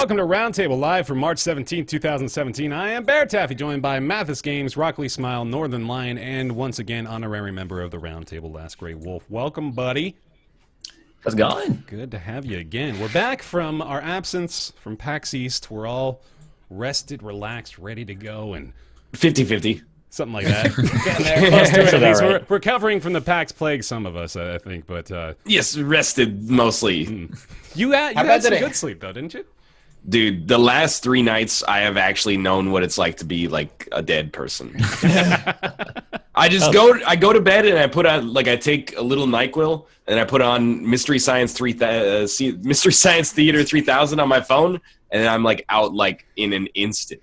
welcome to Roundtable, live from March 17th, 2017. I am BaerTaffy, joined by Mathis Games, Rockley Smile, Northern Lion, and once again, honorary member of the Roundtable, Last Great Wolf. Welcome, buddy. How's it going? Good to have you again. We're back from our absence from PAX East. We're all rested, relaxed, ready to go, and 50-50. something like that. Getting there, close to it at least. We're recovering from the PAX plague, some of us, I think, but... yes, rested mostly. You had some good sleep, though, didn't you? Dude, the last 3 nights, I have actually known what it's like to be like a dead person. I go to bed and I put on, like, I take a little NyQuil and I put on Mystery Science Theater 3000 on my phone, and I'm like out like in an instant.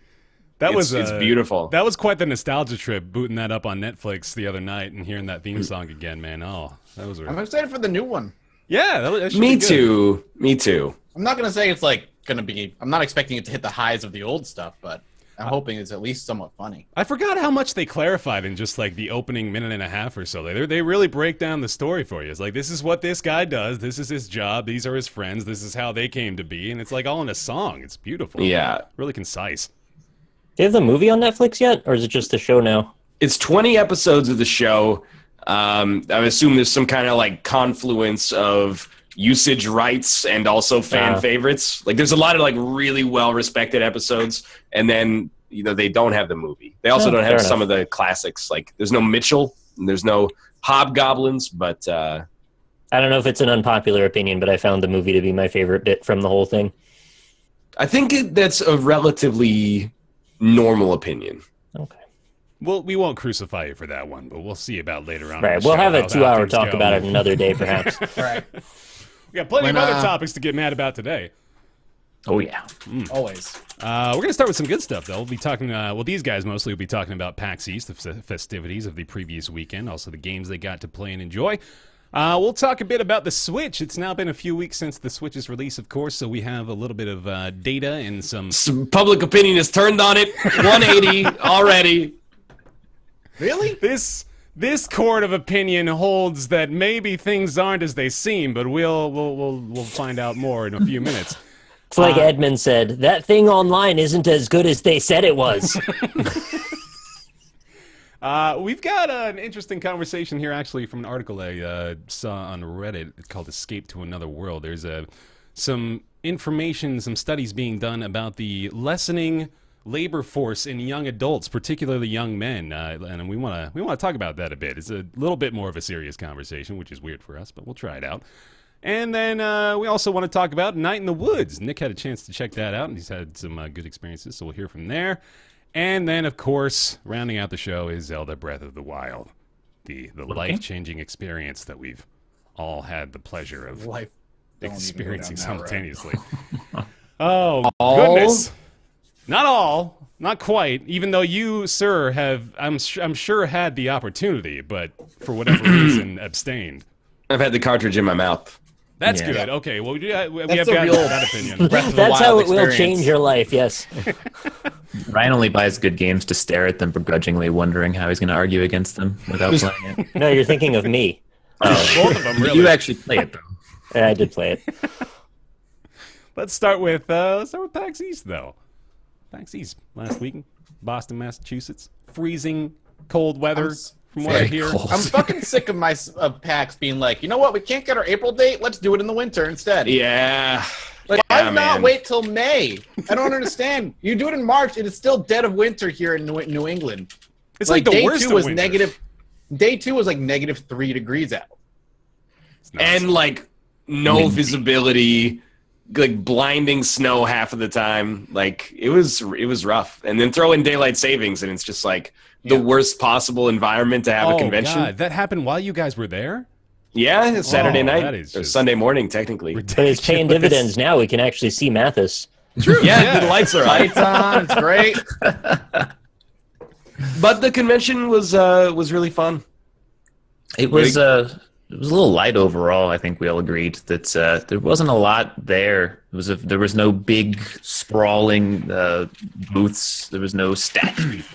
It's beautiful. That was quite the nostalgia trip, booting that up on Netflix the other night and hearing that theme song again, man. Oh, that was. I'm excited for the new one. Yeah, that should Me be good. too. Me too. I'm not gonna say it's like gonna be. I'm not expecting it to hit the highs of the old stuff, but I'm hoping it's at least somewhat funny. I forgot how much they clarified in just like the opening minute and a half or so. They really break down the story for you. It's like, this is what this guy does. This is his job. These are his friends. This is how they came to be, and it's like all in a song. It's beautiful. Yeah, really concise. Do you have the movie on Netflix yet, or is it just the show now? It's 20 episodes of the show. I assume there's some kind of like confluence of usage rights and also fan favorites. Like, there's a lot of like really well respected episodes, and then they don't have the movie. They also don't have some of the classics. Like, there's no Mitchell and there's no Hobgoblins, but I don't know if it's an unpopular opinion, but I found the movie to be my favorite bit from the whole thing. I think that's a relatively normal opinion. Okay. Well, we won't crucify you for that one, but we'll see about later on. Right, we'll have a 2-hour talk about it another day, perhaps. Right. We got plenty of other topics to get mad about today. Oh, yeah. Always. We're going to start with some good stuff, though. We'll be talking, these guys mostly will be talking about PAX East, the festivities of the previous weekend, also the games they got to play and enjoy. We'll talk a bit about the Switch. It's now been a few weeks since the Switch's release, of course, so we have a little bit of data and some public opinion has turned on it 180 already. Really? This court of opinion holds that maybe things aren't as they seem, but we'll find out more in a few minutes. It's like Edmund said, that thing online isn't as good as they said it was. We've got an interesting conversation here, actually, from an article I saw on Reddit. It's called Escape to Another World. There's some information, some studies being done about the lessening labor force in young adults, particularly young men, and we want to talk about that a bit. It's a little bit more of a serious conversation, which is weird for us, but we'll try it out. And then we also want to talk about Night in the Woods. Nick had a chance to check that out, and he's had some good experiences, so we'll hear from there. And then, of course, rounding out the show is Zelda Breath of the Wild, the life-changing experience that we've all had the pleasure of experiencing simultaneously. Oh, goodness. Not all, not quite, even though you, sir, have, I'm sure, had the opportunity, but for whatever reason, abstained. I've had the cartridge in my mouth. That's good. Okay, well, we have got that opinion. That's how it will change your life, yes. Ryan only buys good games to stare at them begrudgingly, wondering how he's going to argue against them without playing it. No, you're thinking of me. Both of them, really. You actually play it, though. Yeah, I did play it. Let's start with PAX East, though. PAX East last week, Boston, Massachusetts. Freezing cold weather, from what I hear. I'm fucking sick of PAX being like, you know what? We can't get our April date. Let's do it in the winter instead. Yeah. Like, why not wait till May? I don't understand. You do it in March, and it's still dead of winter here in New England. It's like the worst day 2 was negative. Day 2 was like -3 degrees out. And like no visibility, like blinding snow half of the time. Like it was rough. And then throw in daylight savings, and it's just like the worst possible environment to have a convention. God, that happened while you guys were there? Yeah, it's Saturday night. That is or Sunday morning, technically. But it's paying dividends now. We can actually see Mathis. True. Yeah, the lights are on. Lights on. It's great. But the convention was really fun. It was a little light overall. I think we all agreed that there wasn't a lot there. There was no big sprawling booths. There was no statues.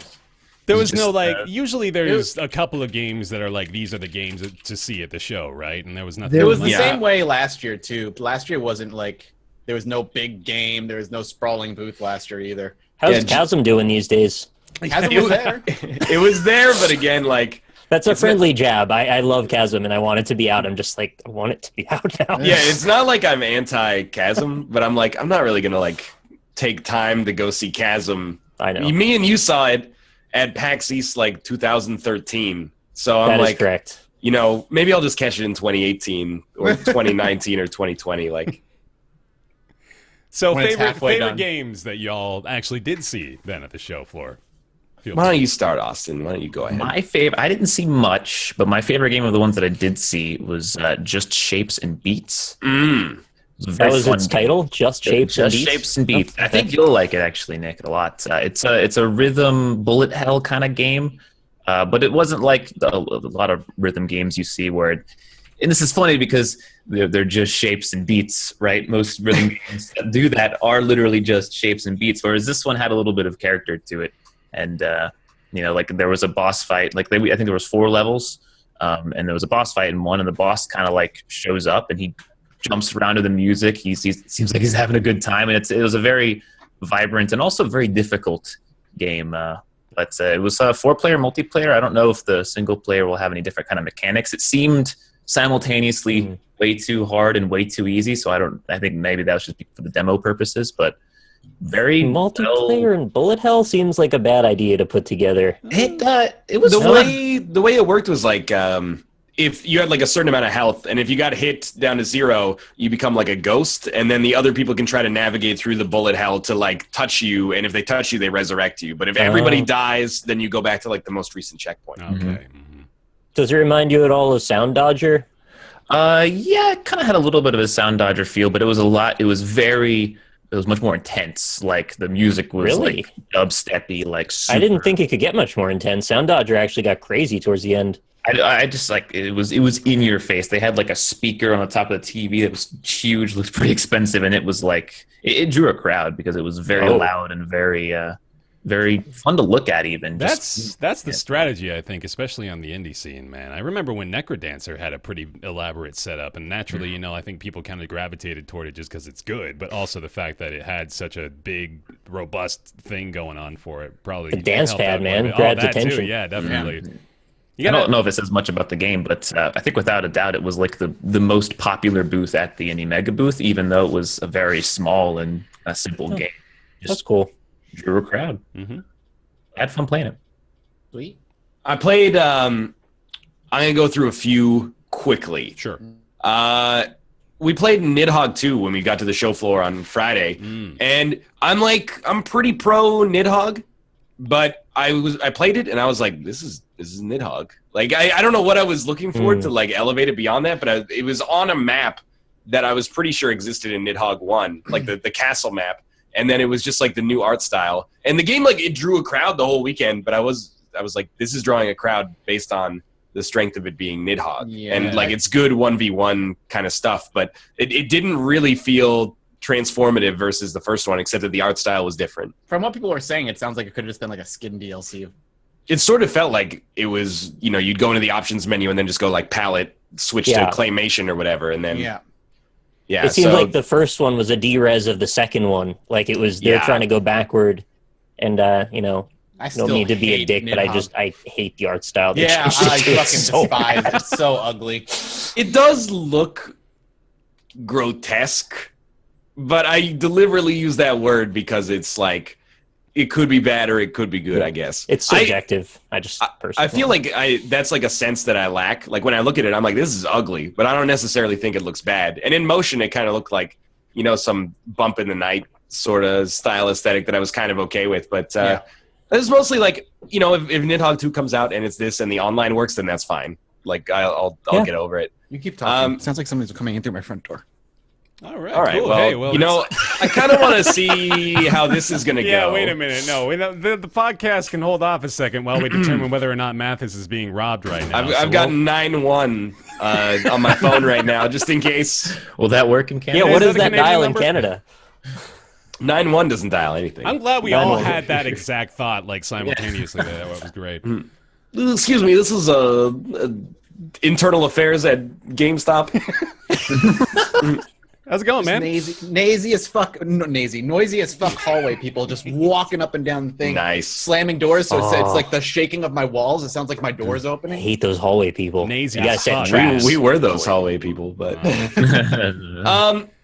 There was no, like, usually there's a couple of games that are like, these are the games to see at the show, right? And there was nothing. It was the same way last year, too. Last year wasn't like, There was no big game. There was no sprawling booth last year either. How's Chasm doing these days? Chasm was there. It was there, but again, like That's a friendly jab. I love Chasm, and I want it to be out. I'm just like, I want it to be out now. yeah, it's not like I'm anti-Chasm, but I'm like, I'm not really gonna like take time to go see Chasm. I know. Me and you saw it at PAX East like 2013. So I'm That is like, correct. you know, maybe I'll just catch it in 2018 or 2019 or 2020. Like, So When it's favorite halfway done. games that y'all actually did see then at the show floor. Feel why free. don't you start, Austin? Why don't you go ahead? My favorite, I didn't see much, but my favorite game of the ones that I did see was Just Shapes and Beats. Mm. It was a That very was fun its game. title, Just Shapes and Just Beats? Shapes and Beats. Oh, I think you'll like it actually, Nick, a lot. It's a rhythm bullet hell kind of game, but it wasn't like a lot of rhythm games you see where. And this is funny because they're just shapes and beats, right? Most rhythm games that do that are literally just shapes and beats, whereas this one had a little bit of character to it. And you know, like there was a boss fight. Like I think there was 4 levels, and there was a boss fight in one, and the boss kind of like shows up and he jumps around to the music. He seems like he's having a good time, and it was a very vibrant and also very difficult game. But it was a 4-player multiplayer. I don't know if the single player will have any different kind of mechanics. It seemed simultaneously way too hard and way too easy. So I think maybe that was just for the demo purposes, but very Multiplayer and bullet hell seems like a bad idea to put together. It was the fun. way it worked was like if you had like a certain amount of health, and if you got hit down to 0, you become like a ghost, and then the other people can try to navigate through the bullet hell to like touch you, and if they touch you, they resurrect you. But if everybody dies, then you go back to like the most recent checkpoint. Okay. Mhm. Does it remind you at all of Sound Dodger? Yeah, it kind of had a little bit of a Sound Dodger feel, but it was much more intense. Like the music was Really? like dubsteppy, like super. I didn't think it could get much more intense. Sound Dodger actually got crazy towards the end. I just like it was in your face. They had like a speaker on the top of the TV that was huge, looked pretty expensive, and it was like it drew a crowd because it was very loud and very fun to look at. Even That's the strategy, I think, especially on the indie scene, man. I remember when Necrodancer had a pretty elaborate setup, and naturally, you know, I think people kind of gravitated toward it just because it's good, but also the fact that it had such a big, robust thing going on for it probably. The dance helped pad, out man, quite a bit. grabs that attention. Too. Yeah, definitely. I don't know if it says much about the game, but I think without a doubt it was like the most popular booth at the Indie Mega booth, even though it was a very small and a simple game. That's cool. Drew a crowd. Mm-hmm. I had fun playing it. Sweet. I played. I'm gonna go through a few quickly. Sure. We played Nidhogg 2 when we got to the show floor on Friday, and I'm pretty pro Nidhogg, but I played it and I was like, this is Nidhogg. Like I don't know what I was looking for to like elevate it beyond that, but it was on a map that I was pretty sure existed in Nidhogg 1, like the castle map. And then it was just like the new art style, and the game like it drew a crowd the whole weekend. But I was like, this is drawing a crowd based on the strength of it being Nidhogg, and like it's good 1v1 kind of stuff. But it didn't really feel transformative versus the first one, except that the art style was different. From what people were saying, it sounds like it could have just been like a skin DLC. It sort of felt like it was, you know, you'd go into the options menu and then just go like palette, switch to claymation or whatever, and then yeah. It seemed like the first one was a D-res of the second one. Like it was, they're trying to go backward, and you know, I don't mean to be a dick, but Nidhogg. I hate the art style. They Yeah, changed it I to. fucking It's so despise bad. it. It's so ugly. It does look grotesque, but I deliberately use that word because it's like it could be bad or it could be good, I guess. It's subjective. I personally feel like that's like a sense that I lack. Like when I look at it, I'm like, this is ugly, but I don't necessarily think it looks bad. And in motion, it kind of looked like, you know, some bump in the night sort of style aesthetic that I was kind of okay with. But it's mostly like, you know, if Nidhogg 2 comes out and it's this and the online works, then that's fine. Like I'll get over it. You keep talking. Sounds like somebody's coming in through my front door. All right. Cool. Well, Hey, you know, I kind of want to see how this is going to go. Yeah, wait a minute. No, the podcast can hold off a second while we determine whether or not Mathis is being robbed right now. I've got 9-1 on my phone right now, just in case. Will that work in Canada? Yeah, what is that a that Canadian dial number? in Canada? 9-1 doesn't dial anything. I'm glad we all had that exact thought like simultaneously. That was great. Excuse me, this is internal affairs at GameStop. How's it going, man? Noisy as fuck hallway people just walking up and down the thing. Nice. Slamming doors, so it's like the shaking of my walls. It sounds like my door's I opening. hate those hallway people. Nazy You gotta as set fuck. traps. We were those hallway people, but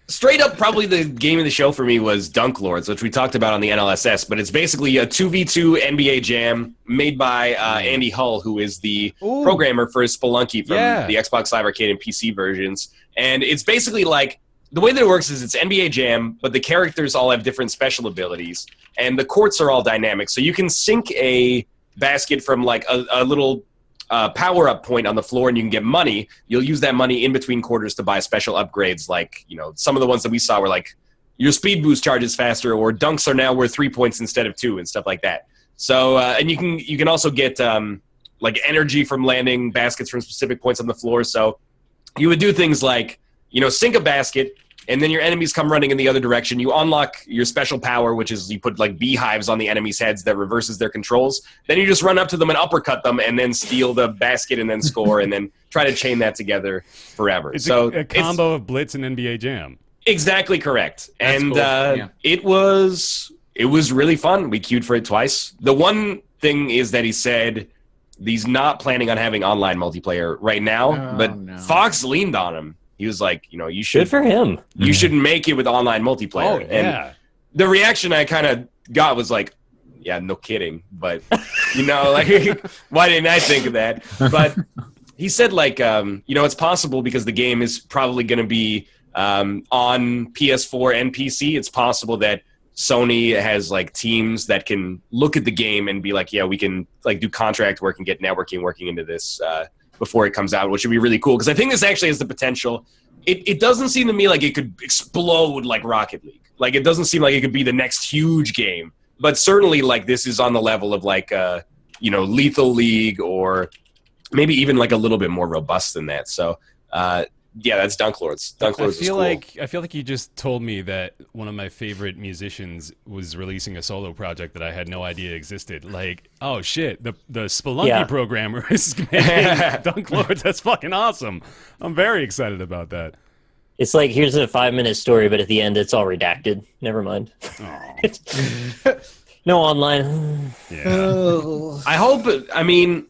straight up, probably the game of the show for me was Dunk Lords, which we talked about on the NLSS. But it's basically a 2v2 NBA Jam made by Andy Hull, who is the programmer for Spelunky from the Xbox Live Arcade and PC versions. And it's basically like, the way that it works is it's NBA Jam, but the characters all have different special abilities, and the courts are all dynamic. So you can sink a basket from like a little power-up point on the floor, and you can get money. You'll use that money in between quarters to buy special upgrades, like, you know, some of the ones that we saw were like your speed boost charges faster, or dunks are now worth 3 points instead of 2, and stuff like that. So and you can also get like energy from landing baskets from specific points on the floor. So you would do things like, you know, sink a basket, and then your enemies come running in the other direction. You unlock your special power, which is you put like beehives on the enemies' heads that reverses their controls. Then you just run up to them and uppercut them, and then steal the basket and then score, and then try to chain that together forever. It's so a combo of Blitz and NBA Jam. Exactly correct. That's and cool. it was really fun. We queued for it twice. The one thing is that he said he's not planning on having online multiplayer right now, but Fox leaned on him. He was like, you know, you should. Good for him. You should make it with online multiplayer. Oh, yeah. And the reaction I kind of got was like, yeah, no kidding. But, you know, like, why didn't I think of that? But he said, like, you know, it's possible because the game is probably going to be on PS4 and PC. It's possible that Sony has, like, teams that can look at the game and be like, yeah, we can, like, do contract work and get networking working into this before it comes out, which would be really cool. Because I think this actually has the potential. It doesn't seem to me like it could explode like Rocket League. Like, it doesn't seem like it could be the next huge game. But certainly, like, this is on the level of, like, you know, Lethal League, or maybe even, like, a little bit more robust than that. So, yeah, that's Dunk Lords. Dunk Lords is cool. I feel like you just told me that one of my favorite musicians was releasing a solo project that I had no idea existed. Like, oh shit, the Spelunky programmer is making Dunk Lords. That's fucking awesome. I'm very excited about that. It's like, here's a 5-minute story, but at the end it's all redacted. Never mind. No online. Yeah. I hope. I mean,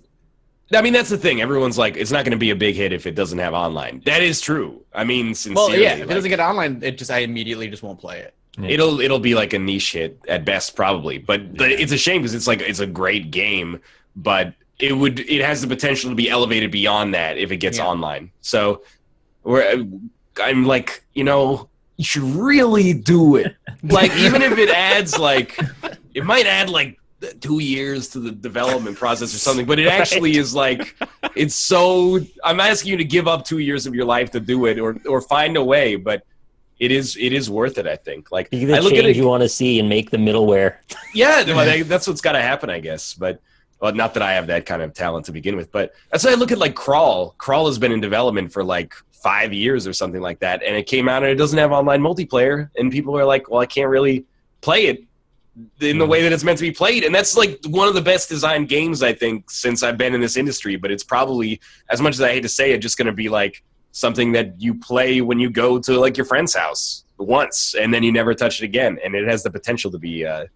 that's the thing. Everyone's like, it's not going to be a big hit if it doesn't have online. That is true. I mean, sincerely. Well, yeah, if it doesn't get online, I immediately just won't play it. It'll be like a niche hit at best, probably. But it's a shame because it's a great game, but it has the potential to be elevated beyond that if it gets online. So I'm like, you know, you should really do it. Like, even if it adds it might add 2 years to the development process or something, but it actually is like, it's so, I'm asking you to give up 2 years of your life to do it, or find a way, but it is worth it, I think. Like, you the I look change at it, you want to see and make the middleware. Yeah, that's what's got to happen, I guess. But, well, not that I have that kind of talent to begin with, but that's why I look at like Crawl. Crawl has been in development for like 5 years or something like that, and it came out and it doesn't have online multiplayer, and people are like, well, I can't really play it in the way that it's meant to be played. And that's like one of the best designed games, I think, since I've been in this industry. But it's probably, as much as I hate to say it, just going to be like something that you play when you go to like your friend's house once, and then you never touch it again. And it has the potential to be to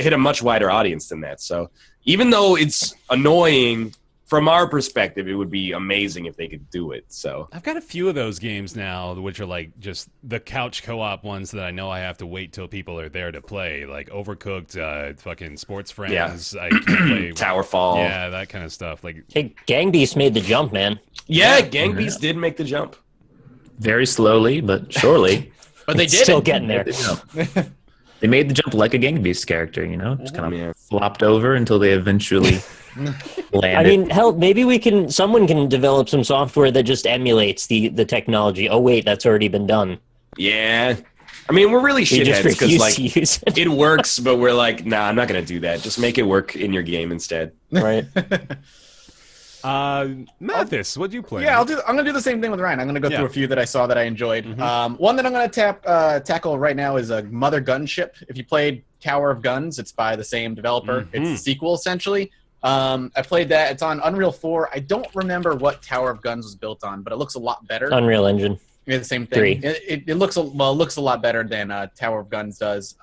hit a much wider audience than that. So even though it's annoying, from our perspective, it would be amazing if they could do it. So I've got a few of those games now, which are like just the couch co-op ones that I know I have to wait till people are there to play, like Overcooked, fucking Sports Friends. I can't play Towerfall. Yeah, that kind of stuff. Like, hey, Gang Beasts made the jump, man. Yeah, Gang Beasts did make the jump. Very slowly, but surely. But they did. Still getting there. They made the jump like a Gang Beast character, you know, just kind of flopped over until they eventually landed. I mean, hell, maybe someone can develop some software that just emulates the technology. Oh wait, that's already been done. Yeah. I mean, we're really shitheads because like to use it. it works, but we're like, nah, I'm not gonna do that. Just make it work in your game instead. Right. Mathis, what'd you play? Yeah, I'm gonna do the same thing with Ryan. I'm gonna go through a few that I saw that I enjoyed. One that I'm gonna tackle right now is a Mother Gunship. If you played Tower of Guns, it's by the same developer. It's the sequel essentially. I played that. It's on Unreal 4. I don't remember what Tower of Guns was built on, but it looks a lot better. Unreal Engine. Yeah, the same 3. thing. It looks it looks a lot better than Tower of Guns does.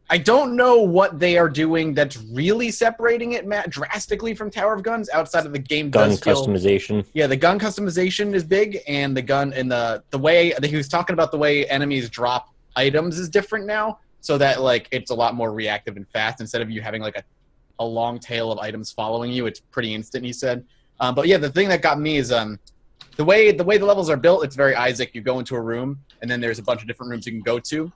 I don't know what they are doing that's really separating it drastically from Tower of Guns outside of the game. Gun customization. Yeah, the gun customization is big, and the gun and the way he was talking about the way enemies drop items is different now, so that like it's a lot more reactive and fast instead of you having like a long tail of items following you. It's pretty instant, he said. But yeah, the thing that got me is the way the levels are built. It's very Isaac. You go into a room, and then there's a bunch of different rooms you can go to,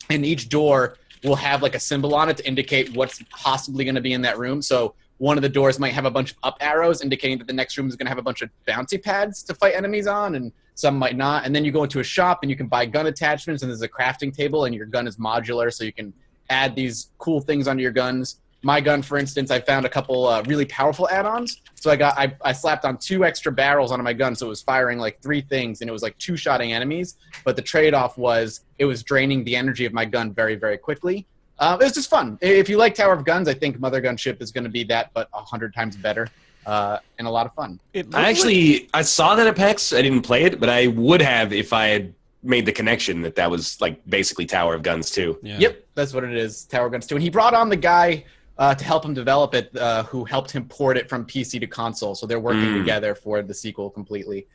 and each door will have like a symbol on it to indicate what's possibly going to be in that room. So one of the doors might have a bunch of up arrows indicating that the next room is going to have a bunch of bouncy pads to fight enemies on, and some might not. And then you go into a shop and you can buy gun attachments, and there's a crafting table, and your gun is modular, so you can add these cool things onto your guns. My gun, for instance, I found a couple really powerful add-ons. So I slapped on 2 extra barrels onto my gun, so it was firing like 3 things, and it was like 2-shotting enemies. But the trade-off was it was draining the energy of my gun very, very quickly. It was just fun. If you like Tower of Guns, I think Mother Gunship is going to be that, but 100 times better, and a lot of fun. I saw that at PAX. I didn't play it, but I would have if I had made the connection that was like basically Tower of Guns 2. Yeah. Yep, that's what it is, Tower of Guns 2. And he brought on the guy to help him develop it, who helped him port it from PC to console. So they're working together for the sequel completely.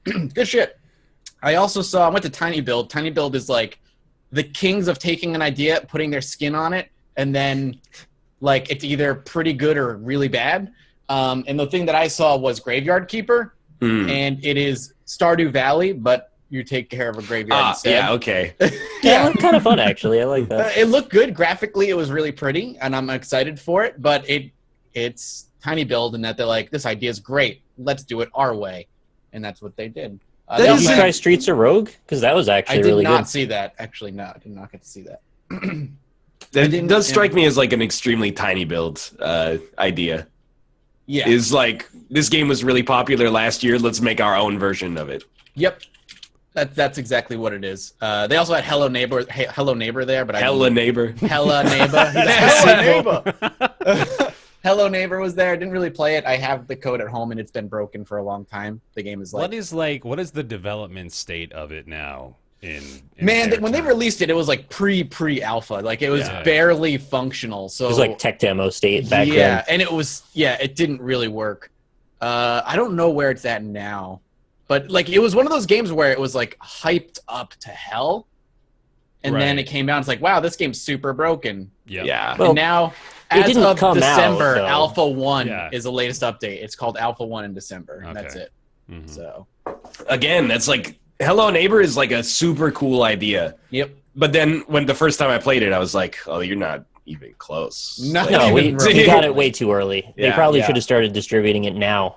Good shit. I went to Tiny Build. Tiny Build is like the kings of taking an idea, putting their skin on it, and then like it's either pretty good or really bad. And the thing that I saw was Graveyard Keeper, and it is Stardew Valley, but you take care of a graveyard instead. Yeah, okay. Yeah, kind of fun actually. I like that. It looked good graphically. It was really pretty, and I'm excited for it. But it's Tiny Build, and that they're like, this idea is great. Let's do it our way, and that's what they did. Did you try Streets of Rogue? Because that was actually really good. I did not see that. Actually, no, I did not get to see that. That does strike me as like an extremely Tiny Build idea. Yeah, is like this game was really popular last year. Let's make our own version of it. Yep. That's exactly what it is. They also had Hello Neighbor there, but Hella Neighbor. Hella Neighbor. Hello Neighbor. Hello Neighbor was there. I didn't really play it. I have the code at home, and it's been broken for a long time. The game is like... What is the development state of it now? When they released it, it was like pre-alpha. Like it was barely functional. So it was like tech demo state back then. Yeah, and it didn't really work. I don't know where it's at now. But like it was one of those games where it was like hyped up to hell, and then it came out. It's like, wow, this game's super broken. Yeah. Well, and now, as of December, out, Alpha 1 is the latest update. It's called Alpha 1 in December, and that's it. Mm-hmm. So, again, that's like Hello Neighbor is like a super cool idea. Yep. But then when the first time I played it, I was like, oh, you're not even close. We got it way too early. They probably should have started distributing it now.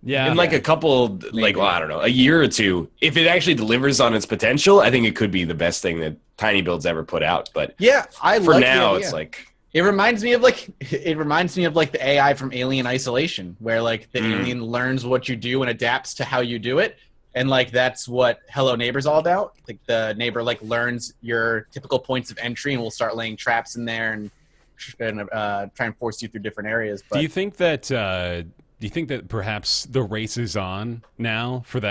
Yeah, in like a couple, like, well, I don't know, a year or two, if it actually delivers on its potential, I think it could be the best thing that Tiny Build's ever put out. But for now, it's like it reminds me of like the AI from Alien Isolation, where like the alien learns what you do and adapts to how you do it, and like that's what Hello Neighbor's all about. Like the neighbor like learns your typical points of entry and will start laying traps in there and try and force you through different areas. But do you think that perhaps the race is on now for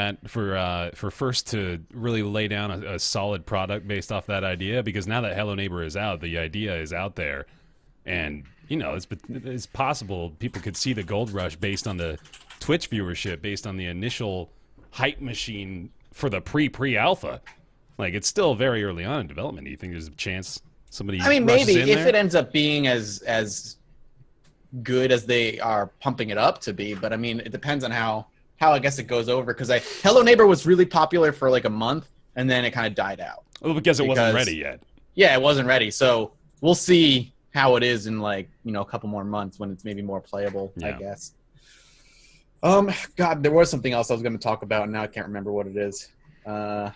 First to really lay down a solid product based off that idea? Because now that Hello Neighbor is out, the idea is out there, and it's possible people could see the gold rush based on the Twitch viewership, based on the initial hype machine for the pre-alpha. Like it's still very early on in development. Do you think there's a chance somebody? I mean, maybe if it ends up being as good as they are pumping it up to be, but I mean it depends on how I guess it goes over, because Hello Neighbor was really popular for like a month and then it kind of died out. Well, because it wasn't ready yet. Yeah, it wasn't ready. So we'll see how it is in like a couple more months when it's maybe more playable. I guess. God, there was something else I was going to talk about and now I can't remember what it is. We'll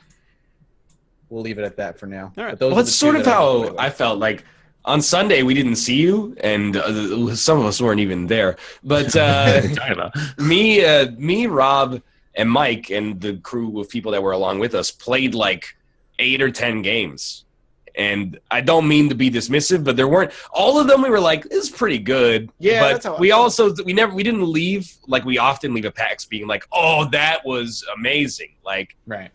leave it at that for now. All right. Well, that's sort of how I felt like. On Sunday, we didn't see you, and some of us weren't even there. But me, Rob, and Mike, and the crew of people that were along with us played like 8 or 10 games. And I don't mean to be dismissive, but there weren't all of them. We were like, "This is pretty good." Yeah, but that's how we didn't leave like we often leave at PAX being like, "Oh, that was amazing!" Like, right.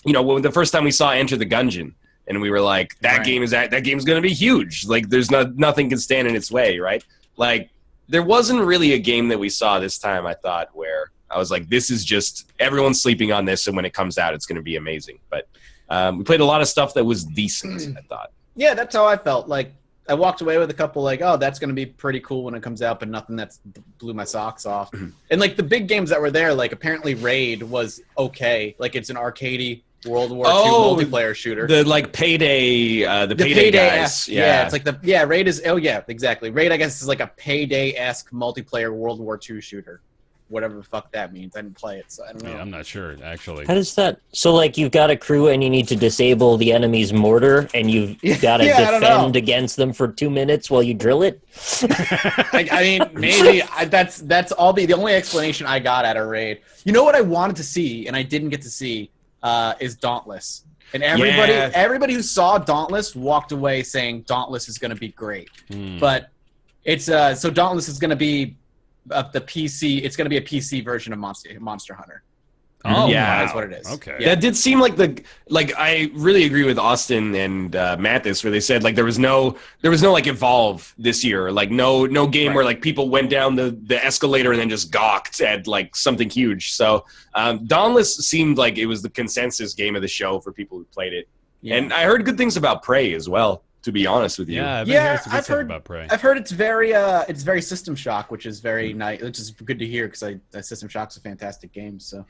when the first time we saw Enter the Gungeon, and we were like, that game's going to be huge. Like, there's nothing can stand in its way, right? Like, there wasn't really a game that we saw this time, I thought, where I was like, this is just everyone's sleeping on this, and when it comes out, it's going to be amazing. But we played a lot of stuff that was decent, I thought. Yeah, that's how I felt. Like, I walked away with a couple like, oh, that's going to be pretty cool when it comes out, but nothing that blew my socks off. And like the big games that were there, like apparently Raid was okay. Like it's an arcadey World War II multiplayer shooter. The like Payday, the Payday guys. Yeah, it's like Raid is. Oh yeah, exactly. Raid, I guess, is like a Payday-esque multiplayer World War II shooter. Whatever the fuck that means. I didn't play it, so I don't know. Yeah, I'm not sure, actually. How does that... So, like, you've got a crew and you need to disable the enemy's mortar and you've got to defend against them for 2 minutes while you drill it? I mean, maybe. That's all the only explanation I got out of Raid. You know what I wanted to see, and I didn't get to see, is Dauntless. And everybody who saw Dauntless walked away saying Dauntless is going to be great. But it's... so Dauntless is going to be... the PC, it's going to be a PC version of Monster Hunter. Oh, yeah, that's what it is. Okay, that did seem like I really agree with Austin and Mathis, where they said like there was no like Evolve this year, like no game where like people went down the escalator and then just gawked at like something huge. So Dauntless seemed like it was the consensus game of the show for people who played it, and I heard good things about Prey as well. To be honest with you, I've heard about Prey. I've heard it's very System Shock, which is very nice, which is good to hear because System Shock's a fantastic game. So,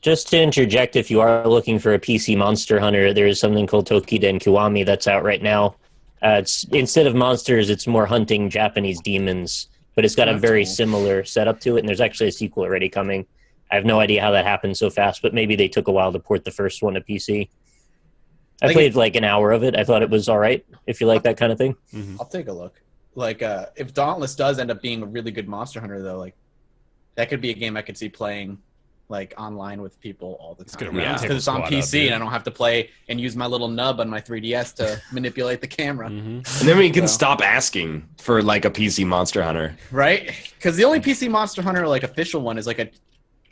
just to interject, if you are looking for a PC Monster Hunter, there is something called Tokiden Kiwami that's out right now. It's instead of monsters, it's more hunting Japanese demons, but it's got a very similar setup to it. And there's actually a sequel already coming. I have no idea how that happened so fast, but maybe they took a while to port the first one to PC. I played like an hour of it. I thought it was all right, if you like that kind of thing. I'll take a look. Like, if Dauntless does end up being a really good Monster Hunter, though, like, that could be a game I could see playing, like, online with people all the time. Because it's on PC, and I don't have to play and use my little nub on my 3DS to manipulate the camera. And then we can stop asking for, like, a PC Monster Hunter. Right? Because the only PC Monster Hunter, like, official one is, like,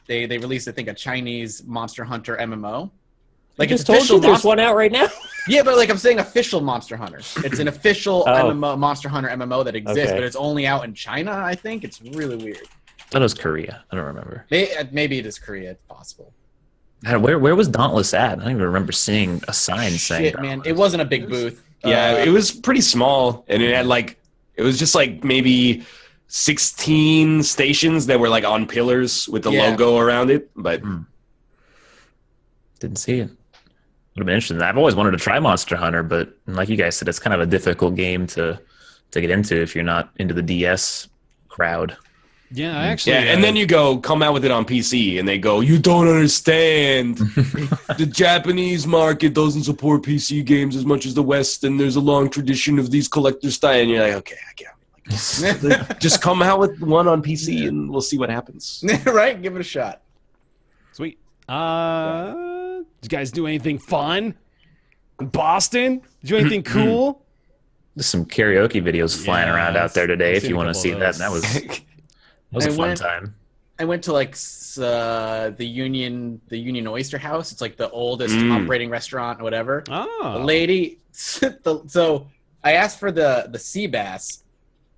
they released, I think, a Chinese Monster Hunter MMO. Like, I just told you there's one out right now. Yeah, but like I'm saying, official Monster Hunter. It's an official MMO, Monster Hunter MMO that exists, but it's only out in China. I think it's really weird. I thought it was Korea. I don't remember. Maybe it is Korea. It's possible. Where was Dauntless at? I don't even remember seeing a sign saying. Shit, man, it wasn't a big booth. Yeah, it was pretty small, and it had it was just like maybe 16 stations that were like on pillars with the logo around it, but didn't see it. Would have been interesting. I've always wanted to try Monster Hunter, but like you guys said, it's kind of a difficult game to get into if you're not into the DS crowd. Yeah, actually. Yeah, and then you come out with it on PC, and they go, "You don't understand. The Japanese market doesn't support PC games as much as the West, and there's a long tradition of these collector style." And you're like, "Okay, I get it. Like, just come out with one on PC, and we'll see what happens." Right? Give it a shot. Sweet. Did you guys do anything fun in Boston? Did you do anything cool? There's some karaoke videos flying around out there today. If you want to see that, that was a fun time. I went to like the Union Oyster House. It's like the oldest operating restaurant, or whatever. Oh, the lady. So I asked for the sea bass,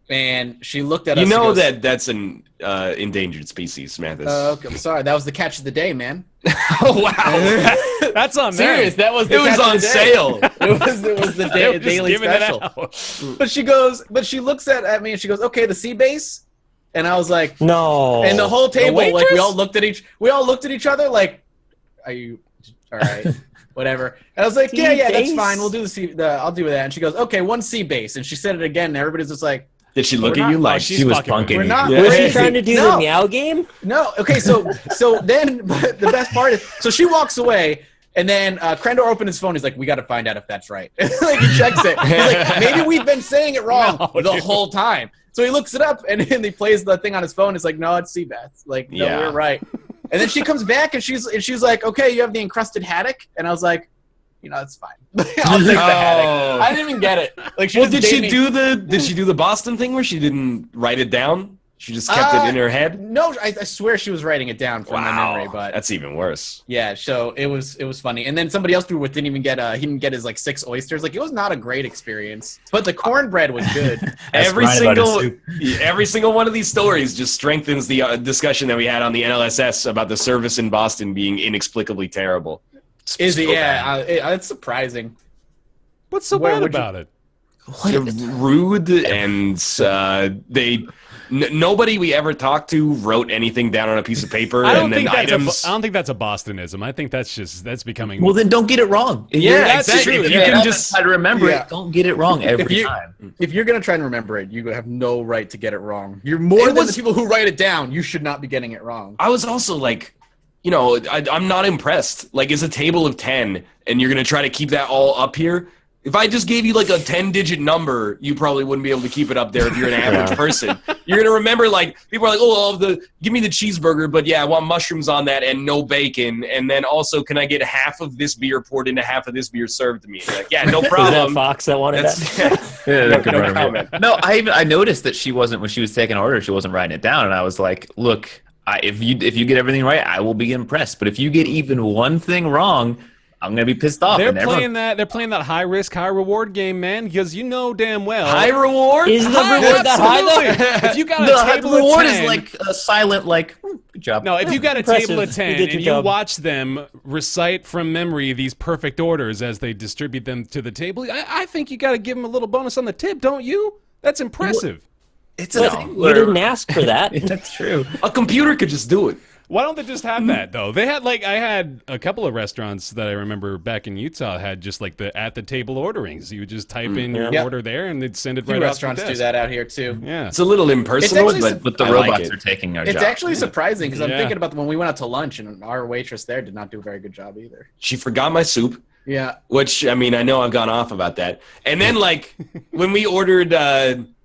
and she looked at us. You know that's an endangered species, Mathis. Okay, I'm sorry. That was the catch of the day, man. Oh wow, that's on serious. That was it was on sale. It was the daily special. But she looks at me and she goes, "Okay, the sea bass." And I was like, "No." And the whole table, like we all looked at each other, like, "Are you all right?" Whatever. And I was like, "Yeah, that's fine. We'll do I'll do that." And she goes, "Okay, one sea bass." And she said it again. And everybody's just like. Did she look at you like she was punking you? Was she trying to do the meow game? No. Okay, so then the best part is, so she walks away, and then Krendor opened his phone. He's like, "We got to find out if that's right." Like he checks it. He's like, "Maybe we've been saying it wrong the whole time." So he looks it up, and then he plays the thing on his phone. He's like, "No, it's sea bass." Like, no, we're right. And then she comes back, and she's like, "Okay, you have the encrusted haddock," and I was like, it's fine. I'll take the haddock. I didn't even get it. Like, did she do the Boston thing where she didn't write it down? She just kept it in her head? No, I swear she was writing it down from my memory, but that's even worse. Yeah, so it was funny. And then somebody else we were with didn't even get he didn't get his like 6 oysters. Like it was not a great experience. But the cornbread was good. every single one of these stories just strengthens the discussion that we had on the NLSS about the service in Boston being inexplicably terrible. Is it? Yeah, it's surprising. What's so bad about it? They're rude, and nobody we ever talked to wrote anything down on a piece of paper. I don't and then items. I don't think that's a Bostonism. I think that's becoming. Well, then don't get it wrong. Yeah, that's exactly. true. If You you can can just try to remember it. Don't get it wrong every time. If you're gonna try and remember it, you have no right to get it wrong. You're more than the people who write it down. You should not be getting it wrong. I was also like, I'm not impressed. Like, it's a table of 10, and you're gonna try to keep that all up here. If I just gave you like a 10-digit number, you probably wouldn't be able to keep it up there if you're an average person. You're gonna remember, like, people are like, give me the cheeseburger, but yeah, I want mushrooms on that and no bacon, and then also, can I get half of this beer poured into half of this beer served to me? Like, yeah, no problem. Was that Fox that wanted that? No comment. No, I noticed that she wasn't, when she was taking orders, she wasn't writing it down, and I was like, look, if you get everything right, I will be impressed. But if you get even one thing wrong, I'm gonna be pissed off. They're playing that high risk, high reward game, man. Because you know damn well high reward is the reward that high though. If you got a table of 10, reward is like a silent, like good job. No, if you got a table of 10 and you job. watch them recite from memory these perfect orders as they distribute them to the table, I think you got to give them a little bonus on the tip, don't you? That's impressive. It's a thing you didn't ask for that. That's true. A computer could just do it. Why don't they just have that though? They had I had a couple of restaurants that I remember back in Utah had just like the at the table ordering. So you would just type in your order there and they'd send it right out. Restaurants do that out here too. Yeah, it's a little impersonal, but the robots are taking our job. It's actually surprising because I'm thinking about when we went out to lunch and our waitress there did not do a very good job either. She forgot my soup. Yeah, which I mean I know I've gone off about that. And then like when we ordered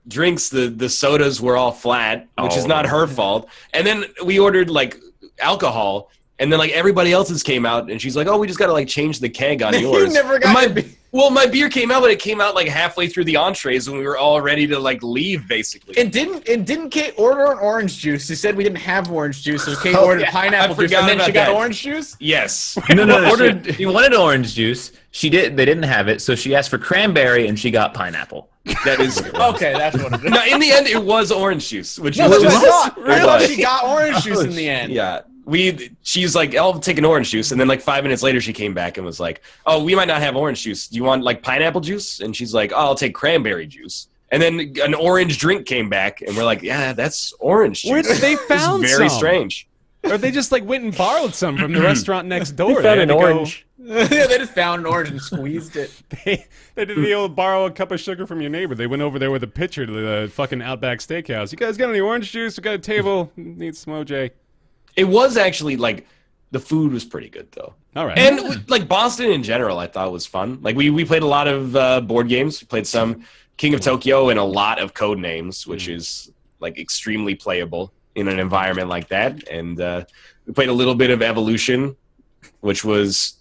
drinks, the sodas were all flat, which is not her fault. And then we ordered like alcohol, and then like everybody else's came out, and she's like, "Oh, we just gotta like change the keg on yours." You never got my beer came out, but it came out like halfway through the entrees when we were all ready to like leave, basically. And didn't Kate order an orange juice? She said we didn't have orange juice, so Kate ordered pineapple juice, and then she got orange juice. Yes. No. She wanted orange juice. She did. They didn't have it, so she asked for cranberry, and she got pineapple. That is okay. That's what it is. No, in the end, it was orange juice, which I thought she got orange juice in the end. Yeah. She's like, I'll take an orange juice, and then like 5 minutes later she came back and was like, oh, we might not have orange juice. Do you want like pineapple juice? And she's like, oh, I'll take cranberry juice. And then an orange drink came back, and we're like, yeah, that's orange juice. Where they found very strange. Or they just like went and borrowed some from the restaurant next door. They found an orange. Yeah, they just found an orange and squeezed it. They did the old borrow a cup of sugar from your neighbor. They went over there with a pitcher to the fucking Outback Steakhouse. You guys got any orange juice? We got a table. Need some OJ. It was actually like the food was pretty good though. All right. And like Boston in general, I thought was fun. Like we played a lot of board games. We played some King of Tokyo and a lot of code names, which is like extremely playable in an environment like that. And we played a little bit of Evolution, which was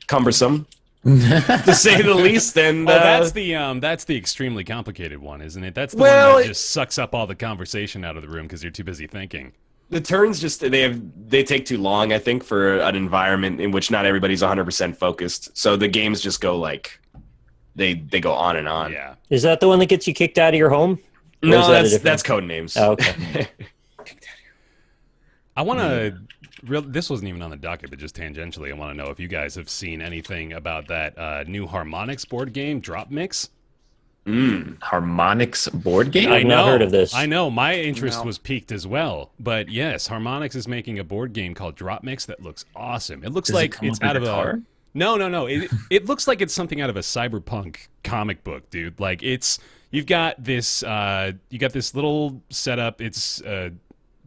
cumbersome to say the least. And that's the extremely complicated one, isn't it? That's the one that just sucks up all the conversation out of the room because you're too busy thinking. The turns just they take too long, I think, for an environment in which not everybody's 100% focused. So the games just go like they go on and on. Yeah. Is that the one that gets you kicked out of your home? No, that's code names. Oh, okay. I want to. This wasn't even on the docket, but just tangentially, I want to know if you guys have seen anything about that new Harmonix board game, Drop Mix. Harmonix board game? I've not heard of this. I know. My interest was piqued as well. But yes, Harmonix is making a board game called Drop Mix that looks awesome. It looks like it's out of a... No. It looks like it's something out of a cyberpunk comic book, dude. Like you've got this little setup. It's a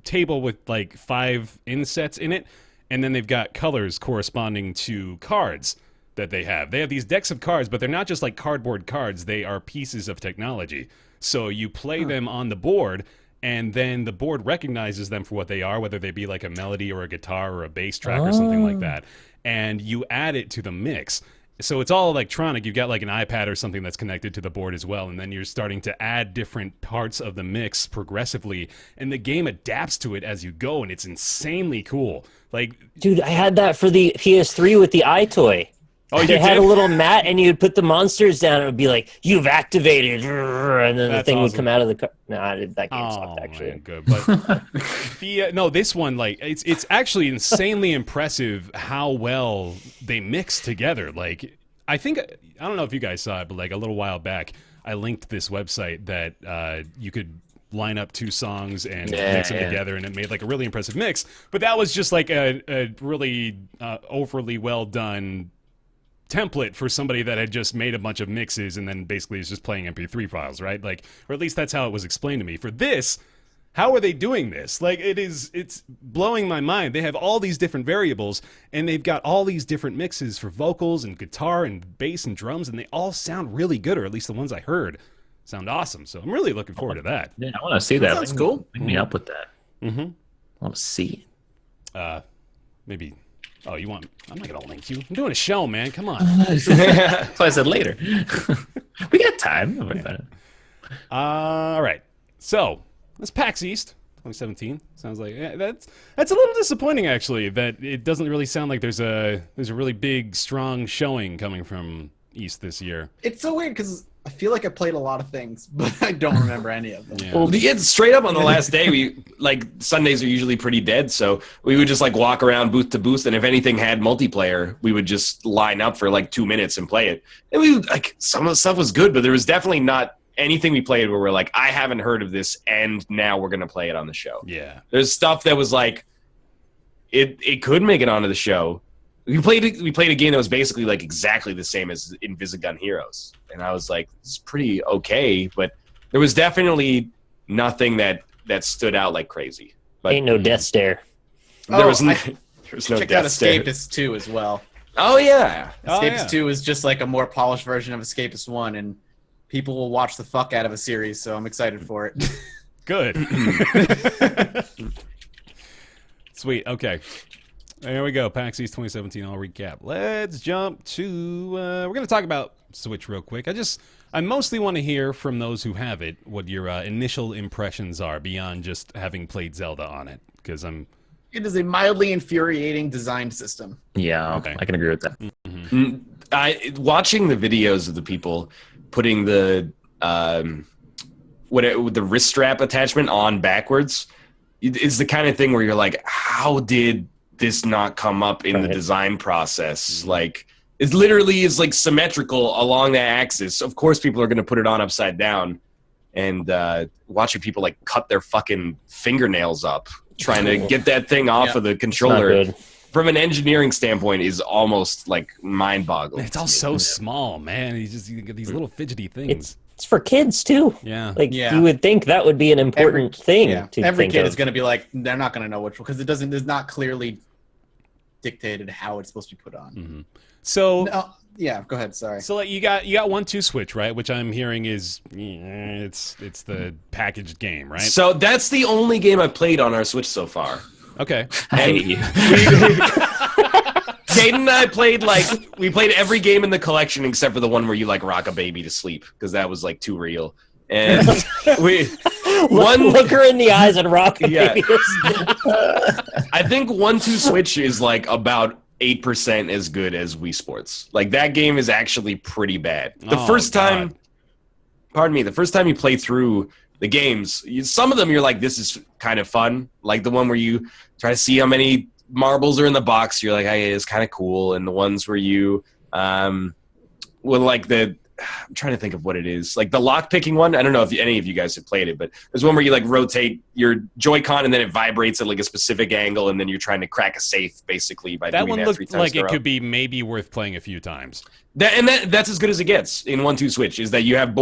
table with like 5 insets in it, and then they've got colors corresponding to cards that they have. They have these decks of cards, but they're not just like cardboard cards. They are pieces of technology. So you play them on the board, and then the board recognizes them for what they are, whether they be like a melody or a guitar or a bass track or something like that. And you add it to the mix. so it's all electronic. You've got like an iPad or something that's connected to the board as well, and then you're starting to add different parts of the mix progressively, and the game adapts to it as you go, and it's insanely cool. Like, dude, I had that for the PS3 with the iToy. Oh, they you had did? a little mat, and you'd put the monsters down, and it would be like, "You've activated," and then That's the thing would awesome. come out of the car. No, that game sucked, actually. Man, good. But no, this one, like, it's actually insanely impressive how well they mix together. Like, I don't know if you guys saw it, but like a little while back, I linked this website that you could line up 2 songs and mix them together, and it made like a really impressive mix. But that was just like a really overly well done template for somebody that had just made a bunch of mixes and then basically is just playing MP3 files, right? Like, or at least that's how it was explained to me. For this, how are they doing this? Like, it's blowing my mind. They have all these different variables, and they've got all these different mixes for vocals and guitar and bass and drums, and they all sound really good, or at least the ones I heard sound awesome. So I'm really looking forward to that. Yeah, I want to see that. Sounds cool. Link me up with that. Mm-hmm. I want to see Maybe. Oh, you want? I'm not gonna link you. I'm doing a show, man. Come on. That's why I said later. We got time. Don't worry about it. All right. So that's PAX East 2017. Sounds like that's a little disappointing, actually. That it doesn't really sound like there's a really big, strong showing coming from East this year. It's so weird because I feel like I played a lot of things, but I don't remember any of them. Yeah. Well, straight up on the last day, we like Sundays are usually pretty dead, so we would just like walk around booth to booth, and if anything had multiplayer, we would just line up for like 2 minutes and play it. And we like some of the stuff was good, but there was definitely not anything we played where we're like, I haven't heard of this, and now we're gonna play it on the show. Yeah. There's stuff that was like, it could make it onto the show. We played a game that was basically like exactly the same as Invisigun Heroes, and I was like, it's pretty okay, but there was definitely nothing that stood out like crazy. But Ain't no death stare. there was no Check out death stare. Escapist 2 as well. Oh yeah, Escapist 2 is just like a more polished version of Escapist 1, and people will watch the fuck out of a series, so I'm excited for it. Good. Sweet. Okay. There we go. PAX East 2017. I'll recap. Let's jump to. We're going to talk about Switch real quick. I mostly want to hear from those who have it what your initial impressions are beyond just having played Zelda on it, because It is a mildly infuriating design system. Yeah, Okay. I can agree with that. watching the videos of the people putting the the wrist strap attachment on backwards is the kind of thing where you're like, how did this not come up in the design process? Like, it literally is like symmetrical along that axis. Of course, people are going to put it on upside down, and watching people like cut their fucking fingernails up trying to get that thing off of the controller from an engineering standpoint is almost like mind-boggling. it's all so small, man. You get these little fidgety things. It's for kids too. Yeah. Like you would think that would be an important thing. Yeah. To Every think kid of. is going to be like, they're not going to know which one, because it's not clearly dictated how it's supposed to be put on. Mm-hmm. So yeah, go ahead. Sorry. So like you got 1-2 Switch, right? Which I'm hearing is it's the packaged game, right? So that's the only game I've played on our Switch so far. Okay. Hey, Caden and I played we played every game in the collection except for the one where you like rock a baby to sleep, because that was like too real. And look her in the eyes and rock a Yeah. baby. I think 1-2 Switch is like about 8% as good as Wii Sports. Like, that game is actually pretty bad. The first time you play through the games, some of them you're like, this is kind of fun. Like the one where you try to see how many marbles are in the box, you're like, hey, it's kind of cool. And the ones where you I'm trying to think of what it is. Like the lock picking one. I don't know if any of you guys have played it, but there's one where you like rotate your Joy-Con and then it vibrates at like a specific angle, and then you're trying to crack a safe basically by That doing one that 3 looked times like in a it row. could be maybe worth playing a few times. That's as good as it gets in 1-2 Switch, is that you have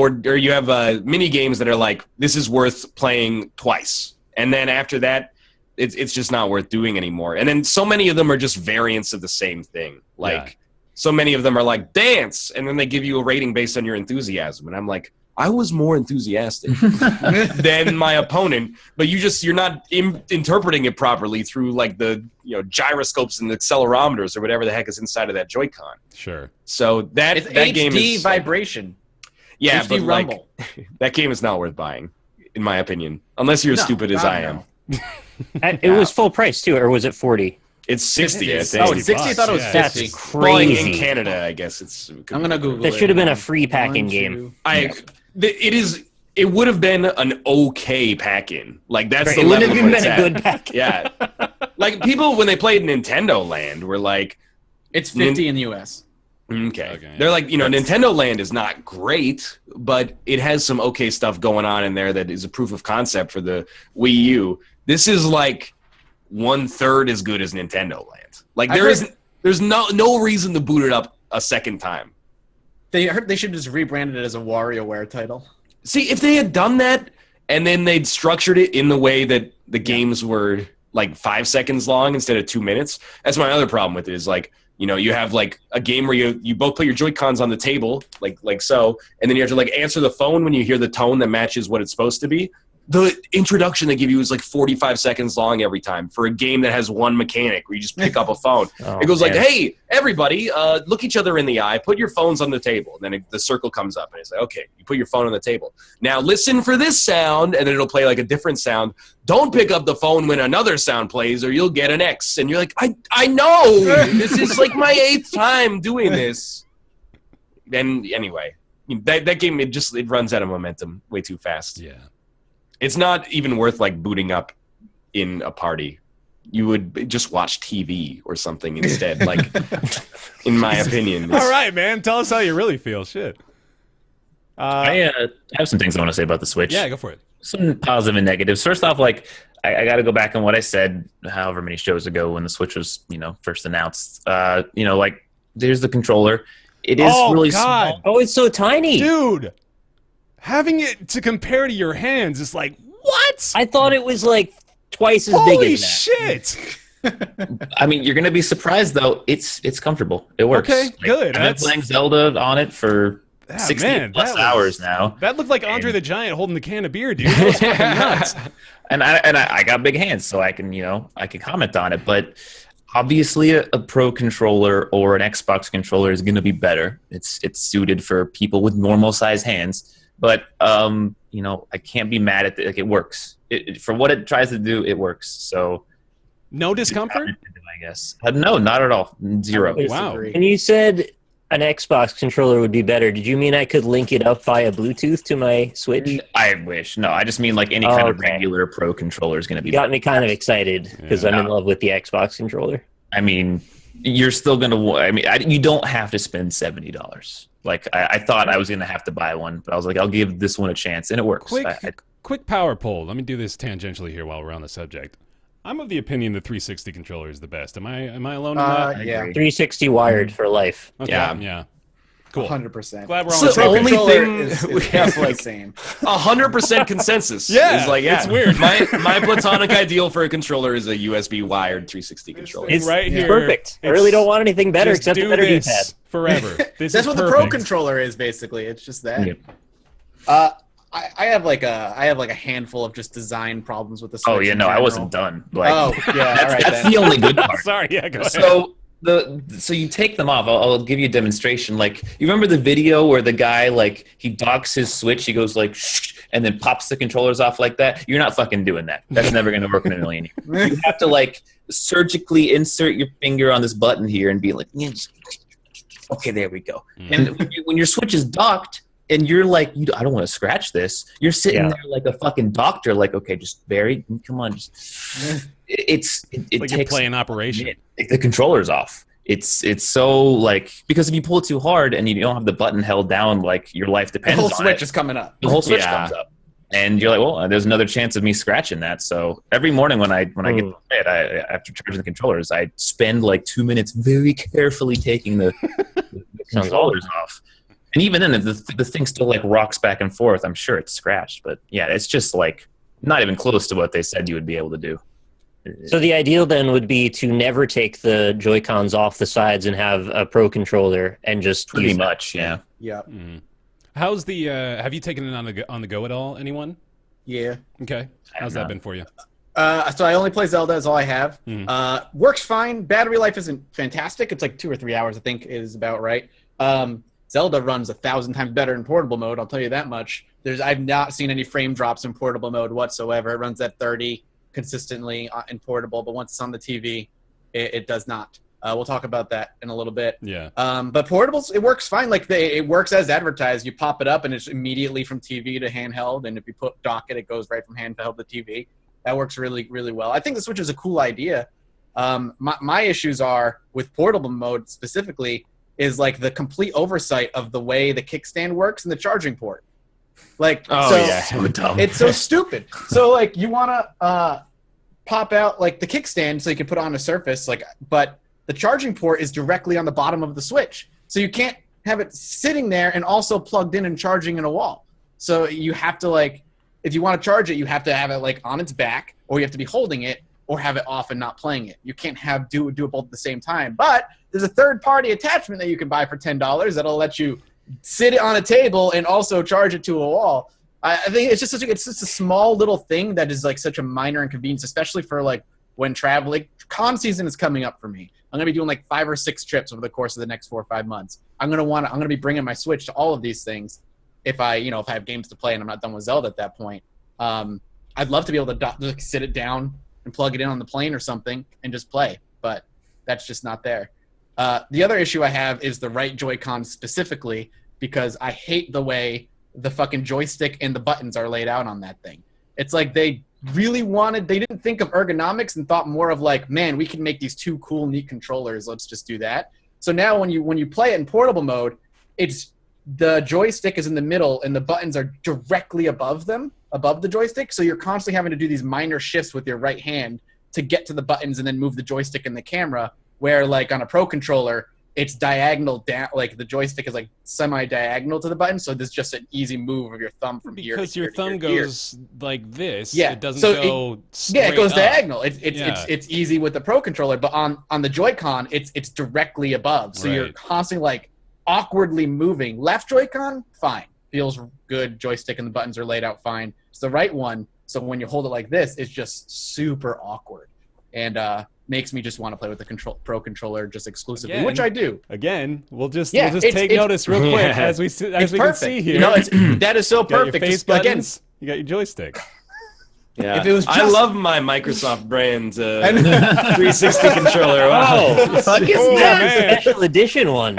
mini games that are like, this is worth playing twice. And then after that, it's just not worth doing anymore. And then so many of them are just variants of the same thing. Like, so many of them are like, dance, and then they give you a rating based on your enthusiasm. And I'm like, I was more enthusiastic than my opponent, but you're not interpreting it properly through like the gyroscopes and accelerometers or whatever the heck is inside of that Joy-Con. Sure. So that game is vibration. Yeah, HD but rumble. That game is not worth buying, in my opinion, unless you're as stupid as I am. It was full price too, or was it 40? It's 60, I think. Oh, it's 60. I thought it was 50. That's Well, crazy. in Canada, I guess it's. I'm gonna Google That it. should have been a free pack-in game. It would have been an okay pack-in. Like that's the It wouldn't level have where been it's a at. good pack. Yeah, like people when they played Nintendo Land were like, It's 50 in the US. okay. They're like, Nintendo Land is not great, but it has some okay stuff going on in there that is a proof of concept for the Wii U. This is like 1/3 as good as Nintendo Land. Like there's no reason to boot it up a second time. They should just rebrand it as a WarioWare title. See, if they had done that and then they'd structured it in the way that the games were like 5 seconds long instead of 2 minutes, that's my other problem with it is like, you have like a game where you both put your Joy-Cons on the table, like so, and then you have to like answer the phone when you hear the tone that matches what it's supposed to be. The introduction they give you is like 45 seconds long every time for a game that has one mechanic where you just pick up a phone. It goes like, hey, everybody, look each other in the eye, put your phones on the table. And then the circle comes up and it's like, okay, you put your phone on the table. Now listen for this sound, and then it'll play like a different sound. Don't pick up the phone when another sound plays or you'll get an X. And you're like, I know! This is like my 8th time doing this. And anyway, that game, it runs out of momentum way too fast. Yeah. It's not even worth like booting up in a party. You would just watch TV or something instead, like in my opinion. All right, man. Tell us how you really feel. Shit. I have some things I want to say about the Switch. Yeah, go for it. Some positive and negatives. First off, like I got to go back on what I said however many shows ago when the Switch was, first announced. Like there's the controller. It is really small. Oh, it's so tiny. Dude. Having it to compare to your hands is like, what? I thought it was like twice as Holy big as that. shit. I mean, you're going to be surprised though. It's comfortable. It works. Okay, good. I've been playing Zelda on it for 60 plus hours now. That looked like Andre the Giant holding the can of beer, dude. That was fucking nuts. And I got big hands, so I can comment on it. But obviously, a Pro controller or an Xbox controller is going to be better. It's suited for people with normal size hands. But I can't be mad at it. Like it works. For what it tries to do, it works. So no discomfort? I guess. No, not at all. Zero. Wow. And you said an Xbox controller would be better. Did you mean I could link it up via Bluetooth to my Switch? I wish. No, I just mean like any kind of regular Pro controller is going to be. You got me kind of excited because I'm in love with the Xbox controller. I mean, you're still going to. I mean, you don't have to spend $70. Like I thought I was going to have to buy one, but I was like, I'll give this one a chance, and it works. Quick power poll. Let me do this tangentially here while we're on the subject. I'm of the opinion the 360 controller is the best. Am I alone in that? Yeah. 360 wired for life. Okay, Yeah. Cool. 100%. Glad we're on So the the only same thing we have like same. 100% consensus. Yeah, is like, it's weird. My platonic ideal for a controller is a USB wired 360 controller. It's right here. Perfect. I really don't want anything better Just except do a better this D-pad. forever. This That's is what the perfect. Pro controller is basically. It's just that. Yep. I have like a handful of just design problems with the Switch. Oh yeah, in no, I general. wasn't done. Like, Oh yeah, all right. that's then. the only good part. Sorry, yeah, go ahead. So you take them off. I'll give you a demonstration. Like you remember the video where the guy like he docks his Switch, he goes like shh, and then pops the controllers off like that. You're not fucking doing that. That's never going to work in a million years. You have to like surgically insert your finger on this button here and be like, okay, there we go. And when your Switch is docked and you're like, I don't want to scratch this. You're sitting there like a fucking doctor, like, okay, just come on, just. It like takes you're playing Operation. the controller's off. It's so like because if you pull it too hard and you don't have the button held down, like your life The depends whole on Switch it. is coming up. The whole Switch comes up, and you're like, well, there's another chance of me scratching that. So every morning when I get to bed, after charging the controllers, I spend like 2 minutes very carefully taking the controllers off. And even then, the thing still like rocks back and forth. I'm sure it's scratched, but yeah, it's just like not even close to what they said you would be able to do. So the ideal then would be to never take the Joy-Cons off the sides and have a Pro controller and just Pretty use much, yeah. Yeah. How's the? Have you taken it on the go at all? Anyone? Yeah. Okay. How's that been for you? So I only play Zelda. Is all I have. Mm-hmm. Works fine. Battery life isn't fantastic. It's like 2 or 3 hours, I think, is about right. Zelda runs 1,000 times better in portable mode. I'll tell you that much. I've not seen any frame drops in portable mode whatsoever. It runs at 30 consistently in portable, but once it's on the TV, it does not. We'll talk about that in a little bit. Yeah. But portables, it works fine. Like it works as advertised. You pop it up and it's immediately from TV to handheld. And if you dock it, it goes right from handheld to TV. That works really, really well. I think the Switch is a cool idea. My issues are with portable mode specifically is like the complete oversight of the way the kickstand works and the charging port. Like, so dumb. It's so stupid. So like you want to pop out like the kickstand so you can put it on a surface, like, but the charging port is directly on the bottom of the Switch. So you can't have it sitting there and also plugged in and charging in a wall. So you have to like, if you want to charge it, you have to have it like on its back, or you have to be holding it, or have it off and not playing it. You can't do it both at the same time. But there's a third-party attachment that you can buy for $10 that'll let you sit it on a table and also charge it to a wall. I think it's just a small little thing that is like such a minor inconvenience, especially for like when traveling. Con season is coming up for me. I'm gonna be doing like 5 or 6 trips over the course of the next 4 or 5 months. I'm gonna be bringing my Switch to all of these things if I have games to play and I'm not done with Zelda at that point. I'd love to be able to sit it down and plug it in on the plane or something and just play, but that's just not there. The other issue I have is the right Joy-Con specifically, because I hate the way the fucking joystick and the buttons are laid out on that thing. It's like they didn't think of ergonomics and thought more of like, man, we can make these 2 cool, neat controllers. Let's just do that. So now when you play it in portable mode, it's the joystick is in the middle and the buttons are directly above the joystick. So you're constantly having to do these minor shifts with your right hand to get to the buttons and then move the joystick and the camera, where like on a Pro controller, it's diagonal down, like the joystick is like semi-diagonal to the button, so there's just an easy move of your thumb from here to Because here your to thumb here to here. goes like this. Yeah, It doesn't so go straight Yeah, it goes up. diagonal. It's easy with the Pro controller, but on the Joy-Con, it's directly above. So you're Right. constantly like awkwardly moving. Left Joy-Con, fine. Feels good. Joystick and the buttons are laid out fine. It's the right one. So when you hold it like this, it's just super awkward. And makes me just want to play with the Pro controller just exclusively, Again. which I do. Again, we'll just Yeah, take notice real quick as we can Perfect. see here. You know, that is so you got your perfect. face Just, again, buttons, you got your joystick. Yeah, If it was I just- love my Microsoft brand 360 controller. Wow. Oh, fuck is Oh, that man. special edition one?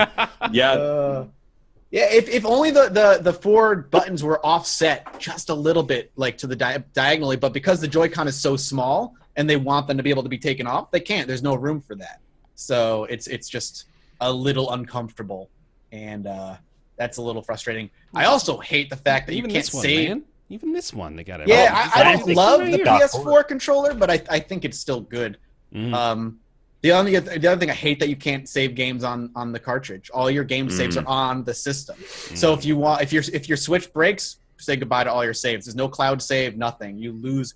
Yeah, Yeah, if only the 4 buttons were offset just a little bit, like to the diagonally, but because the Joy-Con is so small and they want them to be able to be taken off, they can't. There's no room for that. So it's just a little uncomfortable, and that's a little frustrating. I also hate the fact that Even you can't this one, save. man. Even this one, they got it. Yeah, Oh, I don't exactly. love Right the here. PS4 controller, but I think it's still good. Mhm. The other thing I hate that you can't save games on the cartridge. All your game saves are on the system. So if your Switch breaks, say goodbye to all your saves. There's no cloud save, nothing. You lose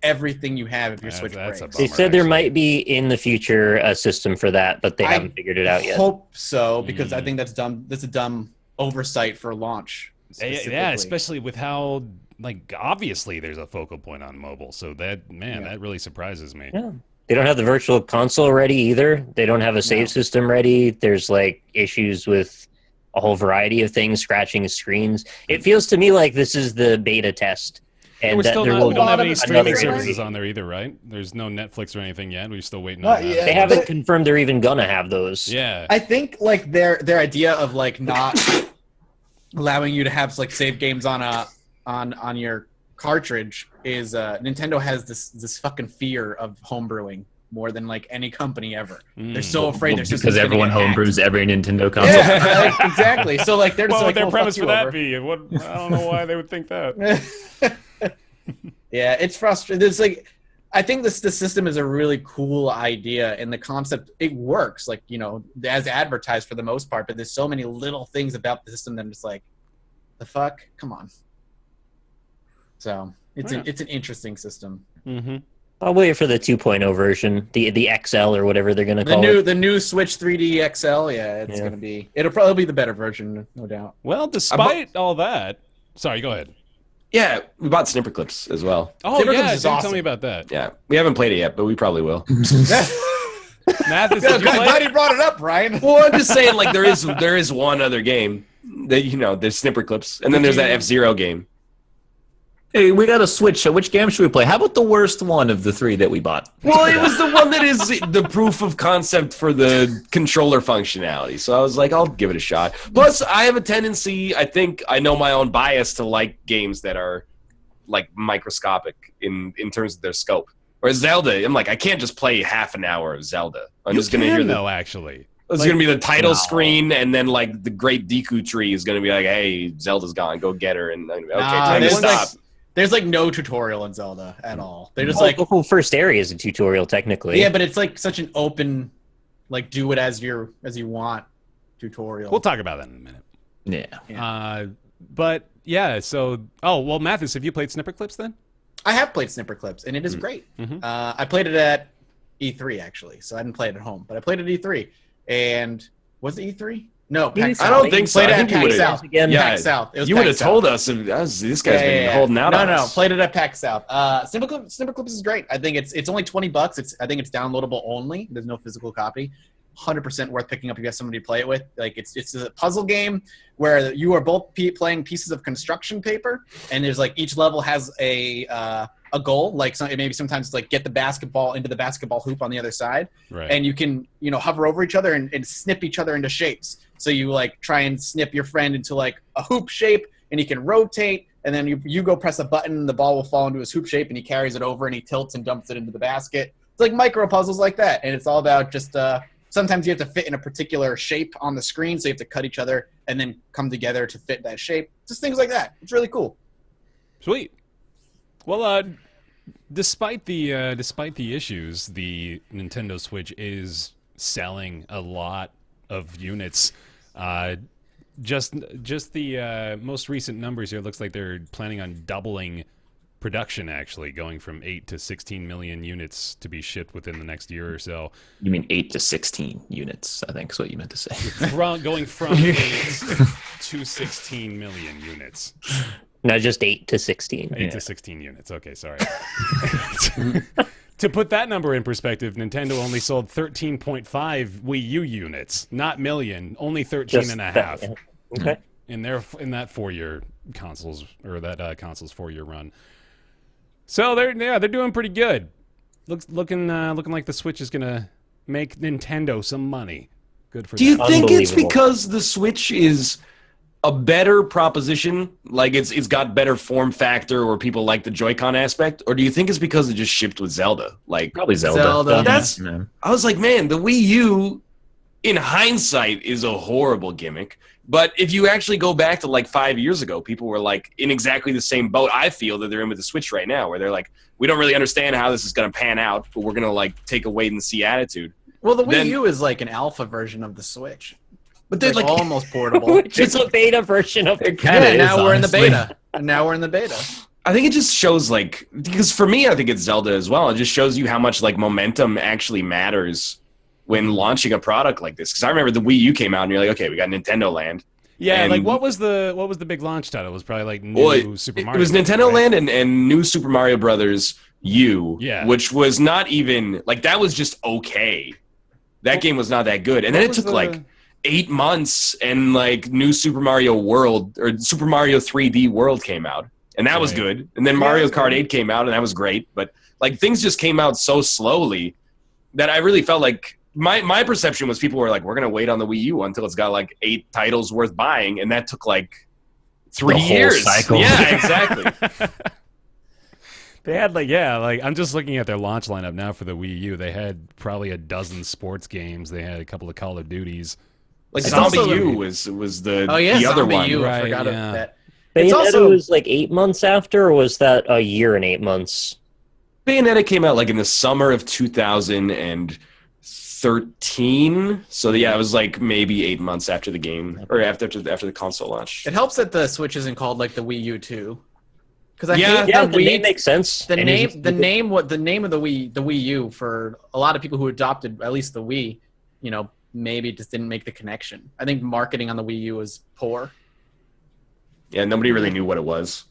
everything you have if your Switch That's breaks. a They bummer, said there actually. might be in the future a system for that, but they I haven't figured it out yet. Hope so, because I think that's dumb. That's a dumb oversight for launch. Yeah, specifically. especially with how like obviously there's a focal point on mobile. So that that really surprises me. Yeah. They don't have the virtual console ready either. They don't have a save system ready. There's like issues with a whole variety of things, scratching screens. It feels to me like this is the beta test. And We're that still there not, will we don't have be any another streaming services iteration. on there either, right? There's no Netflix or anything yet. We're still waiting Not on that. yet. They haven't confirmed they're even gonna have those. Yeah. I think like their idea of like not allowing you to have like save games on your cartridge is Nintendo has this fucking fear of homebrewing more than like any company ever. They're so afraid their system's because gonna everyone get hacked. homebrews every Nintendo console. Yeah, like, exactly. So like they're just What would like, their well, premise fuck for you, that over. be? What, I don't know why they would think that. Yeah, it's frustrating. It's like I think the system is a really cool idea, and the concept it works. Like as advertised for the most part, but there's so many little things about the system that I'm just like, the fuck, come on. So it's an interesting system. Mm-hmm. I'll wait for the 2.0 version, the XL or whatever they're going to call it. The new Switch 3D XL, it's going to be... It'll probably be the better version, no doubt. Well, despite all that... Sorry, go ahead. Yeah, we bought Snipper Clips as well. Oh, Snipper yeah, Clips is dude, awesome. tell me about that. Yeah, we haven't played it yet, but we probably will. Mathis, did you play Glad it? you brought it up, Ryan. Well, I'm just saying, like, there is one other game that, there's Snipper Clips, and then there's that F-Zero game. Hey, we got to switch. So which game should we play? How about the worst one of the 3 that we bought? Well, it was the one that is the proof of concept for the controller functionality. So I was like, I'll give it a shot. Plus, I have a tendency, I think I know my own bias to like games that are like microscopic in terms of their scope. Or Zelda, I'm like, I can't just play half an hour of Zelda. I'm just going to hear though, actually. It's going to be the title screen, and then like the Great Deku Tree is going to be like, hey, Zelda's gone, go get her. And okay, time to stop. There's like no tutorial in Zelda at all. They're just the whole first area is a tutorial, technically. Yeah, but it's like such an open, like do it as you want tutorial. We'll talk about that in a minute. Yeah. But yeah, so Mathis, have you played Snipper Clips then? I have played Snipper Clips, and it is great. Mm-hmm. I played it at E3 actually, so I didn't play it at home, but I played it at E3. And was it E3? No, PAX I South. don't think so. Played it I at think PAX South. Again. Yeah, PAX South. It was you would have PAX South. told us. This guy's been holding out on us. No, played it at PAX South. Snipper Clips is great. I think it's only $20. I think it's downloadable only. There's no physical copy. 100% worth picking up if you have somebody to play it with. Like it's a puzzle game where you are both playing pieces of construction paper, and there's like each level has a goal. Like maybe sometimes it's like get the basketball into the basketball hoop on the other side, Right. and you can hover over each other and snip each other into shapes. So you like try and snip your friend into like a hoop shape, and he can rotate, and then you go press a button, and the ball will fall into his hoop shape, and he carries it over, and he tilts and dumps it into the basket. It's like micro puzzles like that, and it's all about just sometimes you have to fit in a particular shape on the screen, so you have to cut each other and then come together to fit that shape. Just things like that. It's really cool. Sweet. Well, despite the issues, the Nintendo Switch is selling a lot of units. Just the most recent numbers here, looks like they're planning on doubling production, actually, going from 8 to 16 million units to be shipped within the next year or so. You mean 8 to 16 units, I think is what you meant to say. Going from 8 to 16 million units. Not just 8 to 16. 8 to 16 units. Okay, sorry. To put that number in perspective, Nintendo only sold 13.5 Wii U units, not million, only 13 and a half. Yeah. Okay. In that 4-year console's 4-year run. So they're doing pretty good. Looking like the Switch is gonna make Nintendo some money. Good for Do you them. think it's Unbelievable. because the Switch is a better proposition, like it's got better form factor, or people like the Joy-Con aspect, or do you think it's because it just shipped with Zelda? Like Probably Zelda. Zelda. That's- Yeah. I was like, man, the Wii U, in hindsight, is a horrible gimmick. But if you actually go back to like 5 years ago, people were like in exactly the same boat I feel that they're in with the Switch right now, where they're like, we don't really understand how this is going to pan out, but we're going to like take a wait and see attitude. Well, the Wii Then- U is like an alpha version of the Switch. But they're It's like, almost portable. Which is a beta version of it. Kinda is, now we're in the honestly. beta. Now we're in the beta. I think it just shows like, because for me, I think it's Zelda as well. It just shows you how much like momentum actually matters when launching a product like this. Because I remember the Wii U came out and you're like, okay, we got Nintendo Land. Yeah, And- like what was the big launch title? It was probably like new Super Mario. It was Bros., Nintendo right? Land and New Super Mario Brothers U, Yeah. which was not even like, that was just okay. That game was not that good. And then What it was took like 8 months, and like New Super Mario World or Super Mario 3D World came out, and that was Right. good. And then Yeah, Mario that's Kart good. 8 came out, and that was great. But like things just came out so slowly that I really felt like my perception was people were like, we're gonna wait on the Wii U until it's got like 8 titles worth buying, and that took like 3 The whole years. cycle. Yeah, exactly. They had like I'm just looking at their launch lineup now for the Wii U. They had probably a dozen sports games. They had a couple of Call of Duties. Like It's Zombie also- U was the Oh yeah, the other Zombie one. U. Right, I forgot yeah. of that. It's Bayonetta also was like 8 months after, or was that a year and 8 months? Bayonetta came out like in the summer of 2013. So yeah, it was like maybe 8 months after the game, or after the console launch. it helps that the Switch isn't called like the Wii U 2. Because I Yeah. hate Yeah, the the Wii. name makes sense. The And name, it's- the name, what the name of the Wii U for a lot of people who adopted at least the Wii, maybe just didn't make the connection. I think marketing on the Wii U was poor. Yeah, nobody really knew what it was.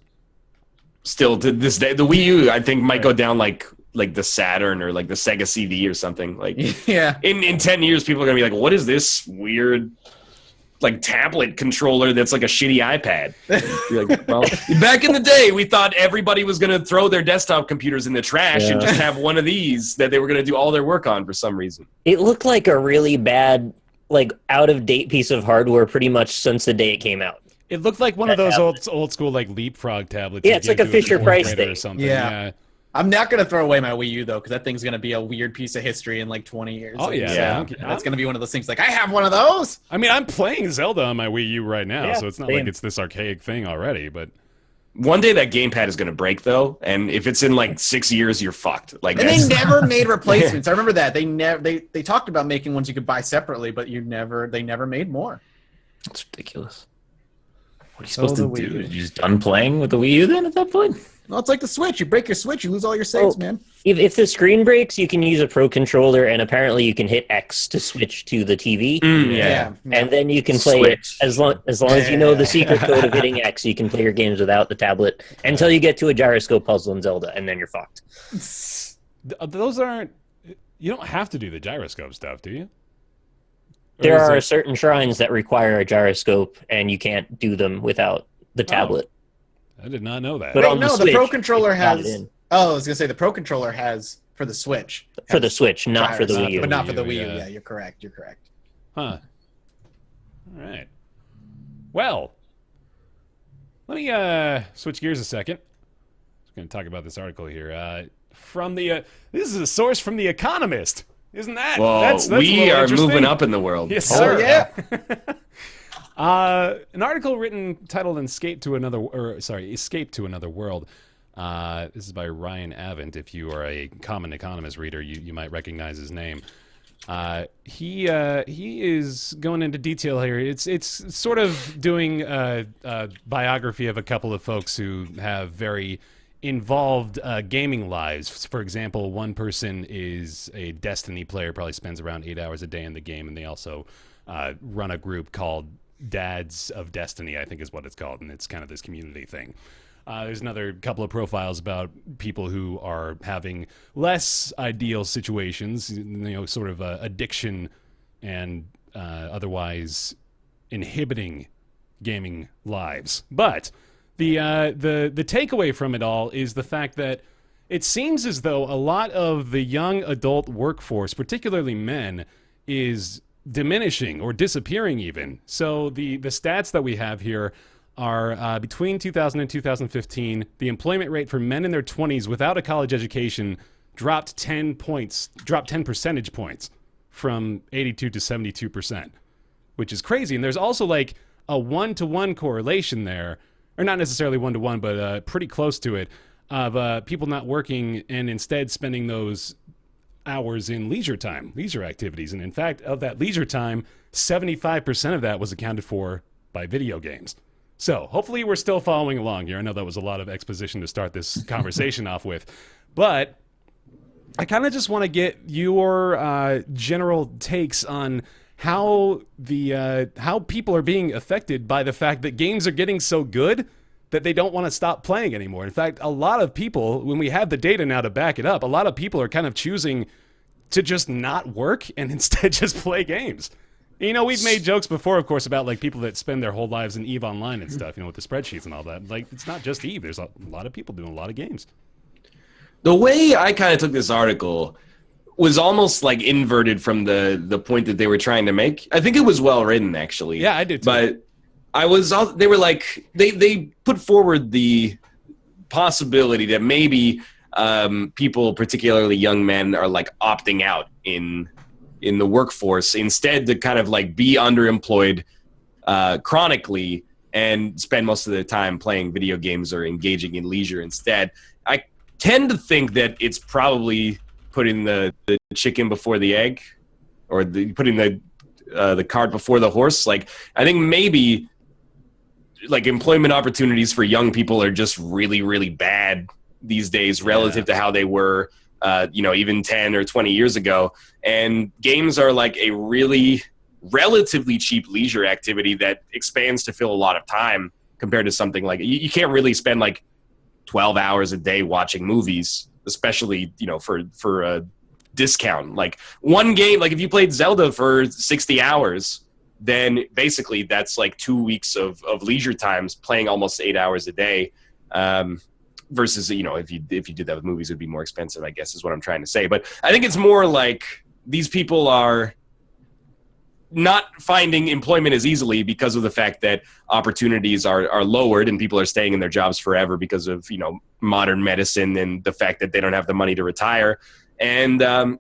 Still to this day, the Wii U I think might go down like the Saturn or like the Sega CD or something. Like Yeah. in 10 years, people are gonna be like, "What is this weird like tablet controller that's like a shitty iPad?" You're like, well, back in the day, we thought everybody was gonna throw their desktop computers in the trash and Yeah. just have one of these that they were gonna do all their work on for some reason. It looked like a really bad, like out of date piece of hardware pretty much since the day it came out. It looked like one of those old school like leapfrog tablets. Yeah, you it's like give a to Fisher-Price fourth grader thing. or something. Yeah. I'm not gonna throw away my Wii U though, because that thing's gonna be a weird piece of history in like 20 years. Oh, yeah. Yeah. That's gonna be one of those things. Like, I have one of those. I mean, I'm playing Zelda on my Wii U right now, Yeah, so it's not same. like it's this archaic thing already. But One day that gamepad is gonna break though, and if it's in like 6 years, you're fucked. Like And that's, they never made replacements. I remember that they talked about making ones you could buy separately, but they never made more. It's ridiculous. What are you So supposed the to Wii do? U. You just done playing with the Wii U then at that point? Well, it's like the Switch. You break your Switch, you lose all your saves, Oh. man. If the screen breaks, you can use a Pro Controller, and apparently you can hit X to switch to the TV. yeah. And then you can play Switch. it as long as you know the secret code of hitting X. You can play your games without the tablet until you get to a gyroscope puzzle in Zelda, and then you're fucked. those aren't. You don't have to do the gyroscope stuff, do you? Or There is are it- certain shrines that require a gyroscope, and you can't do them without the tablet. I did not know that. But Wait, on the no, the Switch, Pro Controller it's got has. it in. Oh, I was gonna say the Pro Controller has for the Switch. For the Switch, not for the Gyroscope, Wii U. but not for the Wii U, Wii U. yeah. Yeah, you're correct. You're correct. Huh. All right. Well, let me switch gears a second. I'm going to talk about this article here. From the this is a source from The Economist. Isn't that? Well, that's a we little are interesting. moving up in the world. Yes, Oh sir. yeah. An article written titled "Escape to Another," "Escape to Another World." This is by Ryan Avent. If you are a common Economist reader, you might recognize his name. He is going into detail here. It's sort of doing a biography of a couple of folks who have very involved gaming lives. For example, one person is a Destiny player, probably spends around 8 hours a day in the game, and they also run a group called Dads of Destiny, I think is what it's called, and it's kind of this community thing. There's another couple of profiles about people who are having less ideal situations, sort of addiction and otherwise inhibiting gaming lives. But the takeaway from it all is the fact that it seems as though a lot of the young adult workforce, particularly men, is diminishing or disappearing even. So the stats that we have here are between 2000 and 2015, the employment rate for men in their 20s without a college education dropped 10 percentage points from 82 to 72%, which is crazy. And there's also like a 1-to-1 correlation there, or not necessarily 1-to-1, but pretty close to it, of people not working and instead spending those hours in leisure time, leisure activities. And in fact, of that leisure time, 75% of that was accounted for by video games. So hopefully we're still following along here. I know that was a lot of exposition to start this conversation off with, but I kind of just want to get your general takes on how how people are being affected by the fact that games are getting so good that they don't want to stop playing anymore. In fact, a lot of people, when we have the data now to back it up, a lot of people are kind of choosing to just not work and instead just play games. You know, we've made jokes before, of course, about like people that spend their whole lives in EVE Online and stuff, with the spreadsheets and all that. Like, it's not just EVE. There's a lot of people doing a lot of games. The way I kind of took this article was almost like inverted from the point that they were trying to make. I think it was well written, actually. Yeah, I did too. But they were like, they put forward the possibility that maybe people, particularly young men, are like opting out in the workforce instead to kind of like be underemployed chronically and spend most of their time playing video games or engaging in leisure instead. I tend to think that it's probably putting the chicken before the egg, or putting the cart before the horse. Like, I think maybe like employment opportunities for young people are just really, really bad these days relative to how they were, even 10 or 20 years ago. And games are like a really relatively cheap leisure activity that expands to fill a lot of time compared to something like you can't really spend like 12 hours a day watching movies, especially, for a discount. Like one game, like if you played Zelda for 60 hours, then basically that's like 2 weeks of leisure times playing almost 8 hours a day. Versus, if you did that with movies, it'd be more expensive, I guess is what I'm trying to say. But I think it's more like these people are not finding employment as easily because of the fact that opportunities are lowered and people are staying in their jobs forever because of, modern medicine and the fact that they don't have the money to retire. And then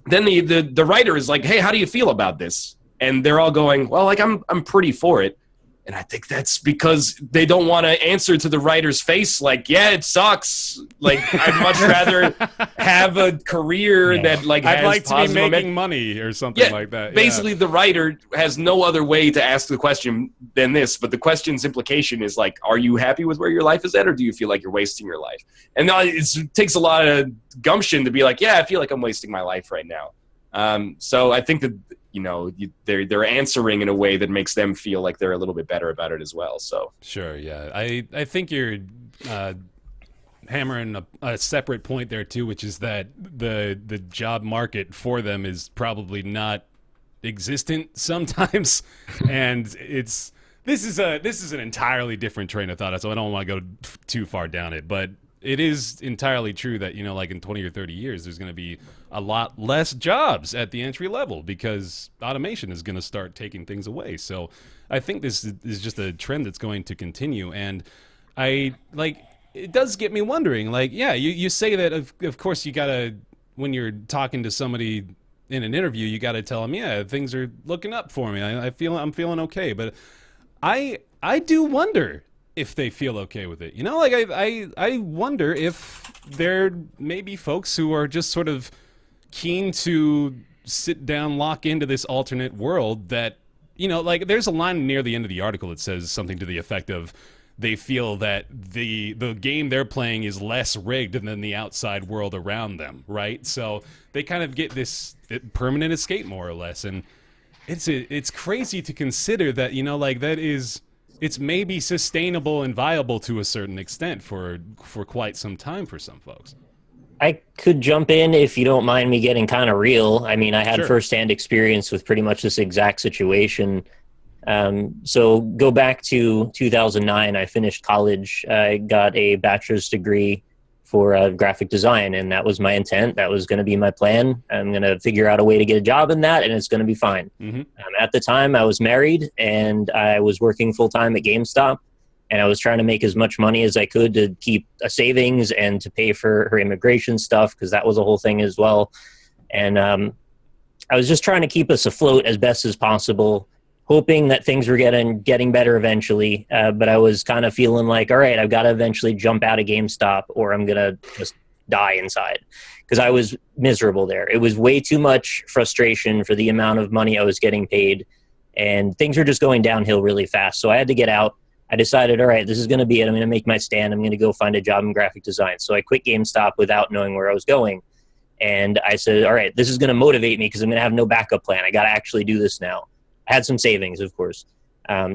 the writer is like, hey, how do you feel about this? And they're all going, well, like I'm pretty for it. And I think that's because they don't want to answer to the writer's face like, yeah, it sucks. Like, I'd much rather have a career that like has I'd like to be making momentum. money or something like that. Basically, the writer has no other way to ask the question than this. But the question's implication is like, are you happy with where your life is at, or do you feel like you're wasting your life? And it takes a lot of gumption to be like, yeah, I feel like I'm wasting my life right now. So I think that they're answering in a way that makes them feel like they're a little bit better about it as well. So sure, yeah, I think you're hammering a separate point there too, which is that the job market for them is probably not existent sometimes, and this is an entirely different train of thought. So I don't want to go too far down it, but it is entirely true that, like in 20 or 30 years, there's going to be a lot less jobs at the entry level because automation is going to start taking things away. So I think this is just a trend that's going to continue. And it does get me wondering, like, yeah, you say that of course you got to, when you're talking to somebody in an interview, you got to tell them, yeah, things are looking up for me. I'm feeling okay. But I do wonder if they feel okay with it. I wonder if there may be folks who are just sort of keen to sit down, lock into this alternate world that, there's a line near the end of the article that says something to the effect of they feel that the game they're playing is less rigged than the outside world around them, right? So they kind of get this permanent escape, more or less. And it's crazy to consider that, it's maybe sustainable and viable to a certain extent for quite some time for some folks. I could jump in if you don't mind me getting kind of real. I mean, I had firsthand experience with pretty much this exact situation. So go back to 2009. I finished college. I got a bachelor's degree for graphic design, and that was my intent. That was going to be my plan. I'm going to figure out a way to get a job in that, and it's going to be fine. Mm-hmm. At the time, I was married, and I was working full-time at GameStop, and I was trying to make as much money as I could to keep a savings and to pay for her immigration stuff, because that was a whole thing as well. And I was just trying to keep us afloat as best as possible, hoping that things were getting better eventually. But I was kind of feeling like, all right, I've got to eventually jump out of GameStop or I'm going to just die inside, because I was miserable there. It was way too much frustration for the amount of money I was getting paid, and things were just going downhill really fast. So I had to get out. I decided, all right, this is going to be it. I'm going to make my stand. I'm going to go find a job in graphic design. So I quit GameStop without knowing where I was going. And I said, all right, this is going to motivate me because I'm going to have no backup plan. I got to actually do this now. I had some savings, of course.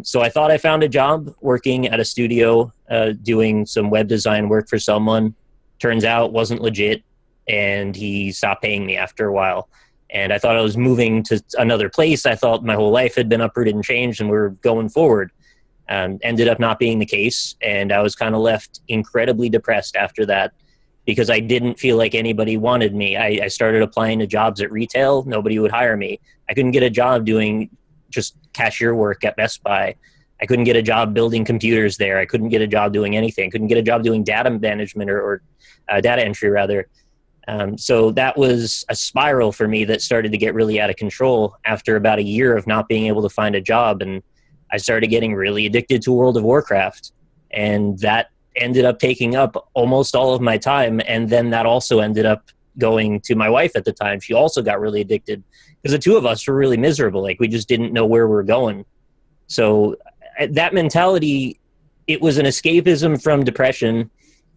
So I thought I found a job working at a studio, doing some web design work for someone. Turns out wasn't legit, and he stopped paying me after a while. And I thought I was moving to another place. I thought my whole life had been uprooted and changed and we were going forward. Ended up not being the case, and I was kind of left incredibly depressed after that because I didn't feel like anybody wanted me. I started applying to jobs at retail. Nobody would hire me. I couldn't get a job doing just cashier work at Best Buy. I couldn't get a job building computers there. I couldn't get a job doing anything. Couldn't get a job doing data management or data entry, rather. So that was a spiral for me that started to get really out of control after about a year of not being able to find a job. And I started getting really addicted to World of Warcraft, and that ended up taking up almost all of my time. And then that also ended up going to my wife at the time. She also got really addicted because the two of us were really miserable. Like, we just didn't know where we were going. So that mentality it was an escapism from depression.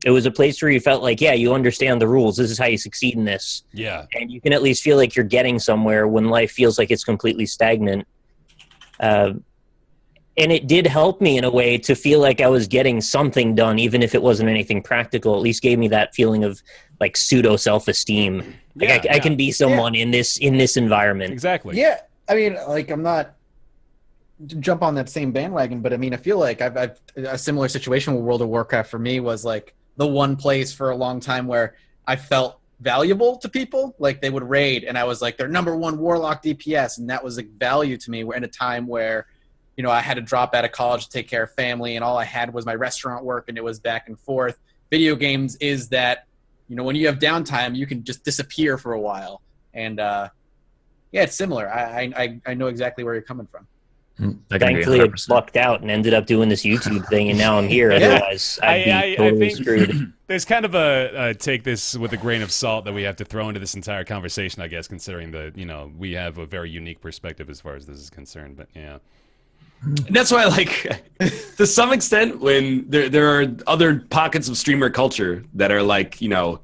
It was a place where you felt like, yeah, you understand the rules. This is how you succeed in this. Yeah. And you can at least feel like you're getting somewhere when life feels like it's completely stagnant. And it did help me in a way to feel like I was getting something done, even if it wasn't anything practical. At least gave me that feeling of like pseudo self-esteem. Like I can be someone in this environment. Exactly. Yeah. I mean, like, I'm not to jump on that same bandwagon, but I mean, I feel like I've a similar situation with World of Warcraft for me was like the one place for a long time where I felt valuable to people. Like they would raid and I was like their number one warlock DPS, and that was like value to me. We're in a time where, you know, I had to drop out of college to take care of family, and all I had was my restaurant work, and it was back and forth. Video games is that, you know, when you have downtime, you can just disappear for a while. And yeah, it's similar. I know exactly where you're coming from. Thankfully, I lucked out and ended up doing this YouTube thing, and now I'm here. Otherwise, I'd be totally screwed. There's kind of a take this with a grain of salt that we have to throw into this entire conversation, I guess, considering that, you know, we have a very unique perspective as far as this is concerned. But yeah. And that's why, like, to some extent, when there are other pockets of streamer culture that are like, you know,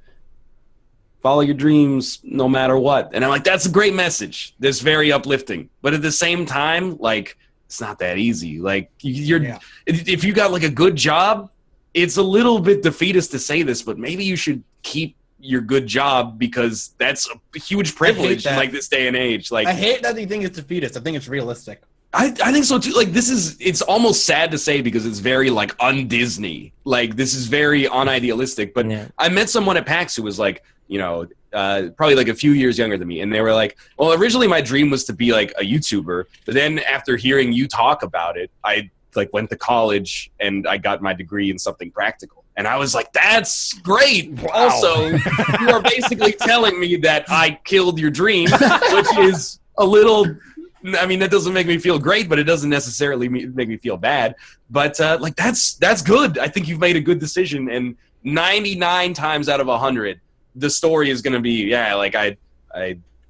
follow your dreams no matter what. And I'm like, that's a great message. That's very uplifting. But at the same time, like, it's not that easy. Like, if you got like a good job, it's a little bit defeatist to say this, but maybe you should keep your good job, because that's a huge privilege in like this day and age. Like, I hate that you think it's defeatist. I think it's realistic. I think so too. Like, it's almost sad to say because it's very like un-Disney. Like, this is very unidealistic. But I met someone at PAX who was like, you know, probably like a few years younger than me, and they were like, well, originally my dream was to be like a YouTuber, but then after hearing you talk about it, I like went to college and I got my degree in something practical. And I was like, that's great. Wow. Also, you are basically telling me that I killed your dream, which is a little, I mean, that doesn't make me feel great, but it doesn't necessarily make me feel bad. But like, that's good. I think you've made a good decision. And 99 times out of 100, the story is going to be, yeah, like I,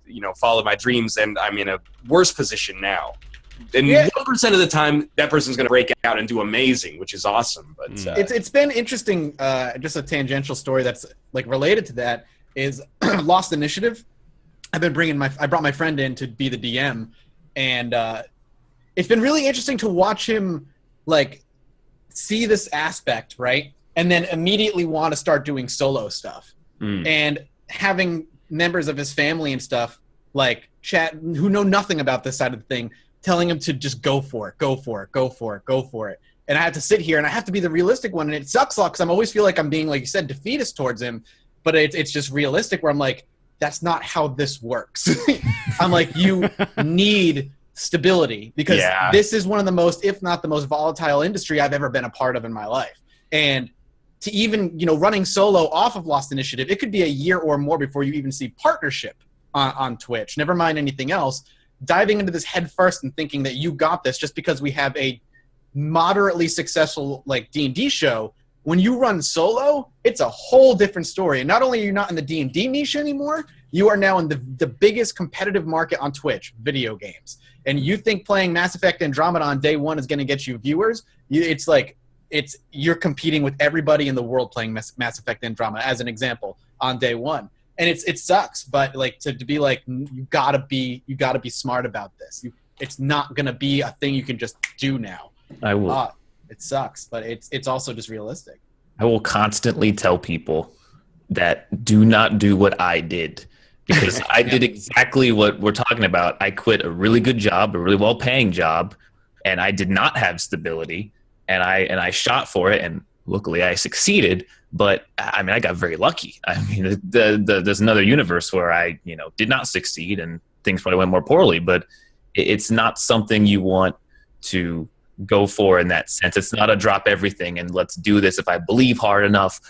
you know, followed my dreams and I'm in a worse position now. And 1% of the time, that person's going to break out and do amazing, which is awesome. But it's been interesting. Just a tangential story that's like related to that is Lost Initiative. I brought my friend in to be the DM, and it's been really interesting to watch him like see this aspect, right, and then immediately want to start doing solo stuff. And having members of his family and stuff like chat who know nothing about this side of the thing, telling him to just go for it. And I have to sit here and I have to be the realistic one. And it sucks a lot because I always feel like I'm being, like you said, defeatist towards him. But it's just realistic where I'm like, that's not how this works. I'm like, you need stability because this is one of the most, if not the most volatile industry I've ever been a part of in my life. And to even, you know, running solo off of Lost Initiative, it could be a year or more before you even see partnership on Twitch. Never mind anything else. Diving into this head first and thinking that you got this just because we have a moderately successful like D&D show. When you run solo, it's a whole different story. And not only are you not in the D&D niche anymore, you are now in the biggest competitive market on Twitch, video games. And you think playing Mass Effect Andromeda on day one is going to get you viewers? It's like, you're competing with everybody in the world playing Mass Effect Andromeda as an example on day one, and it sucks. But like to be like you gotta be smart about this. It's not gonna be a thing you can just do now. I will. It sucks, but it's also just realistic. I will constantly tell people that do not do what I did, because I did exactly what we're talking about. I quit a really good job, a really well-paying job, and I did not have stability. And I shot for it, and luckily I succeeded. But I mean, I got very lucky. I mean, there's another universe where I, you know, did not succeed, and things probably went more poorly. But it's not something you want to go for in that sense. It's not a drop everything and let's do this. If I believe hard enough,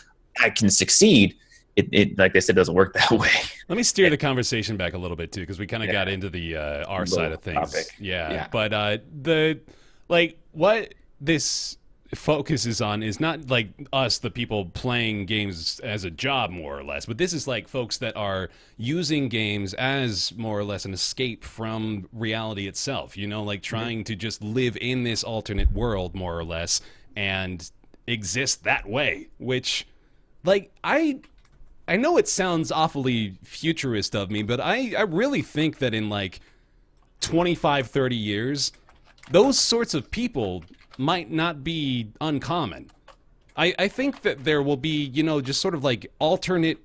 I can succeed. It like I said, doesn't work that way. Let me steer the conversation back a little bit too, because we kind of got into the our side of things. Topic. Yeah, but what this focuses on is not like us, the people playing games as a job, more or less, but this is like folks that are using games as more or less an escape from reality itself, you know, like trying to just live in this alternate world more or less, and exist that way, which, like, I know it sounds awfully futurist of me, but I really think that in like 25, 30 years, those sorts of people might not be uncommon. I think that there will be, just sort of like alternate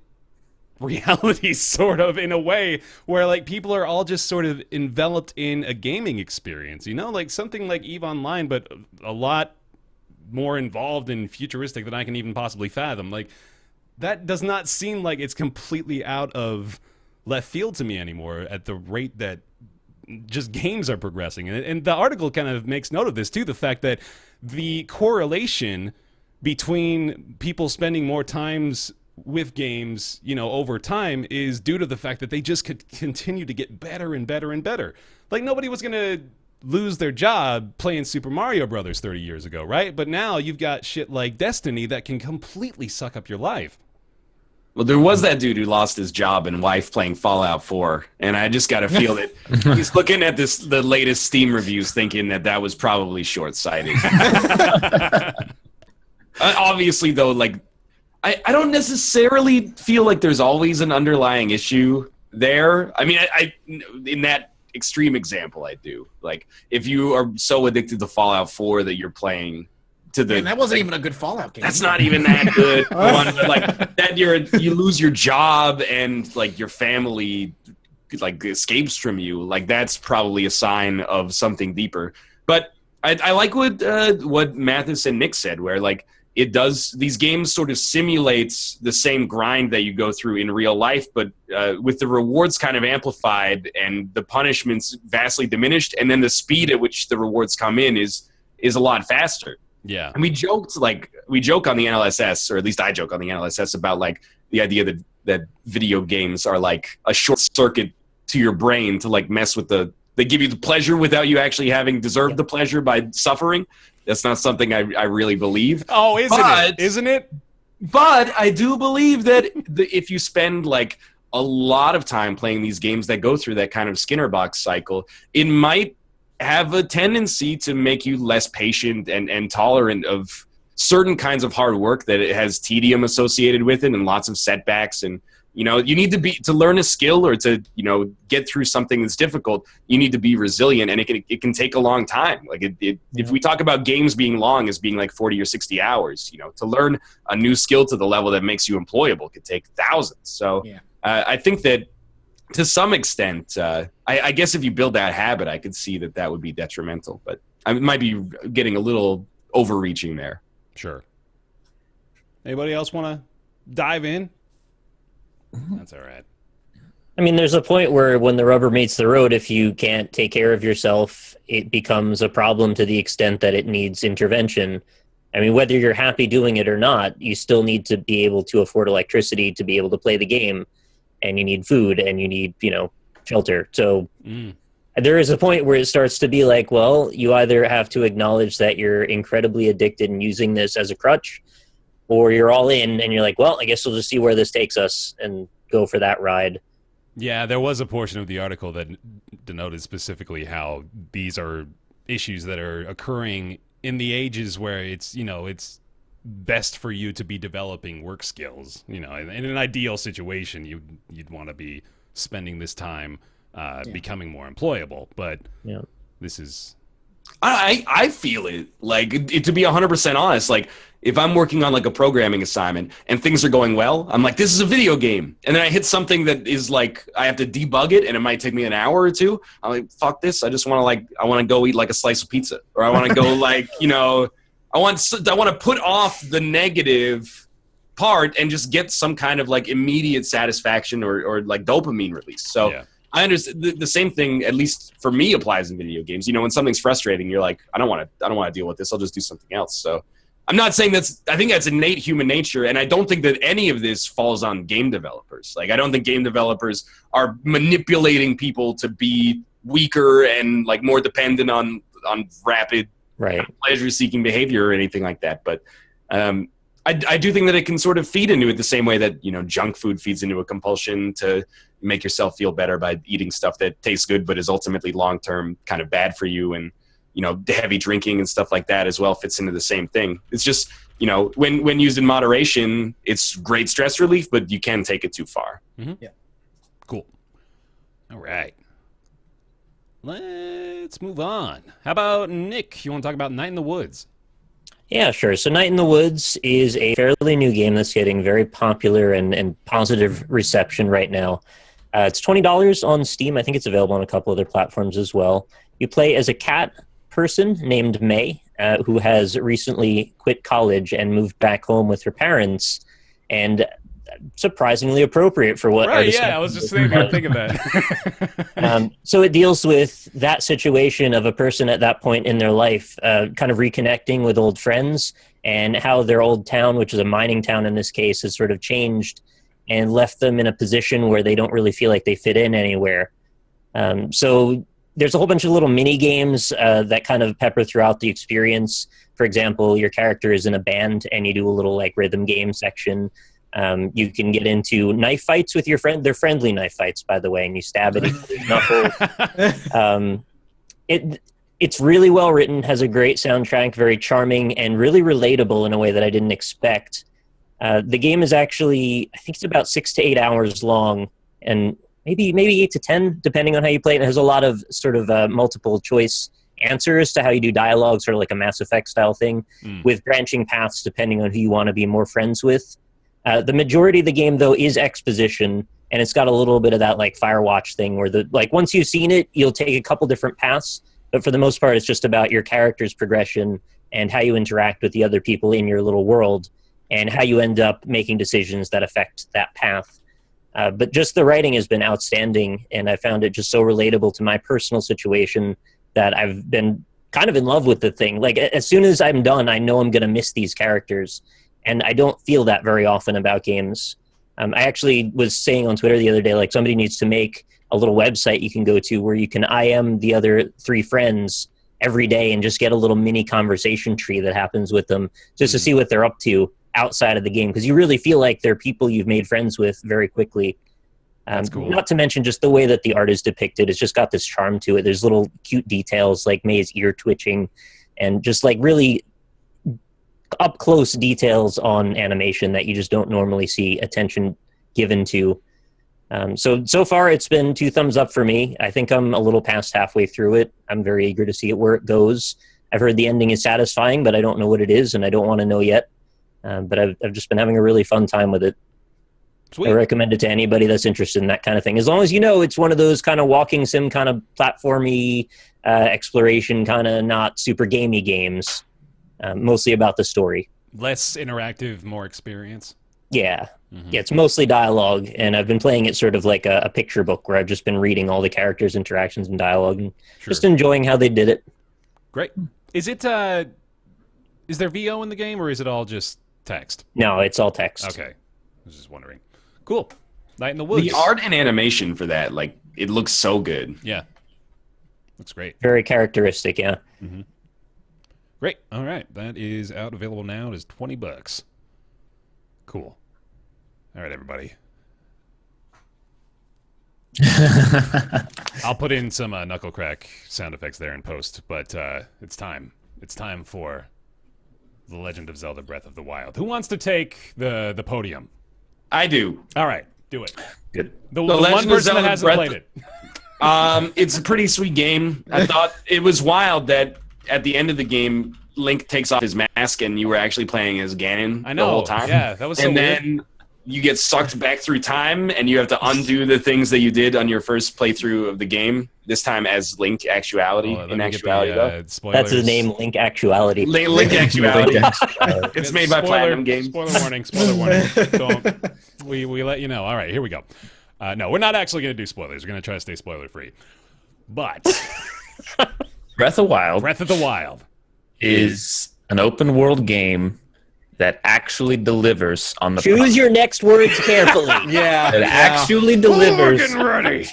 realities, sort of, in a way, where like people are all just sort of enveloped in a gaming experience, like something like EVE Online, but a lot more involved and futuristic than I can even possibly fathom. Like, that does not seem like it's completely out of left field to me anymore at the rate that just games are progressing. And the article kind of makes note of this too, the fact that the correlation between people spending more times with games, over time is due to the fact that they just could continue to get better and better and better. Like, nobody was going to lose their job playing Super Mario Brothers 30 years ago, right? But now you've got shit like Destiny that can completely suck up your life. Well, there was that dude who lost his job and wife playing Fallout 4, and I just got to feel that he's looking at the latest Steam reviews thinking that was probably short-sighted. Obviously, though, like, I don't necessarily feel like there's always an underlying issue there. I mean, I in that extreme example, I do. Like, if you are so addicted to Fallout 4 that you're playing to the... Man, that wasn't even a good Fallout game. That's not even that good. Like, that you lose your job and, like, your family, like, escapes from you. Like, that's probably a sign of something deeper. But I like what Mathis and Nick said, where, like, these games sort of simulates the same grind that you go through in real life, but with the rewards kind of amplified and the punishments vastly diminished, and then the speed at which the rewards come in is a lot faster. Yeah. And we joke on the NLSS, or at least I joke on the NLSS, about like the idea that video games are like a short circuit to your brain to like mess with they give you the pleasure without you actually having deserved the pleasure by suffering. That's not something I really believe. Oh, isn't it? But I do believe that if you spend like a lot of time playing these games that go through that kind of Skinner box cycle, it might have a tendency to make you less patient and tolerant of certain kinds of hard work that it has tedium associated with it and lots of setbacks. And you need to learn a skill or to get through something that's difficult. You need to be resilient, and it can take a long time. Like if we talk about games being long as being like 40 or 60 hours, to learn a new skill to the level that makes you employable could take thousands. So I think that to some extent, I guess if you build that habit, I could see that would be detrimental. But I might be getting a little overreaching there. Sure. Anybody else want to dive in? That's all right. I mean, there's a point where when the rubber meets the road, if you can't take care of yourself, it becomes a problem to the extent that it needs intervention. I mean, whether you're happy doing it or not, you still need to be able to afford electricity to be able to play the game, and you need food, and you need, shelter. So there is a point where it starts to be like, well, you either have to acknowledge that you're incredibly addicted and using this as a crutch, or you're all in and you're like, well, I guess we'll just see where this takes us and go for that ride. Yeah, there was a portion of the article that denoted specifically how these are issues that are occurring in the ages where it's best for you to be developing work skills. In an ideal situation, you'd want to be spending this time becoming more employable. But this is... I feel it. Like, to be 100% honest, like, if I'm working on like a programming assignment and things are going well, I'm like, this is a video game. And then I hit something that is like, I have to debug it and it might take me an hour or two. I'm like, fuck this. I just want to I want to go eat like a slice of pizza, or I want to go like, I want to put off the negative part and just get some kind of like immediate satisfaction or like dopamine release. So yeah. I understand the same thing, at least for me, applies in video games. When something's frustrating, you're like, I don't want to deal with this. I'll just do something else. So I'm not saying I think that's innate human nature. And I don't think that any of this falls on game developers. Like, I don't think game developers are manipulating people to be weaker and like more dependent on rapid pleasure-seeking behavior or anything like that. But I do think that it can sort of feed into it the same way that, junk food feeds into a compulsion to make yourself feel better by eating stuff that tastes good but is ultimately long-term kind of bad for you. And the heavy drinking and stuff like that as well fits into the same thing. It's just, when used in moderation, it's great stress relief, but you can take it too far. Mm-hmm. Yeah. Cool. All right. Let's move on. How about Nick? You want to talk about Night in the Woods? Yeah, sure. So Night in the Woods is a fairly new game that's getting very popular and positive reception right now. It's $20 on Steam. I think it's available on a couple other platforms as well. You play as a cat person named May, who has recently quit college and moved back home with her parents, and surprisingly appropriate for what right, yeah, I was just thinking that. So it deals with that situation of a person at that point in their life kind of reconnecting with old friends, and how their old town, which is a mining town in this case, has sort of changed and left them in a position where they don't really feel like they fit in anywhere. So there's a whole bunch of little mini games that kind of pepper throughout the experience. For example, your character is in a band and you do a little like rhythm game section. You can get into knife fights with your friend. They're friendly knife fights, by the way, and you stab at each knuckle. It's really well written, has a great soundtrack, very charming, and really relatable in a way that I didn't expect. The game is actually, I think it's about 6 to 8 hours long, and maybe 8 to 10, depending on how you play it. It has a lot of sort of multiple choice answers to how you do dialogue, sort of like a Mass Effect style thing, with branching paths depending on who you want to be more friends with. The majority of the game, though, is exposition, and it's got a little bit of that like Firewatch thing where once you've seen it, you'll take a couple different paths, but for the most part, it's just about your character's progression and how you interact with the other people in your little world and how you end up making decisions that affect that path. But just the writing has been outstanding, and I found it just so relatable to my personal situation that I've been kind of in love with the thing. Like, as soon as I'm done, I know I'm going to miss these characters. And I don't feel that very often about games. I actually was saying on Twitter the other day, like, somebody needs to make a little website you can go to where you can IM the other 3 friends every day and just get a little mini conversation tree that happens with them just to see what they're up to outside of the game. Because you really feel like they're people you've made friends with very quickly. That's cool. Not to mention just the way that the art is depicted. It's just got this charm to it. There's little cute details like May's ear twitching and just like really up close details on animation that you just don't normally see attention given to. So far it's been 2 thumbs up for me. I think I'm a little past halfway through it. I'm very eager to see it where it goes. I've heard the ending is satisfying, but I don't know what it is, and I don't want to know yet. But I've just been having a really fun time with it. Sweet. I recommend it to anybody that's interested in that kind of thing. As long as you know it's one of those kind of walking sim kind of platformy exploration kind of not super gamey games. Mostly about the story. Less interactive, more experience. Yeah. Yeah, it's mostly dialogue, and I've been playing it sort of like a picture book where I've just been reading all the characters' interactions and dialogue and just enjoying how they did it. Great. Is it, is there VO in the game, or is it all just text? No, it's all text. Okay. I was just wondering. Cool. Night in the Woods. The art and animation for that, like, it looks so good. Yeah. Looks great. Very characteristic, yeah. Mm-hmm. Great. All right. That is out, available now. It is $20. Cool. All right, everybody. I'll put in some knuckle crack sound effects there in post, but it's time. It's time for The Legend of Zelda Breath of the Wild. Who wants to take the podium? I do. All right. Do it. Good. The one person that hasn't played it. It's a pretty sweet game. I thought it was wild that at the end of the game, Link takes off his mask and you were actually playing as Ganon the whole time. Yeah, that was so weird. And then you get sucked back through time and you have to undo the things that you did on your first playthrough of the game, this time as Link Actuality. Spoilers. That's his name, Link Actuality. Link Actuality. It's made by Platinum Games. Spoiler warning. Spoiler warning. Don't, we let you know. All right, here we go. No, we're not actually going to do spoilers. We're going to try to stay spoiler-free. But Breath of the Wild is an open world game that actually delivers on the Choose your next words carefully. That actually delivers ready.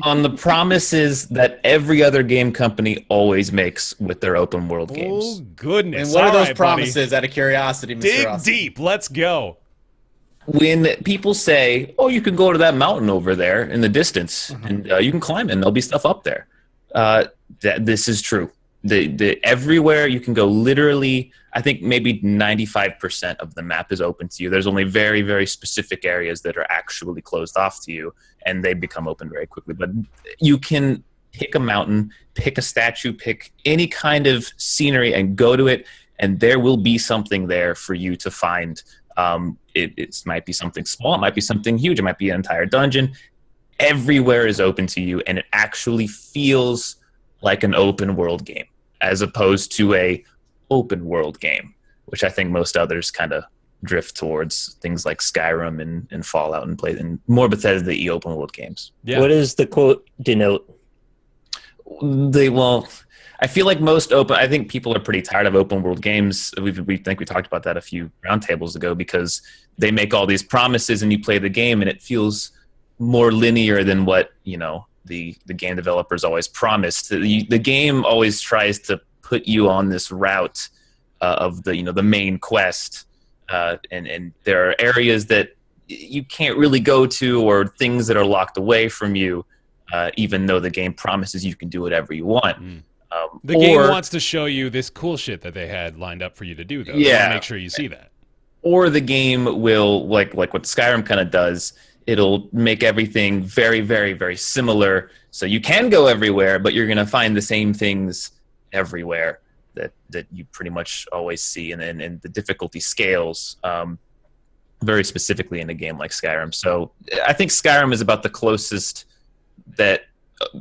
on the promises that every other game company always makes with their open world games. Oh, goodness. And what are those right, promises, out of curiosity, Mr. Dig Austin? deep. Let's go. When people say, oh, you can go to that mountain over there in the distance and you can climb it and there'll be stuff up there. This is true. the everywhere you can go, literally, I think maybe 95% of the map is open to you. There's only very, very specific areas that are actually closed off to you, and they become open very quickly. But you can pick a mountain, pick a statue, pick any kind of scenery and go to it, and there will be something there for you to find. It might be something small, it might be something huge, it might be an entire dungeon. Everywhere is open to you, and it actually feels like an open world game as opposed to a open world game, which I think most others kind of drift towards, things like Skyrim and Fallout and more Bethesda open world games. Yeah. What does the quote denote? I feel like I think people are pretty tired of open world games. We think we talked about that a few roundtables ago, because they make all these promises and you play the game and it feels more linear than what, the game developers always promised. The game always tries to put you on this route of the main quest, and there are areas that you can't really go to, or things that are locked away from you, even though the game promises you can do whatever you want. The game wants to show you this cool shit that they had lined up for you to do, though. They want to make sure you see that. Or the game will, like what Skyrim kind of does, it'll make everything very, very, very similar. So you can go everywhere, but you're going to find the same things everywhere that you pretty much always see. And the difficulty scales very specifically in a game like Skyrim. So I think Skyrim is about the closest that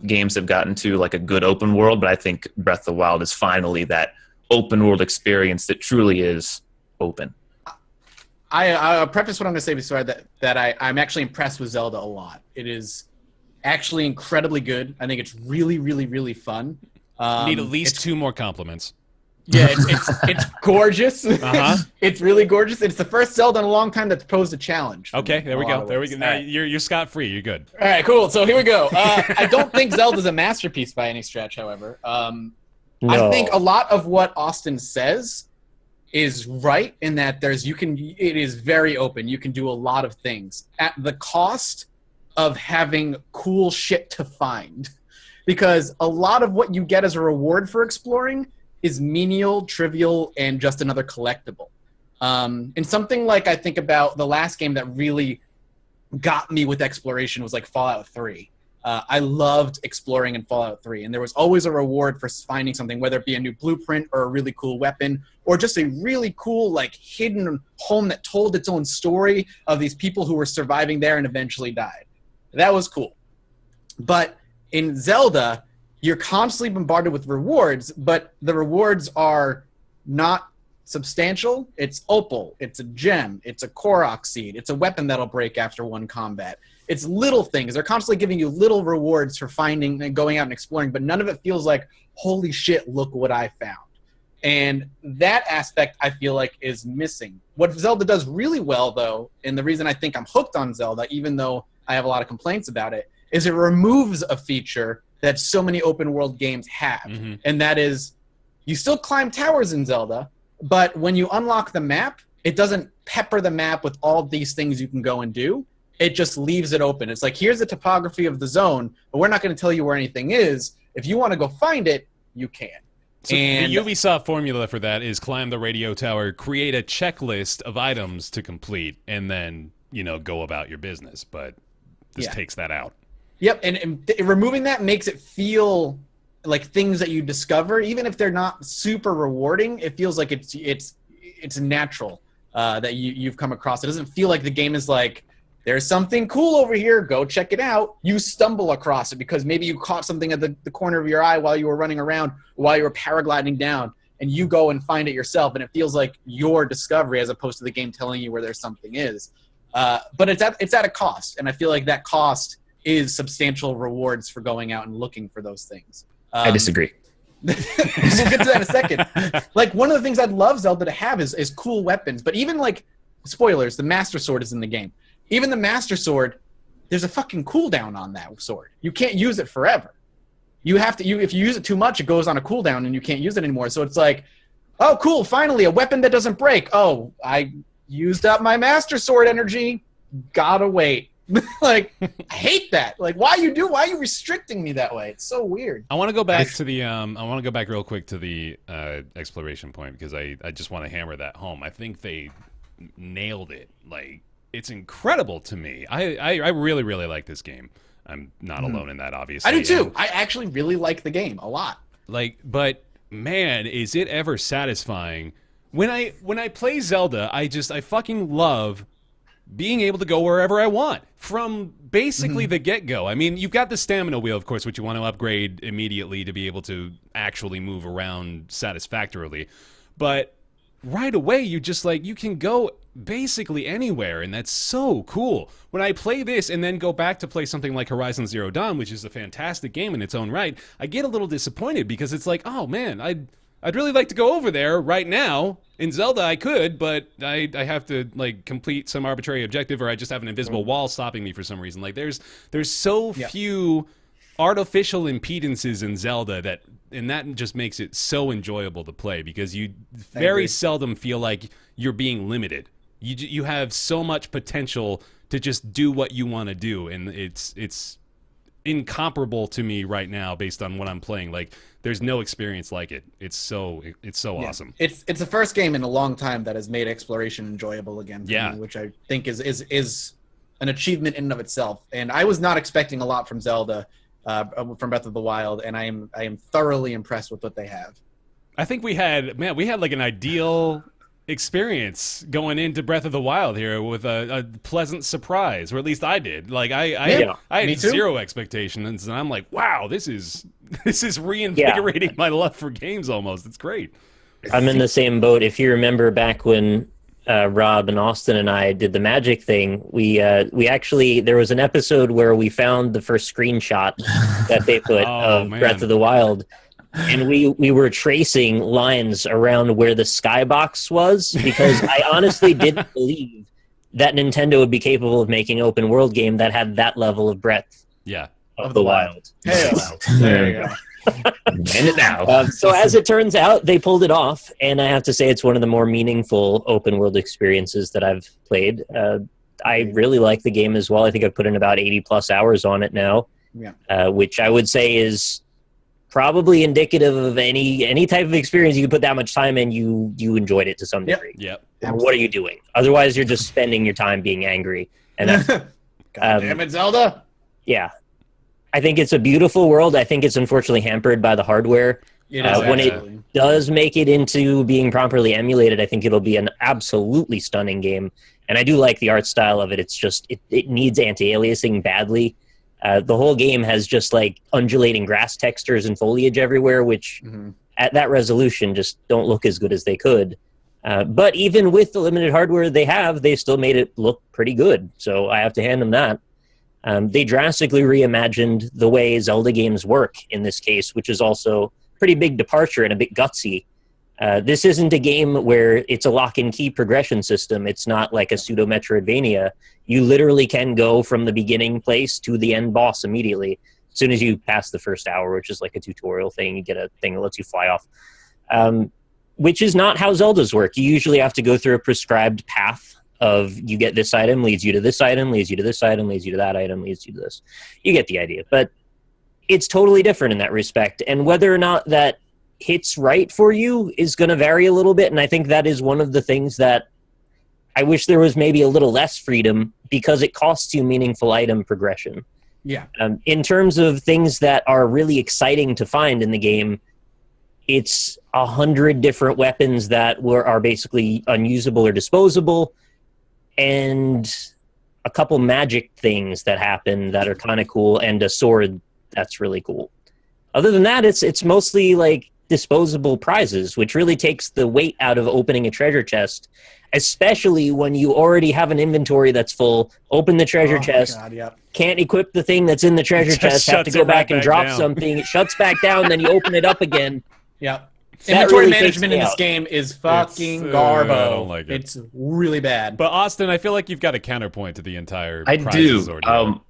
games have gotten to like a good open world, but I think Breath of the Wild is finally that open world experience that truly is open. I'll preface what I'm going to say before that I'm actually impressed with Zelda a lot. It is actually incredibly good. I think it's really, really, really fun. Need at least 2 more compliments. Yeah, it's gorgeous. It's really gorgeous. It's the first Zelda in a long time that's posed a challenge. Okay, there we go. Now right. you're scot-free. You're good. All right, cool. So here we go. I don't think Zelda's a masterpiece by any stretch, however. No. I think a lot of what Austin says is right in that it is very open. You can do a lot of things at the cost of having cool shit to find, because a lot of what you get as a reward for exploring is menial, trivial, and just another collectible. And something like I think about the last game that really got me with exploration was like Fallout 3. I loved exploring in Fallout 3, and there was always a reward for finding something, whether it be a new blueprint or a really cool weapon, or just a really cool like hidden home that told its own story of these people who were surviving there and eventually died. That was cool. But in Zelda, you're constantly bombarded with rewards, but the rewards are not substantial. It's opal, it's a gem, it's a Korok seed, it's a weapon that'll break after one combat. It's little things. They're constantly giving you little rewards for finding and going out and exploring, but none of it feels like, holy shit, look what I found. And that aspect, I feel like, is missing. What Zelda does really well, though, and the reason I think I'm hooked on Zelda, even though I have a lot of complaints about it, is it removes a feature that so many open world games have. Mm-hmm. And that is, you still climb towers in Zelda, but when you unlock the map, it doesn't pepper the map with all these things you can go and do. It just leaves it open. It's like, here's the topography of the zone, but we're not going to tell you where anything is. If you want to go find it, you can. So the Ubisoft formula for that is climb the radio tower, create a checklist of items to complete, and then, go about your business. But this takes that out. Yep, and removing that makes it feel like things that you discover, even if they're not super rewarding, it feels like it's natural that you've come across. It doesn't feel like the game is like, there's something cool over here, go check it out. You stumble across it because maybe you caught something at the corner of your eye while you were running around, while you were paragliding down, and you go and find it yourself, and it feels like your discovery as opposed to the game telling you where there's something is. But it's at a cost, and I feel like that cost is substantial rewards for going out and looking for those things. I disagree. We'll get to that in a second. Like, one of the things I'd love Zelda to have is cool weapons, but even like, spoilers, the Master Sword is in the game. Even the Master Sword, there's a fucking cooldown on that sword. You can't use it forever. You have to. If you use it too much, it goes on a cooldown and you can't use it anymore. So it's like, oh, cool, finally, a weapon that doesn't break. Oh, I used up my Master Sword energy. Gotta wait. Like, I hate that. Like, why are you restricting me that way? It's so weird. I want to go back to the I want to go back real quick to the exploration point because I just want to hammer that home. I think they nailed it. Like, it's incredible to me. I really, really like this game. I'm not alone in that, obviously. I do too. I actually really like the game a lot. Like, but man, is it ever satisfying when I play Zelda? I fucking love being able to go wherever I want from basically the get-go. I mean, you've got the stamina wheel, of course, which you want to upgrade immediately to be able to actually move around satisfactorily. But right away, you can go basically anywhere, and that's so cool. When I play this and then go back to play something like Horizon Zero Dawn, which is a fantastic game in its own right, I get a little disappointed because it's like, oh man, I'd really like to go over there right now. In Zelda, I could, but I have to like complete some arbitrary objective, or I just have an invisible wall stopping me for some reason. Like there's so few artificial impedances in Zelda and that just makes it so enjoyable to play because you very seldom feel like you're being limited. You have so much potential to just do what you want to do, and it's incomparable to me right now based on what I'm playing. Like there's no experience like it. It's so awesome. It's the first game in a long time that has made exploration enjoyable again for me, which I think is an achievement in and of itself. And I was not expecting a lot from Zelda, from Breath of the Wild, and I am thoroughly impressed with what they have. I think we had like an ideal experience going into Breath of the Wild here with a pleasant surprise, or at least I did. Like I had zero expectations, and I'm like, wow, this is reinvigorating my love for games almost. It's great. I'm in the same boat. If you remember back when Rob and Austin and I did the magic thing, we actually, there was an episode where we found the first screenshot that they put of Breath of the Wild. And we were tracing lines around where the skybox was because I honestly didn't believe that Nintendo would be capable of making an open world game that had that level of breadth. Yeah, of the wild. Hey, there you go. And it now. So as it turns out, they pulled it off, and I have to say it's one of the more meaningful open world experiences that I've played. I really like the game as well. I think I've put in about 80 plus hours on it now, which I would say is probably indicative of any type of experience you can put that much time in. You enjoyed it to some degree. Yep. What are you doing? Otherwise, you're just spending your time being angry. And that's, God damn it, Zelda! Yeah, I think it's a beautiful world. I think it's unfortunately hampered by the hardware. When it does make it into being properly emulated, I think it'll be an absolutely stunning game. And I do like the art style of it. It's just it needs anti-aliasing badly. The whole game has just like undulating grass textures and foliage everywhere, which at that resolution just don't look as good as they could. But even with the limited hardware they still made it look pretty good. So I have to hand them that. They drastically reimagined the way Zelda games work in this case, which is also a pretty big departure and a bit gutsy. This isn't a game where it's a lock-and-key progression system. It's not like a pseudo-Metroidvania. You literally can go from the beginning place to the end boss immediately. As soon as you pass the first hour, which is like a tutorial thing, you get a thing that lets you fly off. Which is not how Zeldas work. You usually have to go through a prescribed path of you get this item, leads you to this item, leads you to this item, leads you to that item, leads you to this. You get the idea. But it's totally different in that respect. And whether or not that hits right for you is going to vary a little bit, and I think that is one of the things that I wish there was maybe a little less freedom because it costs you meaningful item progression. Yeah. In terms of things that are really exciting to find in the game, it's 100 different weapons that are basically unusable or disposable, and a couple magic things that happen that are kind of cool, and a sword that's really cool. Other than that, it's mostly like disposable prizes, which really takes the weight out of opening a treasure chest, especially when you already have an inventory that's full. Open the treasure chest, can't equip the thing that's in the treasure chest, have to go back and drop something. It shuts back down, then you open it up again. Yep. Inventory management in this game is fucking garbo. I don't like it. It's really bad. But Austin, I feel like you've got a counterpoint to the entire I prizes do. ordeal.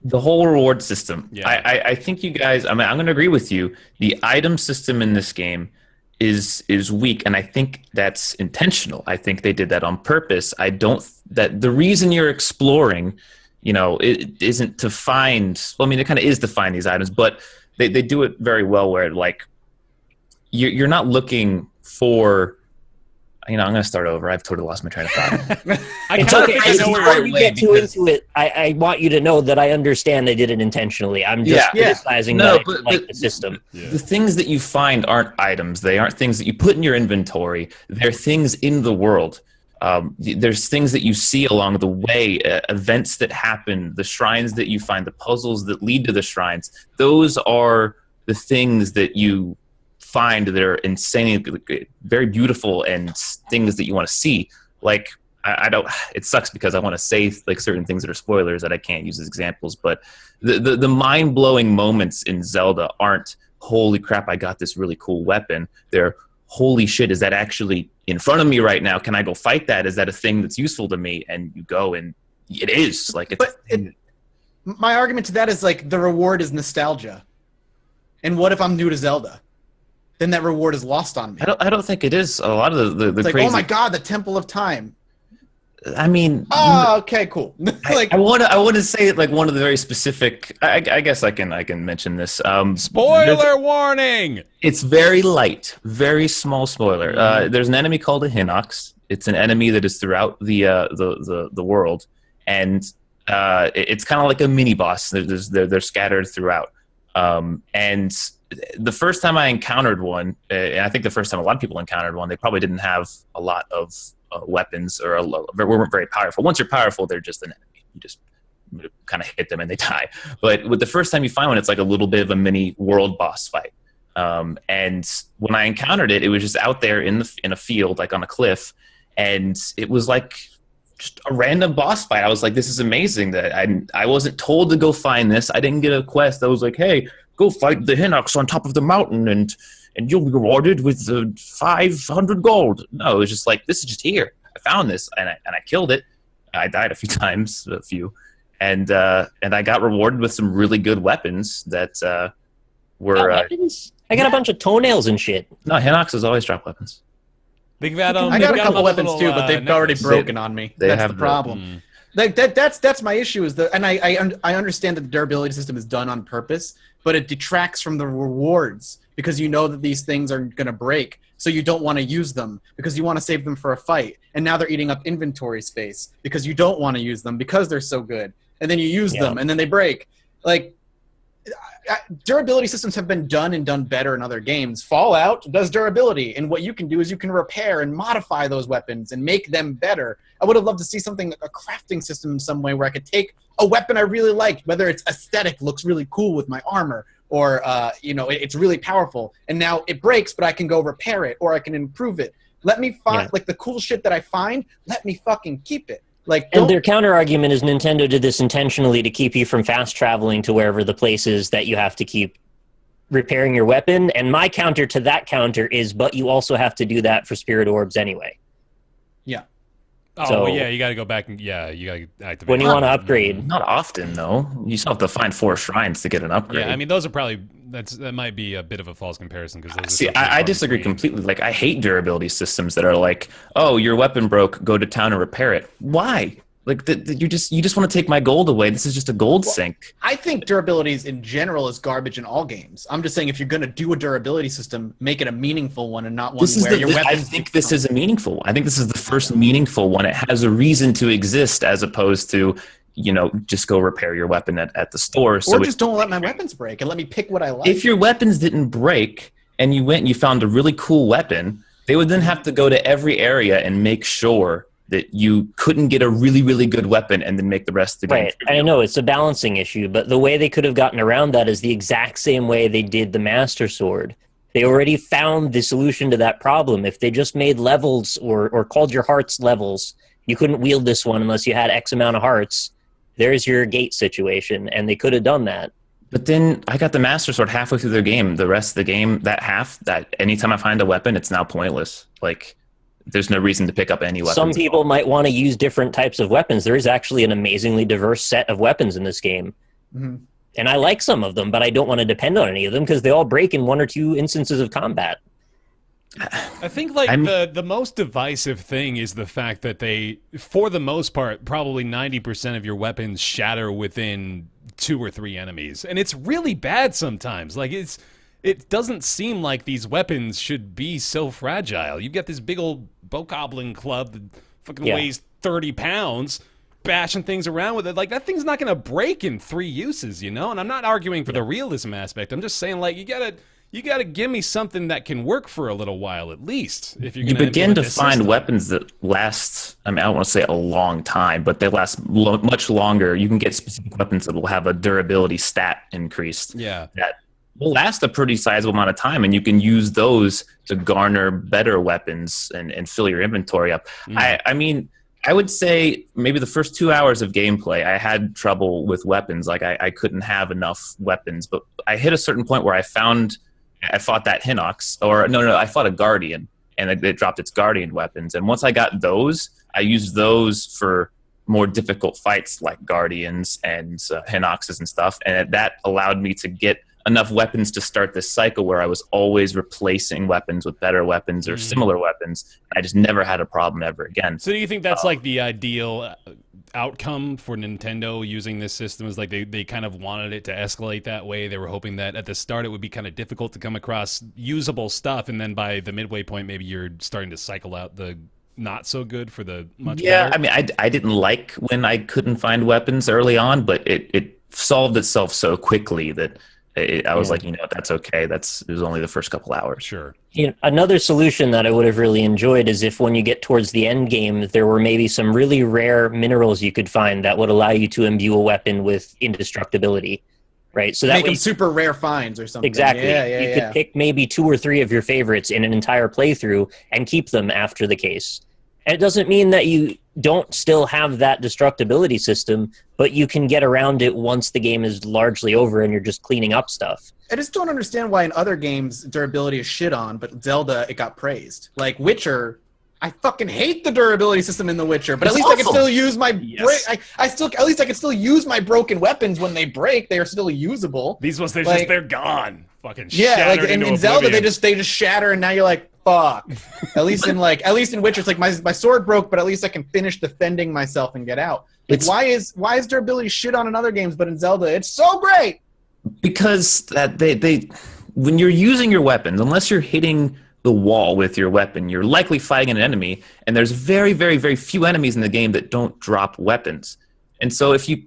The whole reward system. Yeah. I think you guys, I'm going to agree with you. The item system in this game is weak, and I think that's intentional. I think they did that on purpose. That the reason you're exploring it isn't to find. Well, I mean, it kind of is to find these items, but they do it very well. Where like you're not looking for. I'm going to start over. I've totally lost my train of thought. It's okay. Before you get too into it, I want you to know that I understand they did it intentionally. I'm just criticizing the system. Yeah. The things that you find aren't items. They aren't things that you put in your inventory. They're things in the world. There's things that you see along the way, events that happen, the shrines that you find, the puzzles that lead to the shrines. Those are the things that you find that are insanely very beautiful and things that you want to see. Like I don't, it sucks because I want to say like certain things that are spoilers that I can't use as examples, but the mind-blowing moments in Zelda aren't holy crap, I got this really cool weapon. They're holy shit, is that actually in front of me right now? Can I go fight that? Is that a thing that's useful to me? And you go and it is like it's my argument to that is like the reward is nostalgia. And what if I'm new to Zelda? Then that reward is lost on me. I don't think it is. A lot of the it's like, crazy... oh my god, the Temple of Time. I mean, oh, okay, cool. Like, I want to say it like one of the very specific. I guess I can mention this. Spoiler warning! It's very light, very small spoiler. There's an enemy called a Hinox. It's an enemy that is throughout the world, and it's kind of like a mini boss. They're scattered throughout, and the first time I encountered one, and I think the first time a lot of people encountered one, they probably didn't have a lot of weapons or weren't very powerful. Once you're powerful, they're just an enemy. You just kind of hit them and they die. But with the first time you find one, it's like a little bit of a mini world boss fight. And when I encountered it, it was just out there in a field, like on a cliff, and it was like just a random boss fight. I was like, this is amazing that I wasn't told to go find this. I didn't get a quest that was like, hey, go fight the Hinox on top of the mountain and you'll be rewarded with 500 gold. No, it was just like, this is just here. I found this and I killed it. I died a few times, and I got rewarded with some really good weapons that were. Weapons? I got a bunch of toenails and shit. No, Hinoxes always drop weapons. I got a couple weapons too, but they've already broken on me. That's the problem. Like that's my issue I understand that the durability system is done on purpose, but it detracts from the rewards because you know that these things are going to break, so you don't want to use them because you want to save them for a fight. And now they're eating up inventory space because you don't want to use them because they're so good. And then you use them and then they break. Like durability systems have been done better in other games. Fallout does durability, and what you can do is you can repair and modify those weapons and make them better. I would have loved to see something, a crafting system in some way where I could take a weapon I really liked, whether it's aesthetic, looks really cool with my armor, or it's really powerful, and now it breaks, but I can go repair it or I can improve it. Let me find like the cool shit that I find. Let me fucking keep it. And their counter argument is Nintendo did this intentionally to keep you from fast traveling to wherever the place is that you have to keep repairing your weapon. And my counter to that counter is, but you also have to do that for Spirit Orbs anyway. Yeah. Oh, so, well, yeah, you got to go back and you got to activate. When you want to upgrade, not often though. You still have to find 4 shrines to get an upgrade. Yeah, I mean those are probably that might be a bit of a false comparison because I disagree completely. Like I hate durability systems that are like, oh, your weapon broke, go to town and repair it. Why? Like you just want to take my gold away. This is just a gold sink. I think durabilities in general is garbage in all games. I'm just saying if you're going to do a durability system, make it a meaningful one and not one where your weapons. I think this is a meaningful one. I think this is the first meaningful one. It has a reason to exist as opposed to, just go repair your weapon at the store. Or just don't let my weapons break and let me pick what I like. If your weapons didn't break and you went and you found a really cool weapon, they would then have to go to every area and make sure that you couldn't get a really, really good weapon and then make the rest of the game. Right. I know it's a balancing issue, but the way they could have gotten around that is the exact same way they did the Master Sword. They already found the solution to that problem. If they just made levels or called your hearts levels, you couldn't wield this one unless you had X amount of hearts. There's your gate situation, and they could have done that. But then I got the Master Sword halfway through the game. The rest of the game, that anytime I find a weapon, it's now pointless. Like, there's no reason to pick up any weapons. Some people might want to use different types of weapons. There is actually an amazingly diverse set of weapons in this game. Mm-hmm. And I like some of them, but I don't want to depend on any of them because they all break in 1 or 2 instances of combat. I think the most divisive thing is the fact that they, for the most part, probably 90% of your weapons shatter within 2 or 3 enemies, and it's really bad sometimes. Like it doesn't seem like these weapons should be so fragile. You've got this big old bokoblin club that fucking weighs 30 pounds, bashing things around with it. Like, that thing's not going to break in 3 uses, you know? And I'm not arguing for the realism aspect. I'm just saying, like, you gotta give me something that can work for a little while at least. If you're you begin to find weapons that last. I mean, I don't want to say a long time, but they last much longer. You can get specific weapons that will have a durability stat increased. Yeah, that will last a pretty sizable amount of time, and you can use those to garner better weapons and fill your inventory up. I mean, I would say maybe the first 2 hours of gameplay, I had trouble with weapons. Like, I couldn't have enough weapons, but I hit a certain point where I fought that Hinox, or no, I fought a Guardian, and it dropped its Guardian weapons. And once I got those, I used those for more difficult fights like Guardians and Hinoxes and stuff, and that allowed me to get enough weapons to start this cycle where I was always replacing weapons with better weapons or similar weapons. I just never had a problem ever again. So do you think that's like the ideal outcome for Nintendo using this system? Is like they kind of wanted it to escalate that way? They were hoping that at the start it would be kind of difficult to come across usable stuff, and then by the midway point maybe you're starting to cycle out the not so good for the much better? I mean, I didn't like when I couldn't find weapons early on, but it solved itself so quickly that I was like, you know, that's okay. It was only the first couple hours. Sure. You know, another solution that I would have really enjoyed is if when you get towards the end game, there were maybe some really rare minerals you could find that would allow you to imbue a weapon with indestructibility, right? So that Make way, them super rare finds or something. exactly. Yeah, You could pick maybe 2 or 3 of your favorites in an entire playthrough and keep them after the case. And it doesn't mean that you don't still have that destructibility system, but you can get around it once the game is largely over and you're just cleaning up stuff. I just don't understand why in other games durability is shit on, but Zelda, it got praised. Like Witcher, I fucking hate the durability system in The Witcher, but at least I can still use my at least I can still use my broken weapons when they break. They are still usable. These ones, they're gone. Fucking yeah, like in into Zelda, oblivion. they just shatter, and now you're like, fuck. At least in Witcher, it's like my sword broke, but at least I can finish defending myself and get out. Like, why is durability shit on in other games, but in Zelda it's so great? Because that they when you're using your weapons, unless you're hitting the wall with your weapon, you're likely fighting an enemy, and there's very, very, very few enemies in the game that don't drop weapons. And so if you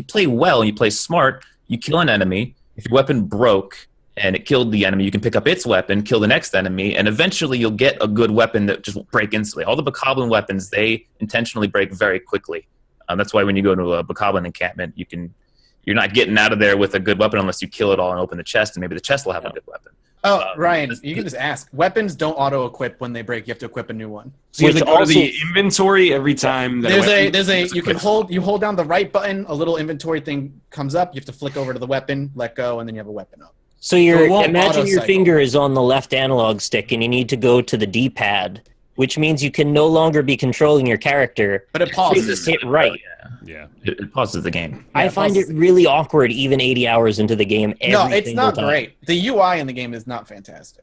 play well and you play smart, you kill an enemy. If your weapon broke and it killed the enemy, you can pick up its weapon, kill the next enemy, and eventually you'll get a good weapon that just will break instantly. All the bokoblin weapons, they intentionally break very quickly. That's why when you go to a bokoblin encampment, you're not getting out of there with a good weapon unless you kill it all and open the chest, and maybe the chest will have a good weapon. Oh, Ryan, you can just ask. Weapons don't auto-equip when they break. You have to equip a new one. So you have to go to the inventory every time. You hold down the right button, a little inventory thing comes up. You have to flick over to the weapon, let go, and then you have a weapon up. So imagine your finger is on the left analog stick and you need to go to the D-pad, which means you can no longer be controlling your character. But it pauses. Hit right. Yeah. It pauses the game. I find it really awkward even 80 hours into the game No, it's not time. great. The UI in the game is not fantastic.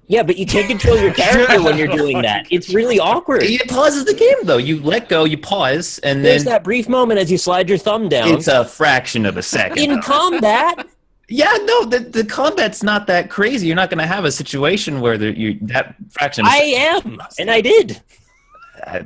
Yeah, but you can't control your character when you're doing that. It's really awkward. It pauses the game, though. You let go, you pause, and There's then that brief moment as you slide your thumb down. it's a fraction of a second. In combat. Yeah, no, the combat's not that crazy. You're not going to have a situation where that fraction. I am, and I did.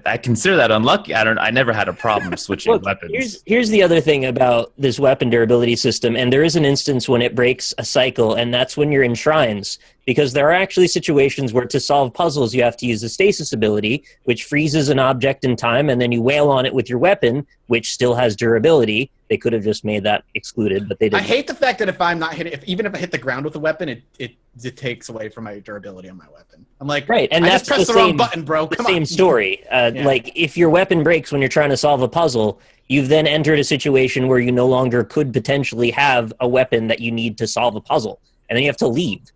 I consider that unlucky. I never had a problem switching weapons. Here's the other thing about this weapon durability system, and there is an instance when it breaks a cycle, and that's when you're in shrines, because there are actually situations where to solve puzzles you have to use the stasis ability, which freezes an object in time, and then you wail on it with your weapon, which still has durability. They could have just made that excluded, but they didn't. I hate the fact that if I'm not hitting, even if I hit the ground with a weapon, it takes away from my durability on my weapon. I'm like, right, and I that's just pressed the wrong button, bro. Come on. Same story. Like if your weapon breaks when you're trying to solve a puzzle, you've then entered a situation where you no longer could potentially have a weapon that you need to solve a puzzle, and then you have to leave.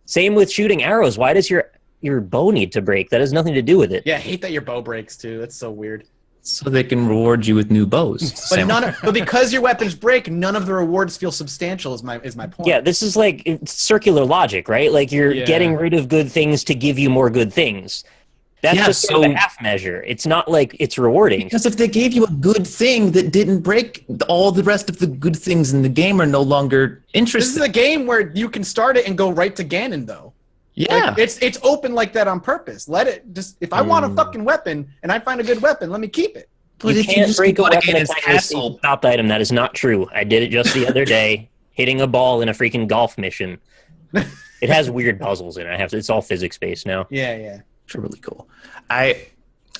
Same with shooting arrows. Why does your bow need to break? That has nothing to do with it. Yeah, I hate that your bow breaks too. That's so weird. So they can reward you with new bows. But because your weapons break, none of the rewards feel substantial. Is my point. Yeah, this is like circular logic, right? Like you're getting rid of good things to give you more good things. That's just sort of a half measure. It's not like it's rewarding. Because if they gave you a good thing that didn't break, all the rest of the good things in the game are no longer interesting. This is a game where you can start it and go right to Ganon, though. Yeah. Like, it's open like that on purpose. Let it just, if I want a fucking weapon and I find a good weapon, let me keep it. But you can't break a weapon attack with a stopped item. That is not true. I did it just the other day, hitting a ball in a freaking golf mission. It has weird puzzles in it. It's all physics based now. Yeah. Really cool. I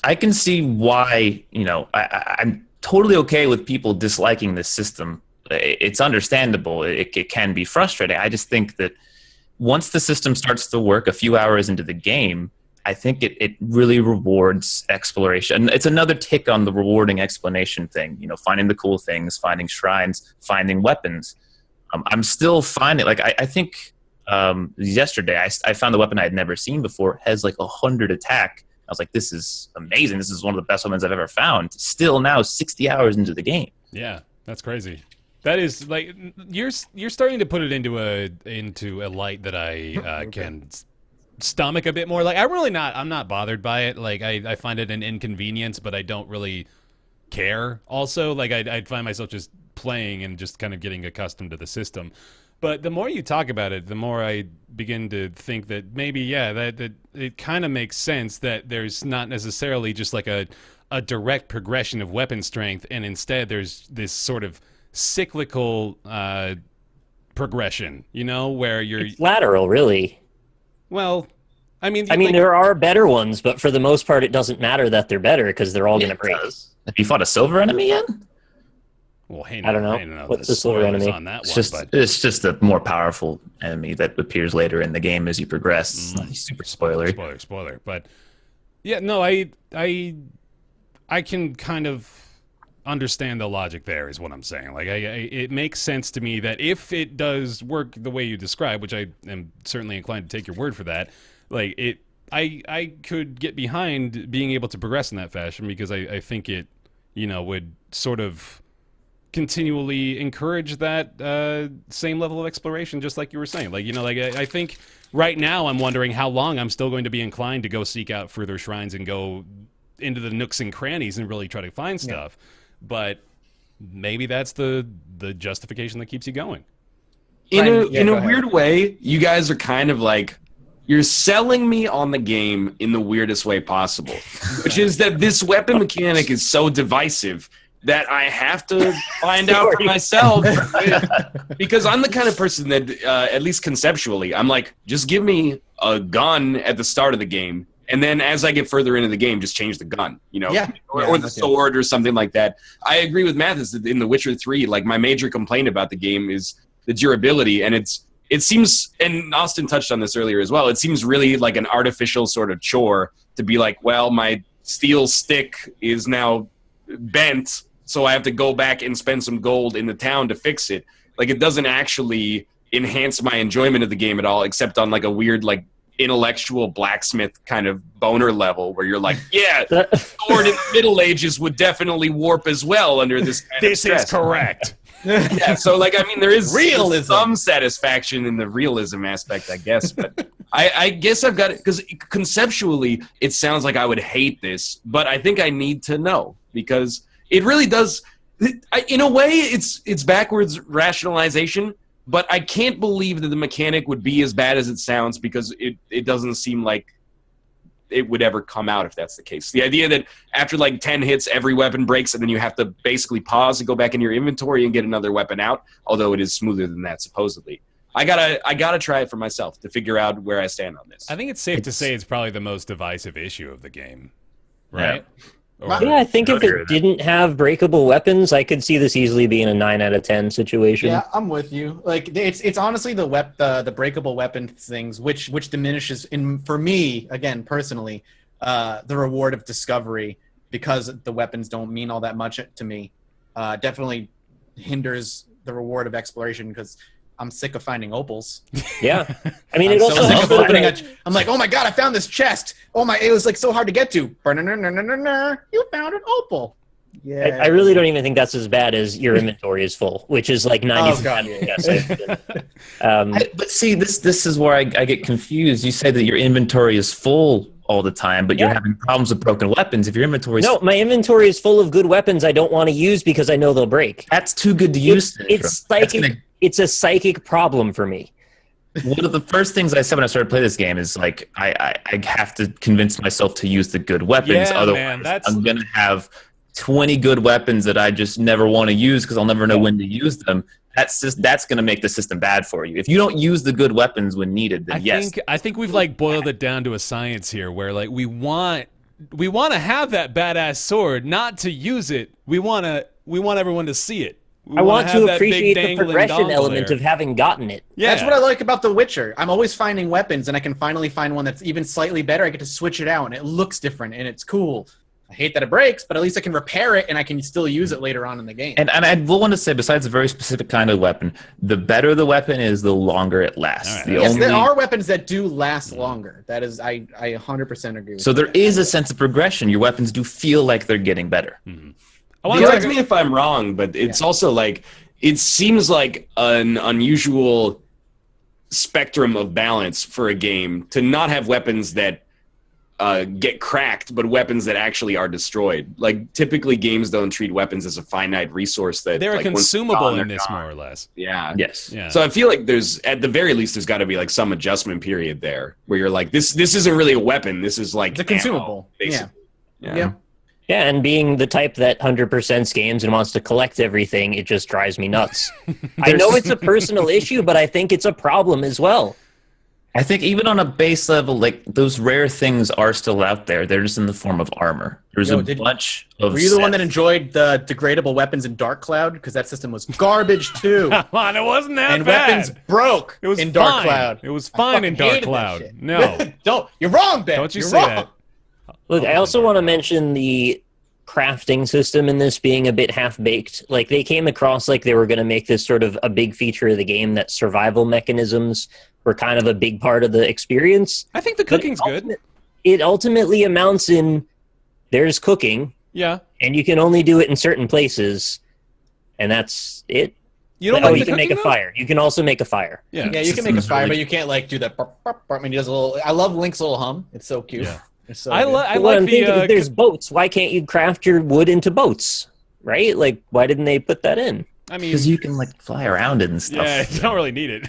can see why, I'm totally okay with people disliking this system. It's understandable. It can be frustrating. I just think that once the system starts to work a few hours into the game, I think it really rewards exploration. And it's another tick on the rewarding explanation thing, finding the cool things, finding shrines, finding weapons. I'm still finding, I think yesterday I found the weapon I had never seen before, has like 100 attack. I was like, this is amazing. This is one of the best weapons I've ever found. Still now 60 hours into the game. Yeah, that's crazy. That is like you're starting to put it into a light that I can stomach a bit more. Like I'm not bothered by it. Like I find it an inconvenience, but I don't really care. Also, like I'd find myself just playing and just kind of getting accustomed to the system. But the more you talk about it, the more I begin to think that maybe, that it kind of makes sense that there's not necessarily just like a direct progression of weapon strength, and instead there's this sort of cyclical progression, where it's lateral, really. Well, I mean, there are better ones, but for the most part, it doesn't matter that they're better because they're all going to break. Have you fought a silver enemy yet? Well, I don't know. What's the silver enemy? On that it's just a more powerful enemy that appears later in the game as you progress. Super spoiler. But yeah, no, I can kind of understand the logic there, is what I'm saying. Like, it makes sense to me that if it does work the way you describe, which I am certainly inclined to take your word for that, like I could get behind being able to progress in that fashion, because I think it, would sort of continually encourage that same level of exploration, just like you were saying. Like, I think right now I'm wondering how long I'm still going to be inclined to go seek out further shrines and go into the nooks and crannies and really try to find stuff. But maybe that's the justification that keeps you going. In a weird way, you guys are kind of like, you're selling me on the game in the weirdest way possible, which is that this weapon mechanic is so divisive that I have to find out for myself, because I'm the kind of person that, at least conceptually, I'm like, just give me a gun at the start of the game, and then as I get further into the game, just change the gun, or the sword or something like that. I agree with Mathis that in The Witcher 3, like, my major complaint about the game is the durability, and it seems, and Austin touched on this earlier as well, it seems really like an artificial sort of chore to be like, well, my steel stick is now bent, so I have to go back and spend some gold in the town to fix it. Like, it doesn't actually enhance my enjoyment of the game at all, except on like a weird, like, intellectual blacksmith kind of boner level where you're like, yeah, sword in the Middle Ages would definitely warp as well under this kind of stress. This is correct. Yeah, so like, I mean, there is realism. Some satisfaction in the realism aspect, I guess, but I guess I've got it, because conceptually it sounds like I would hate this, but I think I need to know, because it really does. In a way, it's backwards rationalization, but I can't believe that the mechanic would be as bad as it sounds, because it doesn't seem like it would ever come out if that's the case. The idea that after like 10 hits, every weapon breaks, and then you have to basically pause and go back in your inventory and get another weapon out, although it is smoother than that, supposedly. I gotta try it for myself to figure out where I stand on this. I think it's safe to say it's probably the most divisive issue of the game, right? Yeah, I think if it didn't have breakable weapons, I could see this easily being a 9 out of 10 situation. Yeah, I'm with you. Like, it's honestly the breakable weapon things which diminishes, for me, again, personally, the reward of discovery, because the weapons don't mean all that much to me. Definitely hinders the reward of exploration, because I'm sick of finding opals. Yeah. I mean, it also helps I'm like, oh my god, I found this chest. It was like so hard to get to. You found an opal. Yeah. I really don't even think that's as bad as your inventory is full, which is like 90%. Oh, God, yeah. Yes, But see, this is where I get confused. You say that your inventory is full all the time, but you're having problems with broken weapons. If your inventory no, my inventory is full of good weapons I don't want to use because I know they'll break. that's too good to use. It's psychic. It's a psychic problem for me. One of the first things I said when I started playing this game is like I have to convince myself to use the good weapons. Yeah, Otherwise, man, I'm gonna have 20 good weapons that I just never want to use because I'll never know when to use them. That's going to make the system bad for you. If you don't use the good weapons when needed, then I think we've like boiled it down to a science here, where like we want to have that badass sword, not to use it. We want everyone to see it. I want to appreciate the progression element of having gotten it. Yeah. That's what I like about The Witcher. I'm always finding weapons, and I can finally find one that's even slightly better. I get to switch it out, and it looks different, and it's cool. I hate that it breaks, but at least I can repair it, and I can still use it later on in the game. And I will want to say, besides a very specific kind of weapon, the better the weapon is, the longer it lasts. Right. Yes, there are weapons that do last longer. That is, I 100% agree with So there is a sense of progression. Your weapons do feel like they're getting better. Correct me if I'm wrong, but it's also like it seems like an unusual spectrum of balance for a game to not have weapons that get cracked, but weapons that actually are destroyed. Like typically, games don't treat weapons as a finite resource that they're like, consumable in this, gone. more or less. Yeah. Yes. Yeah. So I feel like there's, at the very least, there's got to be like some adjustment period there where you're like, this isn't really a weapon. This is like It's a consumable. ammo, Yeah. basically. Yeah, and being the type that 100% games and wants to collect everything, it just drives me nuts. I know it's a personal issue, but I think it's a problem as well. I think even on a base level, like those rare things are still out there. They're just in the form of armor. There's a bunch of. Were you the one that enjoyed the degradable weapons in Dark Cloud? Because that system was garbage too. Come on, it wasn't that And bad. weapons broke It was in Dark fine. Cloud. It was fine in fucking Dark hated that Cloud. shit. No. You're wrong, Ben. Don't you You're say wrong. that. Look, I also want to mention the crafting system in this being a bit half-baked. Like, they came across like they were going to make this sort of a big feature of the game, that survival mechanisms were kind of a big part of the experience. I think the cooking's good. It ultimately amounts in there's cooking, Yeah. and you can only do it in certain places, and that's it. You don't Oh, like you the can make a cooking, though? fire. You can also make a fire. Yeah. Yeah, you can make a System's fire, really- but you can't like do that. I mean, he does a little. I love Link's little hum. It's so cute. Yeah. It's so I good. like Well, I'm the thinking if there's boats, why can't you craft your wood into boats? Right? Like, why didn't they put that in? I mean, Because you can like fly around it and stuff. yeah, you don't really need it.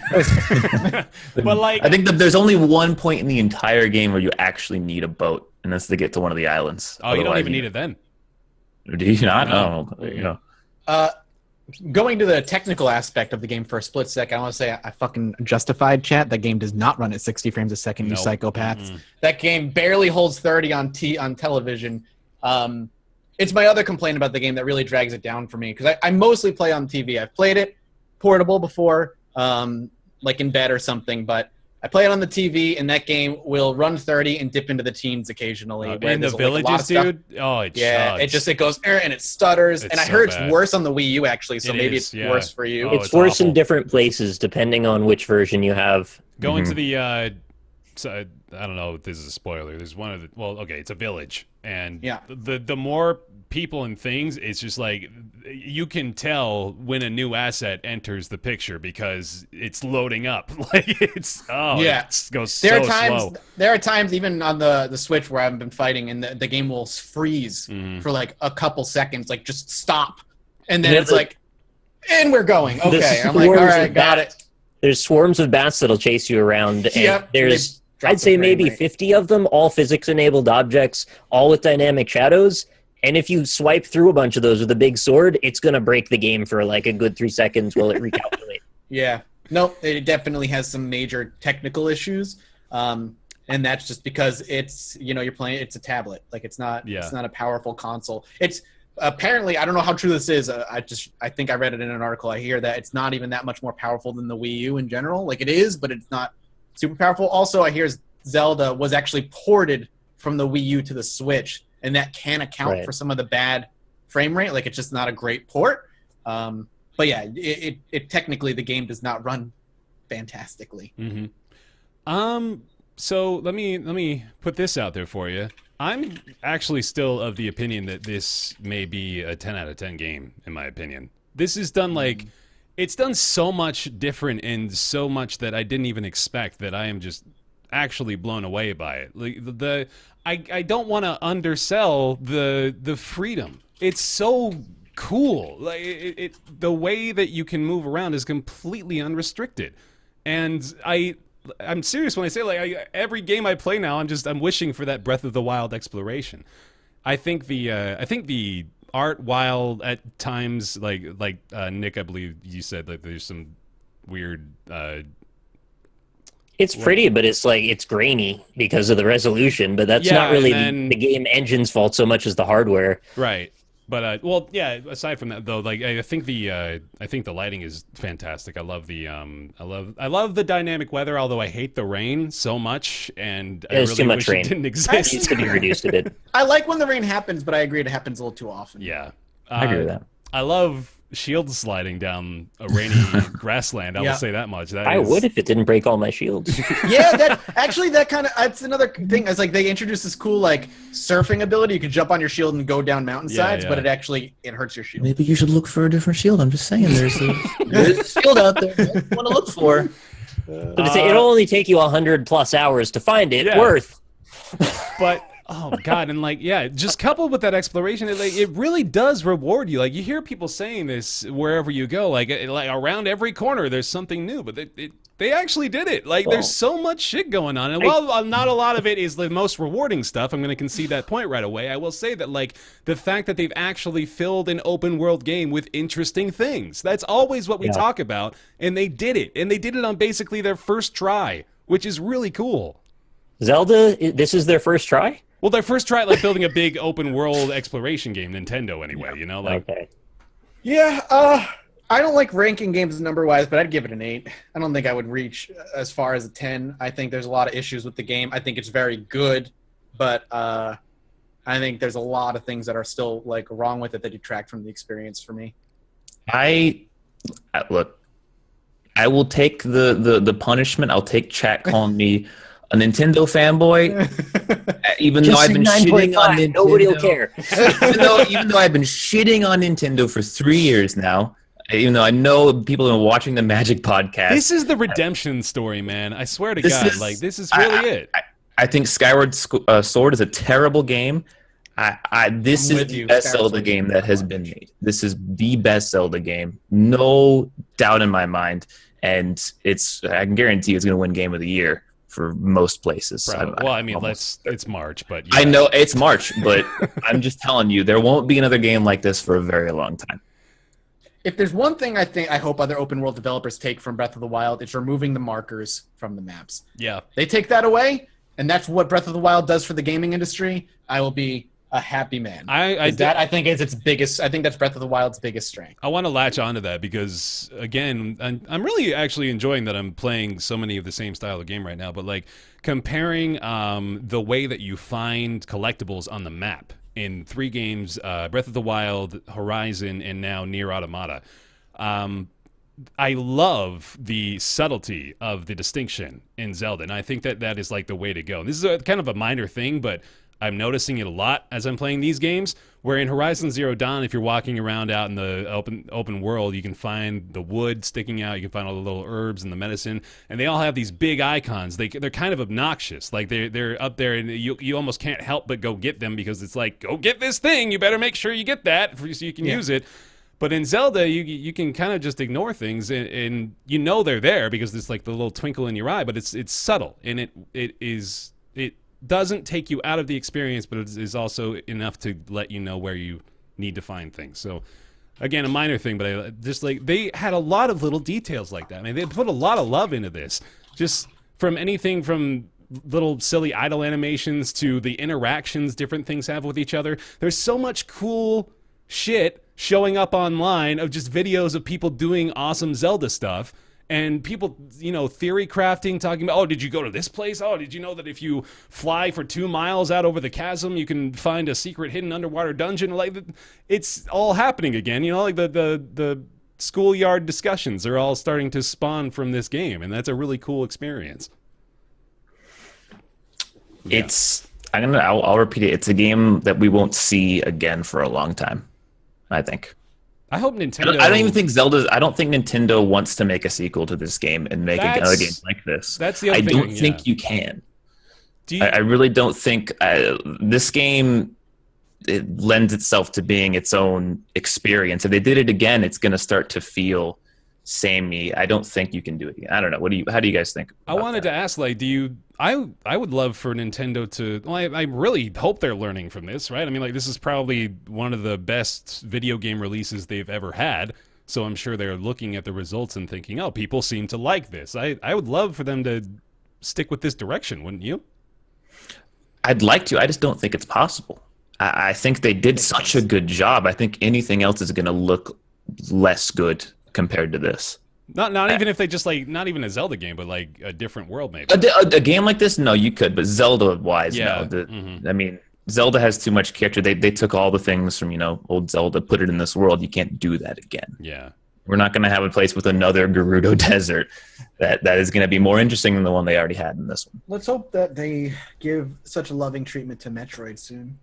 But like, I think that there's only one point in the entire game where you actually need a boat, and that's to get to one of the islands. oh, you don't Otherwise, even need it then. Do you not? No. No. You know. Going to the technical aspect of the game for a split sec, I want to say I fucking justified chat. That game does not run at 60 frames a second, you Nope. psychopaths. That game barely holds 30 on television. It's my other complaint about the game that really drags it down for me, because I mostly play on TV. I've played it portable before, like in bed or something, but I play it on the TV, and that game will run 30 and dip into the teens occasionally. where In the there's, like, a lot of villages, stuff. dude. Oh, it Yeah, chugs. it goes and it stutters, It's and I so heard bad. it's worse on the Wii U actually, so It maybe is, it's yeah. worse for you. Oh, it's it's worse awful. in different places depending on which version you have. Go into the so, I don't know if this is a spoiler. There's one of the, well, okay, it's a village, and Yeah. the more people and things, it's just like you can tell when a new asset enters the picture because it's loading up. Like it goes There so are times slow. there are times even on the Switch where I've been fighting and the game will freeze for like a couple seconds, like just stop, and then Yeah, it's like, and we're going. Okay, I'm like, all swarms right, of got bats. it. There's swarms of bats that'll chase you around, and Yep, there's, they drop I'd the say frame maybe rate. 50 of them, all physics-enabled objects, all with dynamic shadows. And if you swipe through a bunch of those with a big sword, it's going to break the game for like a good 3 seconds while it recalculates. Yeah, no, it definitely has some major technical issues, and that's just because it's you're playing. It's a tablet, like it's not a powerful console. It's apparently, I don't know how true this is. I think I read it in an article. I hear that it's not even that much more powerful than the Wii U in general. Like it is, but it's not super powerful. Also, I hear Zelda was actually ported from the Wii U to the Switch, and that can account for some of the bad frame rate. Like it's just not a great port. But yeah, it technically the game does not run fantastically. So let me put this out there for you. I'm actually still of the opinion that this may be a 10 out of 10 game, in my opinion. This is done like, it's done so much different and so much that I didn't even expect that I am just actually blown away by it. Like I don't want to undersell the freedom. It's so cool. Like the way that you can move around is completely unrestricted, and I'm serious when I say like every game I play now, I'm wishing for that Breath of the Wild exploration. I think the art, while at times like Nick, I believe you said like there's some weird. It's pretty, but it's grainy because of the resolution. But that's not really the game engine's fault so much as the hardware. Right. But well, yeah. Aside from that, though, like I think the lighting is fantastic. I love I love the dynamic weather. Although I hate the rain so much, and I really too much wish rain. it didn't It exist. needs to be reduced a bit. I like when the rain happens, but I agree it happens a little too often. Yeah, I agree with that. I love shield sliding down a rainy grassland. I will say that much. I would if it didn't break all my shields. Yeah, that's another thing. It's like they introduced this cool like surfing ability. You can jump on your shield and go down mountainsides, but it hurts your shield. Maybe you should look for a different shield. I'm just saying, there's a shield out there you want to look for. But it'll only take you 100+ hours to find it. Yeah. Worth. But oh god, and like just coupled with that exploration, it really does reward you. Like you hear people saying this wherever you go, like around every corner there's something new, but they actually did it. Like there's so much shit going on, and while not a lot of it is the most rewarding stuff, I'm going to concede that point right away. I will say that like the fact that they've actually filled an open world game with interesting things, that's always what we talk about, and they did it, and they did it on basically their first try, which is really cool. Zelda, this is their first try? Well, their first try at like building a big open world exploration game, Nintendo anyway, you know? Like, okay. Yeah, I don't like ranking games number wise, but I'd give it an 8. I don't think I would reach as far as a 10. I think there's a lot of issues with the game. I think it's very good, but I think there's a lot of things that are still like wrong with it that detract from the experience for me. Look, I will take the punishment. I'll take chat calling me a Nintendo fanboy, even though I've been shitting on Nintendo. Nobody will care. even though I've been shitting on Nintendo for 3 years now, even though I know people have been watching the Magic podcast. This is the redemption story, man. I swear to God, this is really it. I think Skyward Sword is a terrible game. This is the best Zelda game that has been made. This is the best Zelda game, no doubt in my mind, and I can guarantee it's going to win Game of the Year for most places. It's March, but yeah. I know it's March, but I'm just telling you, there won't be another game like this for a very long time. If there's one thing I hope other open world developers take from Breath of the Wild, it's removing the markers from the maps. Yeah. They take that away, and that's what Breath of the Wild does for the gaming industry. I will be a happy man. I think is its biggest. I think that's Breath of the Wild's biggest strength. I want to latch onto that because again, I'm really actually enjoying that I'm playing so many of the same style of game right now. But like comparing the way that you find collectibles on the map in 3 games, Breath of the Wild, Horizon, and now Nier Automata. I love the subtlety of the distinction in Zelda, and I think that is like the way to go. This is kind of a minor thing, but I'm noticing it a lot as I'm playing these games, where in Horizon Zero Dawn, if you're walking around out in the open world, you can find the wood sticking out, you can find all the little herbs and the medicine, and they all have these big icons. They're kind of obnoxious. Like they're up there, and you almost can't help but go get them because it's like, go get this thing, you better make sure you get that so you can use it. But in Zelda, you can kind of just ignore things, and you know they're there because it's like the little twinkle in your eye, but it's subtle, and it doesn't take you out of the experience, but it is also enough to let you know where you need to find things. So, again, a minor thing, but I just like they had a lot of little details like that. I mean, they put a lot of love into this, just from anything from little silly idle animations to the interactions different things have with each other. There's so much cool shit showing up online of just videos of people doing awesome Zelda stuff. And people, theory crafting, talking about, oh, did you go to this place? Oh, did you know that if you fly for 2 miles out over the chasm, you can find a secret hidden underwater dungeon? Like, it's all happening again. Like the schoolyard discussions are all starting to spawn from this game, and that's a really cool experience. It's I'll repeat it. It's a game that we won't see again for a long time, I think. I hope Nintendo. I don't even think I don't think Nintendo wants to make a sequel to this game and make another game like this. That's the other I thing. don't think you can. Do I really don't think this game it lends itself to being its own experience. If they did it again, it's going to start to feel samey. I don't think you can do it again. I don't know. How do you guys think? I wanted to ask, like, I would love for Nintendo to, well, I really hope they're learning from this, right? I mean, like, this is probably one of the best video game releases they've ever had, so I'm sure they're looking at the results and thinking, oh, people seem to like this. I would love for them to stick with this direction, wouldn't you? I'd like to. I just don't think it's possible. I think they did such a good job. I think anything else is going to look less good compared to this. Not even if they just like not even a Zelda game, but like a different world maybe. A game like this, no, you could, but Zelda-wise, Yeah. no. I mean, Zelda has too much character. They took all the things from old Zelda, put it in this world. You can't do that again. Yeah. We're not going to have a place with another Gerudo Desert that is going to be more interesting than the one they already had in this one. Let's hope that they give such a loving treatment to Metroid soon.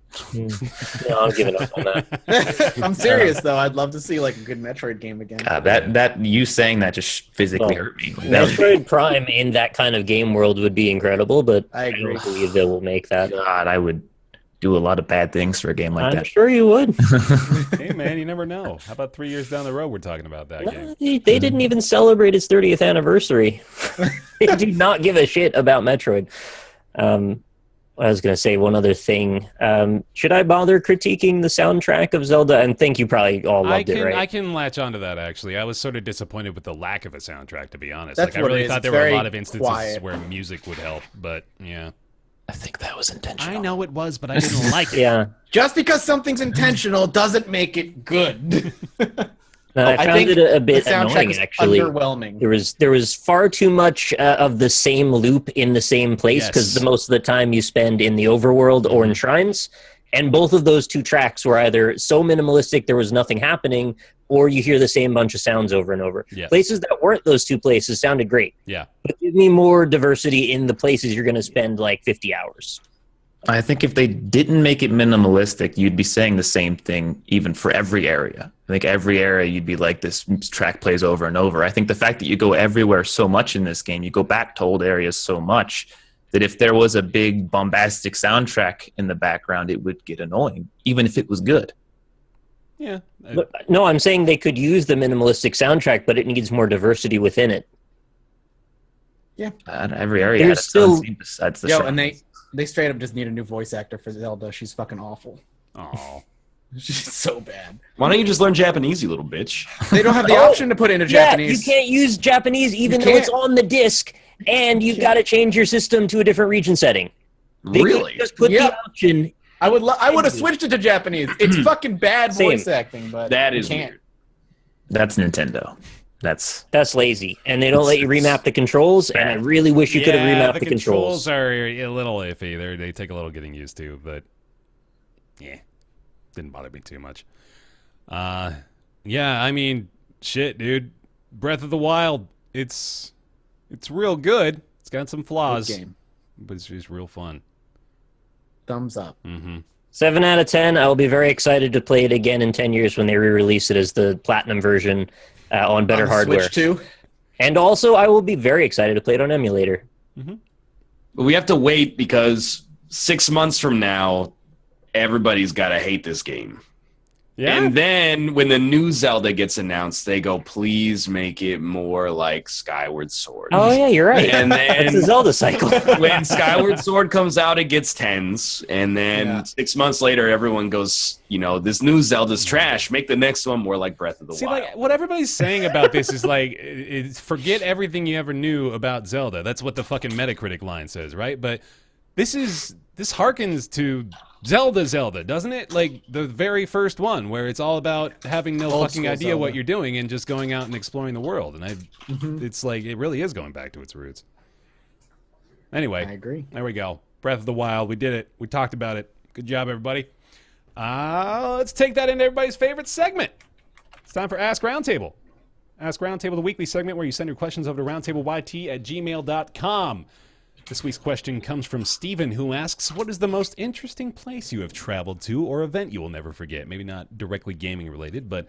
No, I'm giving up on that. I'm serious though. I'd love to see like a good Metroid game again. That you saying that just physically hurt me. Metroid Prime in that kind of game world would be incredible, but I agree. don't believe they will make that. God, I would do a lot of bad things for a game like I'm that. sure you would. Hey man, you never know. How about 3 years down the road we're talking about that game? They didn't even celebrate its 30th anniversary. They do not give a shit about Metroid. I was going to say one other thing. Should I bother critiquing the soundtrack of Zelda? And think you probably all loved it, right? I can latch onto that, actually. I was sort of disappointed with the lack of a soundtrack, to be honest. That's I what it really is. thought It's there were a very lot of instances quiet. where music would help, but yeah. I think that was intentional. I know it was, but I didn't like it. Yeah. Just because something's intentional doesn't make it good. No, I found think it a bit the soundtrack annoying, is actually. underwhelming. There was far too much of the same loop in the same place because Yes. most of the time you spend in the overworld or in shrines, and both of those two tracks were either so minimalistic there was nothing happening, or you hear the same bunch of sounds over and over. Yes. Places that weren't those two places sounded great, Yeah. but give me more diversity in the places you're going to spend like 50 hours. I think if they didn't make it minimalistic, you'd be saying the same thing even for every area. I think every area you'd be like, this track plays over and over. I think the fact that you go everywhere so much in this game, you go back to old areas so much, that if there was a big bombastic soundtrack in the background, it would get annoying, even if it was good. Yeah. No, I'm saying they could use the minimalistic soundtrack, but it needs more diversity within it. Every area There's had its own still- theme besides the Yo, shrine. and they straight up just need a new voice actor for Zelda. She's fucking awful. Oh. She's so bad. Why don't you just learn Japanese, you little bitch? They don't have the option to put into Japanese. Yeah, you can't use Japanese even You though it's can't. on the disc, and you've got to change your system to a different region setting. They could Really? just put Yep. the option. I would have switched it to Japanese. It's fucking bad Same. voice acting, but That you is can't. weird. That's Nintendo. That's Lazy, and they don't let you remap the controls. And I really wish you could have Yeah, remapped the controls. are a little iffy. They take a little getting used to, but yeah, didn't bother me too much. Yeah, I mean, shit, dude. Breath of the Wild, it's real good. It's got some flaws, Good game. but it's just real fun. Thumbs up. 7 out of 10. I will be very excited to play it again in 10 years when they re-release it as the platinum version on better On the hardware. Switch 2. And also, I will be very excited to play it on emulator. But we have to wait because 6 months from now, everybody's got to hate this game. Yeah, And then when the new Zelda gets announced, they go, please make it more like Skyward Sword. Oh yeah, you're right. And It's a then Zelda cycle. when Skyward Sword comes out, it gets 10s. And then Yeah. 6 months later, everyone goes, this new Zelda's trash. Make the next one more like Breath of the see, Wild. like what everybody's saying about this is like, forget everything you ever knew about Zelda. That's what the fucking Metacritic line says, right? But this harkens to Zelda, doesn't it? Like the very first one, where it's all about having no Old fucking school idea Zelda. what you're doing and just going out and exploring the world. And it's like it really is going back to its roots. Anyway, I agree. there we go. Breath of the Wild. We did it. We talked about it. Good job, everybody. Let's take that into everybody's favorite segment. It's time for Ask Roundtable. Ask Roundtable, the weekly segment where you send your questions over to roundtableyt@gmail.com. This week's question comes from Steven, who asks, what is the most interesting place you have traveled to or event you will never forget? Maybe not directly gaming related, but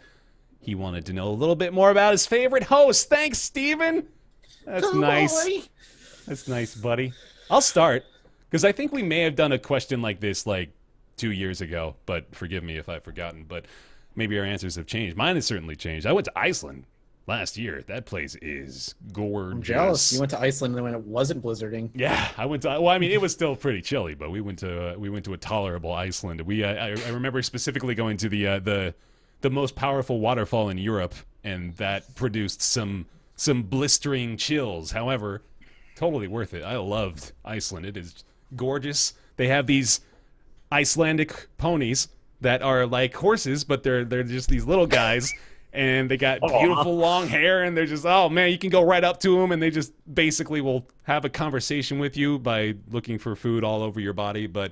he wanted to know a little bit more about his favorite host. Thanks, Steven. That's nice. Boy. That's nice, buddy. I'll start, because I think we may have done a question like this like 2 years ago, but forgive me if I've forgotten, but maybe our answers have changed. Mine has certainly changed. I went to Iceland last year. That place is gorgeous. I'm jealous. You went to Iceland when it wasn't blizzarding. Yeah, I went to. Well, I mean, it was still pretty chilly, but we went to a tolerable Iceland. I remember specifically going to the most powerful waterfall in Europe, and that produced some blistering chills. However, totally worth it. I loved Iceland. It is gorgeous. They have these Icelandic ponies that are like horses, but they're just these little guys. And they got beautiful long hair, and they're just, oh man, you can go right up to them, and they just basically will have a conversation with you by looking for food all over your body. But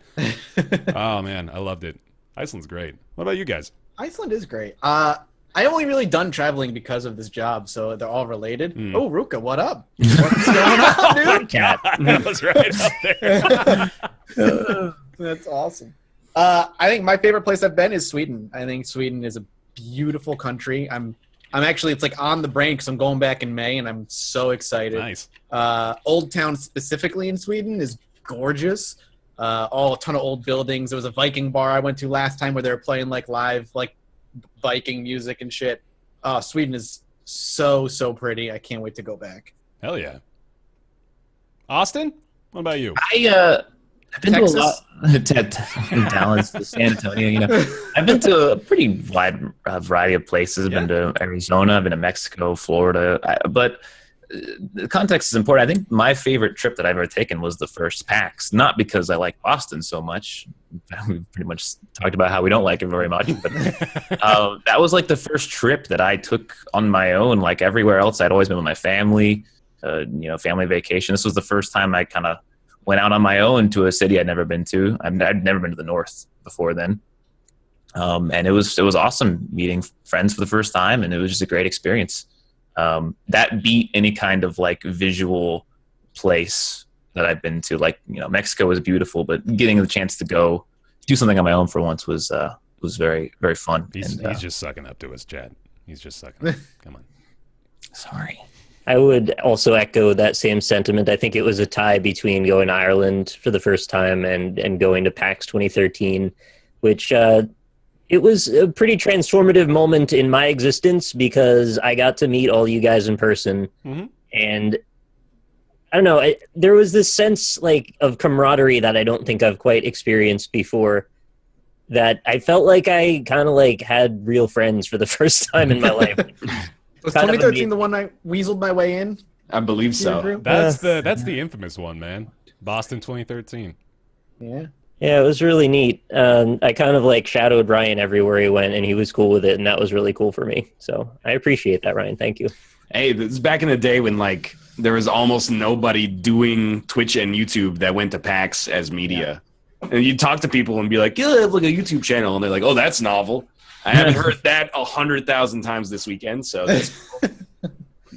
oh man, I loved it. Iceland's great. What about you guys? Iceland is great. I only really done traveling because of this job, so they're all related. Oh, Ruka, what up? What's going on, dude? Cat. That was right up there. That's awesome. I think my favorite place I've been is Sweden. I think Sweden is a beautiful country. I'm actually, it's like on the brain because I'm going back in May, and I'm so excited. Nice. Old Town specifically in Sweden is gorgeous. A ton of old buildings. There was a Viking bar I went to last time where they were playing like live like Viking music and shit. Sweden is so pretty. I can't wait to go back. Hell yeah. Austin, what about you? I've been Texas? to a lot. Dallas, to San Antonio. I've been to a pretty wide variety of places. I've been to Arizona. I've been to Mexico, Florida. But the context is important. I think my favorite trip that I've ever taken was the first PAX. Not because I like Boston so much. We pretty much talked about how we don't like it very much. But that was like the first trip that I took on my own. Like everywhere else, I'd always been with my family. Family vacation. This was the first time I kind of went out on my own to a city I'd never been to. I'd never been to the north before then. And it was awesome meeting friends for the first time, and it was just a great experience. That beat any kind of like visual place that I've been to. Like, Mexico was beautiful, but getting the chance to go do something on my own for once was very, very fun. He's just sucking up to us, Chad. He's just sucking up. Come on. Sorry. I would also echo that same sentiment. I think it was a tie between going to Ireland for the first time and going to PAX 2013, which it was a pretty transformative moment in my existence because I got to meet all you guys in person. Mm-hmm. And I don't know, there was this sense like of camaraderie that I don't think I've quite experienced before, that I felt like I kind of like had real friends for the first time in my life. Was 2013 the one I weaseled my way in? I believe so. That's the infamous one, man. Boston 2013. Yeah. Yeah, it was really neat. I kind of like shadowed Ryan everywhere he went, and he was cool with it, and that was really cool for me. So I appreciate that, Ryan. Thank you. Hey, this is back in the day when like there was almost nobody doing Twitch and YouTube that went to PAX as media. Yeah. And you'd talk to people and be like, yeah, I have like a YouTube channel. And they're like, oh, that's novel. I haven't heard that 100,000 times this weekend, so that's cool.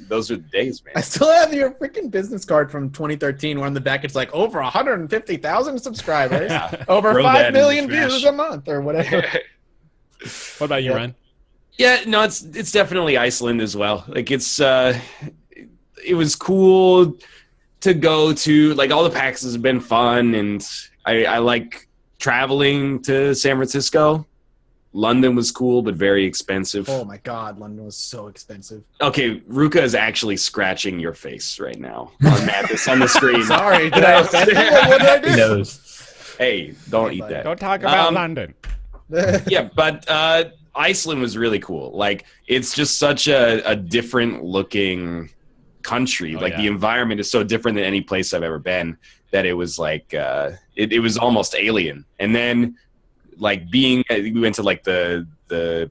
Those are the days, man. I still have your freaking business card from 2013 where on the back it's like over 150,000 subscribers, over 5 million views a month or whatever. What about you, Ryan? Yeah, no, it's definitely Iceland as well. Like it was cool to go to. Like all the PAXs have been fun, and I like traveling to San Francisco. London was cool, but very expensive. Oh my God, London was so expensive. Okay, Ruka is actually scratching your face right now on Mathis on the screen. Sorry, did I offend you? What did I do? He knows. Hey, don't eat that. Don't talk about London. Yeah, but Iceland was really cool. Like, it's just such a different looking country. The environment is so different than any place I've ever been that it was like it was almost alien. And then like we went to like the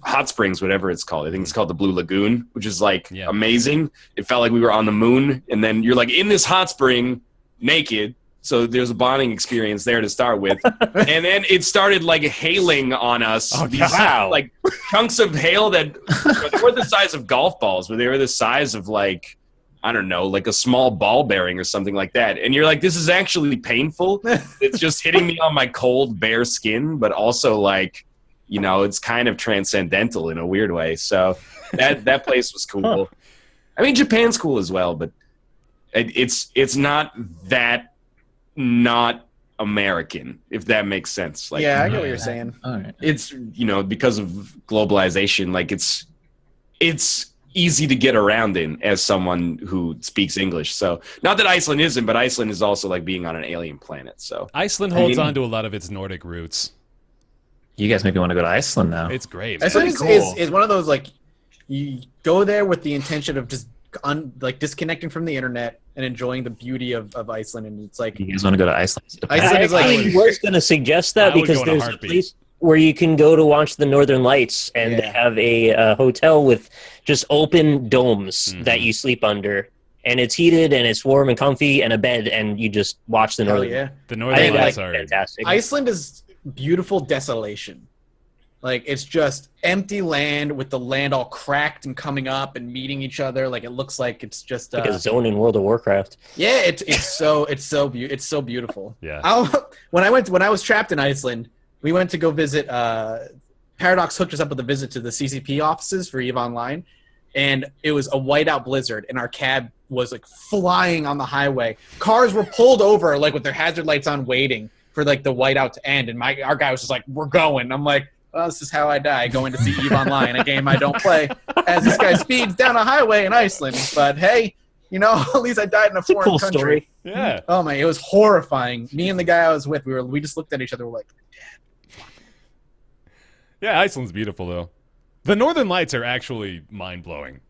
hot springs, whatever it's called. I think it's called the Blue Lagoon, which is like amazing. It felt like we were on the moon, and then you're like in this hot spring naked. So there's a bonding experience there to start with. And then it started like hailing on us. Oh, these wow. like chunks of hail that they were the size of golf balls, but they were the size of like, I don't know, like a small ball bearing or something like that. And you're like, this is actually painful. It's just hitting me on my cold, bare skin, but also like, you know, it's kind of transcendental in a weird way. So that place was cool. I mean, Japan's cool as well, but it's not that not American, if that makes sense. Like, yeah, I get what you're saying. All right. it's, you know, because of globalization, like it's easy to get around in as someone who speaks English. So not that Iceland isn't, but Iceland is also like being on an alien planet. So Iceland holds on to a lot of its Nordic roots. You guys make me want to go to Iceland now. It's great. man. Iceland pretty cool. is one of those, like, you go there with the intention of just like disconnecting from the internet and enjoying the beauty of Iceland, and it's like You guys want to go to Iceland? Iceland is like I was going to suggest I that would because go in a there's a heartbeat. place where you can go to watch the Northern Lights, and they Yeah. have a hotel with just open domes that you sleep under, and it's heated and it's warm and comfy, and a bed, and you just watch the hell Northern. yeah. The I Northern think Lights that's are fantastic. Iceland is beautiful desolation. Like, it's just empty land with the land all cracked and coming up and meeting each other. Like, it looks like it's just like a zone in World of Warcraft. yeah, it's so beautiful. Yeah. When I was trapped in Iceland, we went to go visit. Paradox hooked us up with a visit to the CCP offices for EVE Online, and it was a whiteout blizzard, and our cab was like flying on the highway. Cars were pulled over like with their hazard lights on, waiting for like the whiteout to end, and our guy was just like, "We're going." I'm like, well, this is how I die, going to see EVE Online, a game I don't play, as this guy speeds down a highway in Iceland. But hey, you know, at least I died in a It's a foreign cool country. story. Yeah. Oh my, it was horrifying. Me and the guy I was with, we just looked at each other, we're like, Yeah, Iceland's beautiful though. The Northern Lights are actually mind blowing.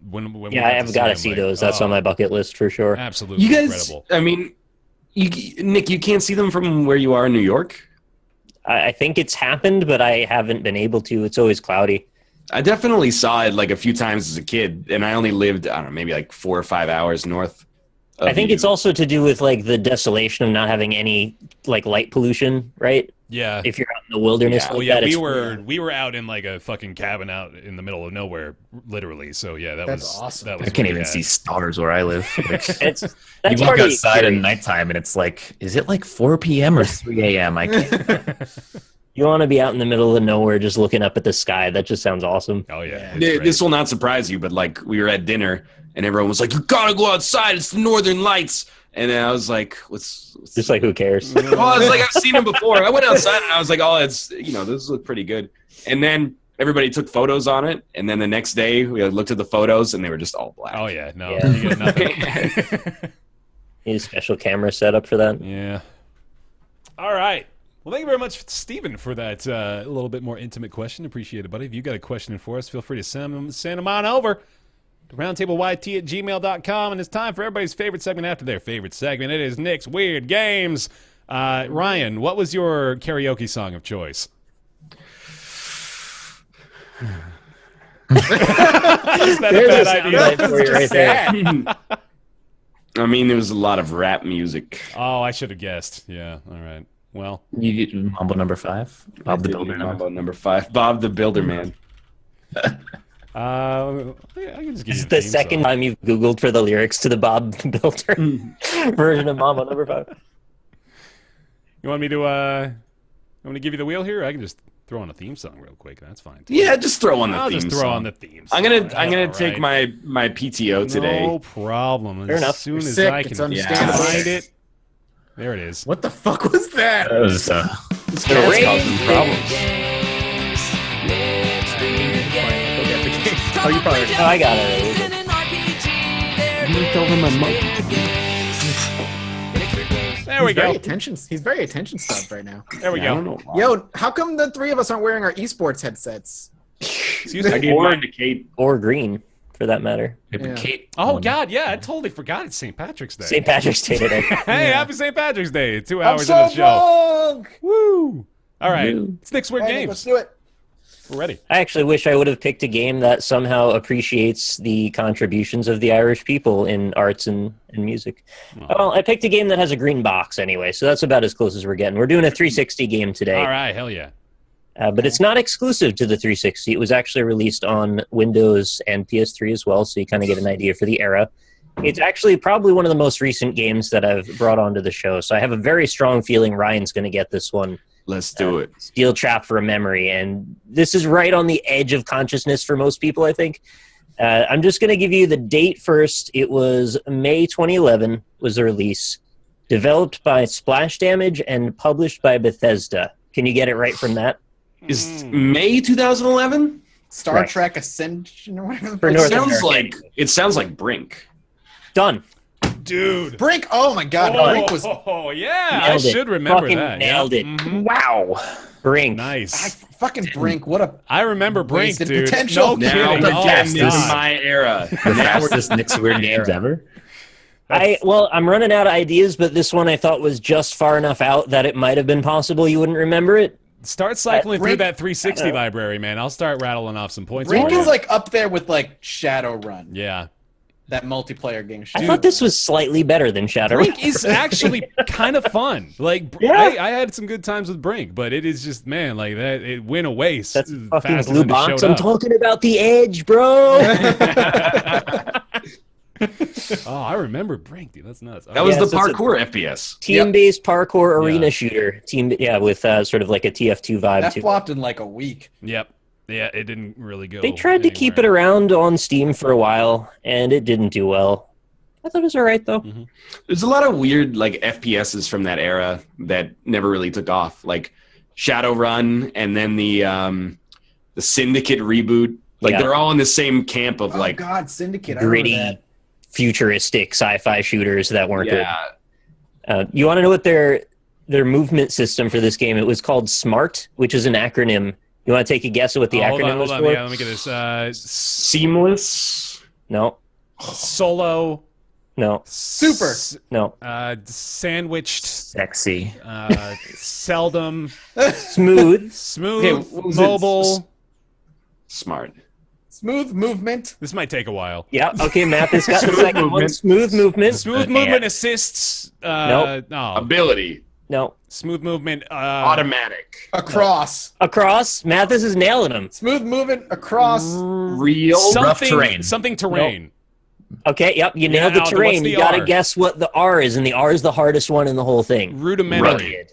When we Yeah, went I've to got to them, see like, those. That's oh, on my bucket list for sure. Absolutely you guys, incredible. I mean, Nick, you can't see them from where you are in New York. I think it's happened, but I haven't been able to. It's always cloudy. I definitely saw it like a few times as a kid, and I only lived, I don't know, maybe like 4 or 5 hours north. I think it's also to do with like the desolation of not having any like light pollution, right? Yeah. If you're out in the wilderness, Yeah. like Well, yeah, that, we were out in like a fucking cabin out in the middle of nowhere, literally. So yeah, That's was awesome. That was I can't really even bad. see stars where I live. Like, It's you that's walk part of the outside at experience. nighttime and it's like, is it like 4 p.m. or 3 a.m.? I can't. You want to be out in the middle of nowhere, just looking up at the sky. That just sounds awesome. Oh yeah. Yeah. it's great. This will not surprise you, but like we were at dinner, and everyone was like, "You gotta go outside. It's the Northern Lights." And then I was like, "What's?" Just like who cares? Well, I was like, I've seen them before. I went outside and I was like, "Oh, it's those look pretty good." And then everybody took photos on it, and then the next day we looked at the photos, and they were just all black. Oh yeah, no, Yeah. you get nothing. Need a special camera set up for that. Yeah. All right. Well, thank you very much, Stephen, for that a little bit more intimate question. Appreciate it, buddy. If you got a question for us, feel free to send them on over to roundtableyt@gmail.com. And it's time for everybody's favorite segment after their favorite segment. It is Nick's Weird Games. Ryan, what was your karaoke song of choice? Is that a bad idea? Right for you right there. I mean, there was a lot of rap music. Oh, I should have guessed. Yeah, all right. Well, You get Mambo number 5? Bob the Builder number Mambo number 5. Bob the Builder Man. I can just give This you is the theme second song. time you've Googled for the lyrics to the Bob the Builder version of Mambo number 5. You want me to give you the wheel here? I can just throw on a theme song real quick. That's fine. too. Yeah, just throw on the I'll theme just throw song. on the theme song. I'm gonna That's all take right. my PTO today. No problem. Fair As enough. soon You're as sick. I It's can understandable. find it. There it is. what the fuck was that? That was This cat's causing problems. Oh, you probably. Oh, I got it. There we go. He's very attention stuffed right now. There we Yeah, I don't go. know why. Yo, how come the three of us aren't wearing our esports headsets? Excuse I me. gave mine to Kate. Or green, for that matter. Yeah. Kate. Oh God, yeah, I totally forgot it's St. Patrick's Day. St. Patrick's Day today. Hey, happy St. Patrick's Day! 2 I'm hours so in the show. drunk! Woo! All right, Woo. it's Nick's Weird Hey, let's Games. do it. We're ready. I actually wish I would have picked a game that somehow appreciates the contributions of the Irish people in arts and music. Well, I picked a game that has a green box anyway, so that's about as close as we're getting. We're doing a 360 game today, All right, hell yeah. but it's not exclusive to the 360. It was actually released on Windows and PS3 as well, so you kind of get an idea for the era. It's actually probably one of the most recent games that I've brought onto the show, so I have a very strong feeling Ryan's going to get this one. Let's do it. Steel Trap for a Memory, and this is right on the edge of consciousness for most people, I think. I'm just going to give you the date first. It was May 2011 was the release, developed by Splash Damage and published by Bethesda. Can you get it right from that? Is May 2011? Star Trek Ascension or whatever. For It North sounds America. like Brink. Done. Dude. Brink. Oh my God, Brink was. Oh, yeah. I Nailed it. should remember Fucking that. nailed it. Mhm. Wow. Brink. Nice. Fucking Brink. What a. I remember Brink, Wasted dude. potential. No Now kidding. the Oh, fastest God. my era. The fastest Nick's Weird Games ever. I'm running out of ideas, but this one I thought was just far enough out that it might have been possible you wouldn't remember it. Start cycling through Brink- that 360 library, man. I'll start rattling off some points. Brink for you. is like up there with like Shadowrun, Yeah. that multiplayer game. I thought this was slightly better than Shadow. Brink is actually kind of fun. Like, Yeah. I had some good times with Brink, but it is just, man, like that. It went away That's fucking faster blue than it box. showed I'm up. talking about the edge, bro. Oh, I remember Brink, dude. That's nuts. That was Yeah, the so it's a- parkour FPS. Team-based parkour arena Yeah. shooter. With sort of like a TF2 vibe That too. flopped in like a week. Yep. Yeah, it didn't really go. They tried to keep it anywhere. around on Steam for a while, and it didn't do well. I thought it was all right though. There's a lot of weird like FPSs from that era that never really took off, like Shadowrun, and then the Syndicate reboot. Like Yeah. they're all in the same camp of Oh like God, Syndicate. I remember Gritty, that. futuristic sci-fi shooters that weren't yeah. good. You want to know what their movement system for this game? It was called SMART, which is an acronym. You want to take a guess at what the acronym was for? Yeah, let me get this. Seamless. No, Solo. no, Super. no. Sandwiched. Sexy. Seldom. Smooth. Smooth. Okay, what was it? Mobile. Smart. Smooth movement. This might take a while. Yeah. Okay, Mathis got the Smooth second one. movement. Smooth movement. Smooth Yeah. movement assists. Nope. No. Ability. No. Smooth movement. Automatic. Across. Across. Mathis is nailing them. Smooth movement across. Real. rough terrain. Something terrain. Okay. Yep. You nailed Yeah, the what's terrain. the You got to R? guess what the R is, and the R is the hardest one in the whole thing. Rudimentary. Rugged.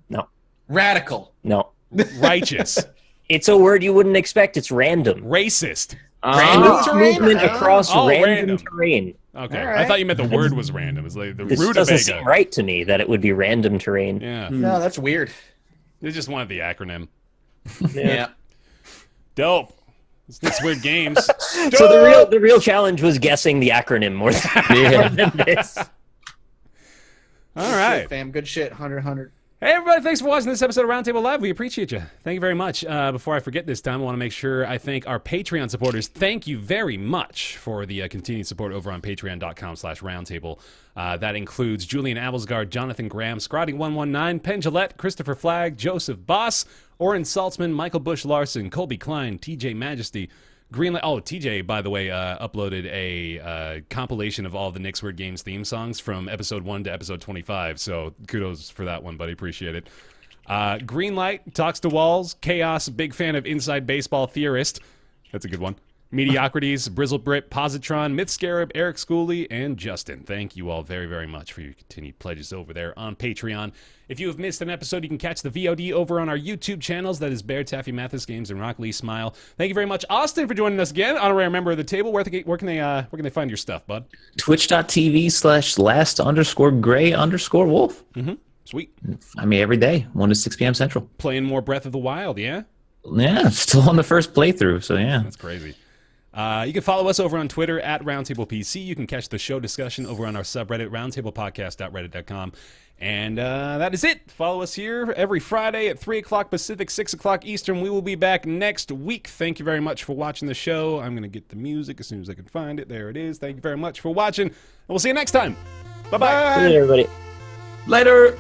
No. Radical. No. Righteous. It's a word you wouldn't expect. It's random. Racist. Random Smooth terrain? movement across Oh, random random. terrain. Okay. All I right. thought you meant the word was random. It's like the This doesn't rutabaga. seem right to me that it would be random terrain. Yeah. No, that's weird. They just wanted the acronym. Yeah. Dope. It's weird games. So the real challenge was guessing the acronym more than this. All right. Shit, fam. Good shit. 100. Hey, everybody, thanks for watching this episode of Roundtable Live. We appreciate you. Thank you very much. Before I forget this time, I want to make sure I thank our Patreon supporters. Thank you very much for the continued support over on patreon.com/roundtable. That includes Julian Avelsgaard, Jonathan Graham, Scotty119, Penn Gillette, Christopher Flagg, Joseph Boss, Oren Saltzman, Michael Bush Larson, Colby Klein, TJ Majesty, Greenlight. Oh, TJ, by the way, uploaded a compilation of all the Nick's Weird Games theme songs from episode 1 to episode 25. So kudos for that one, buddy. Appreciate it. Greenlight, Talks to Walls, Chaos, big fan of Inside Baseball Theorist. That's a good one. Mediocrities, Brizzle Brit, Positron, Myth Scarab, Eric Schooley, and Justin. Thank you all very, very much for your continued pledges over there on Patreon. If you have missed an episode, you can catch the VOD over on our YouTube channels. That is BaerTaffy, Mathis Games, and Rock Lee Smile. Thank you very much, Austin, for joining us again. Honorary member of the table. Where can they find your stuff, bud? Twitch.tv/last_gray_wolf. Sweet. I mean, every day, 1 to 6 p.m. Central. Playing more Breath of the Wild, yeah? Yeah, still on the first playthrough, so yeah. That's crazy. You can follow us over on Twitter at RoundtablePC. You can catch the show discussion over on our subreddit, roundtablepodcast.reddit.com. And that is it. Follow us here every Friday at 3 o'clock Pacific, 6 o'clock Eastern. We will be back next week. Thank you very much for watching the show. I'm going to get the music as soon as I can find it. There it is. Thank you very much for watching. And we'll see you next time. Bye-bye. Good night, everybody. Later.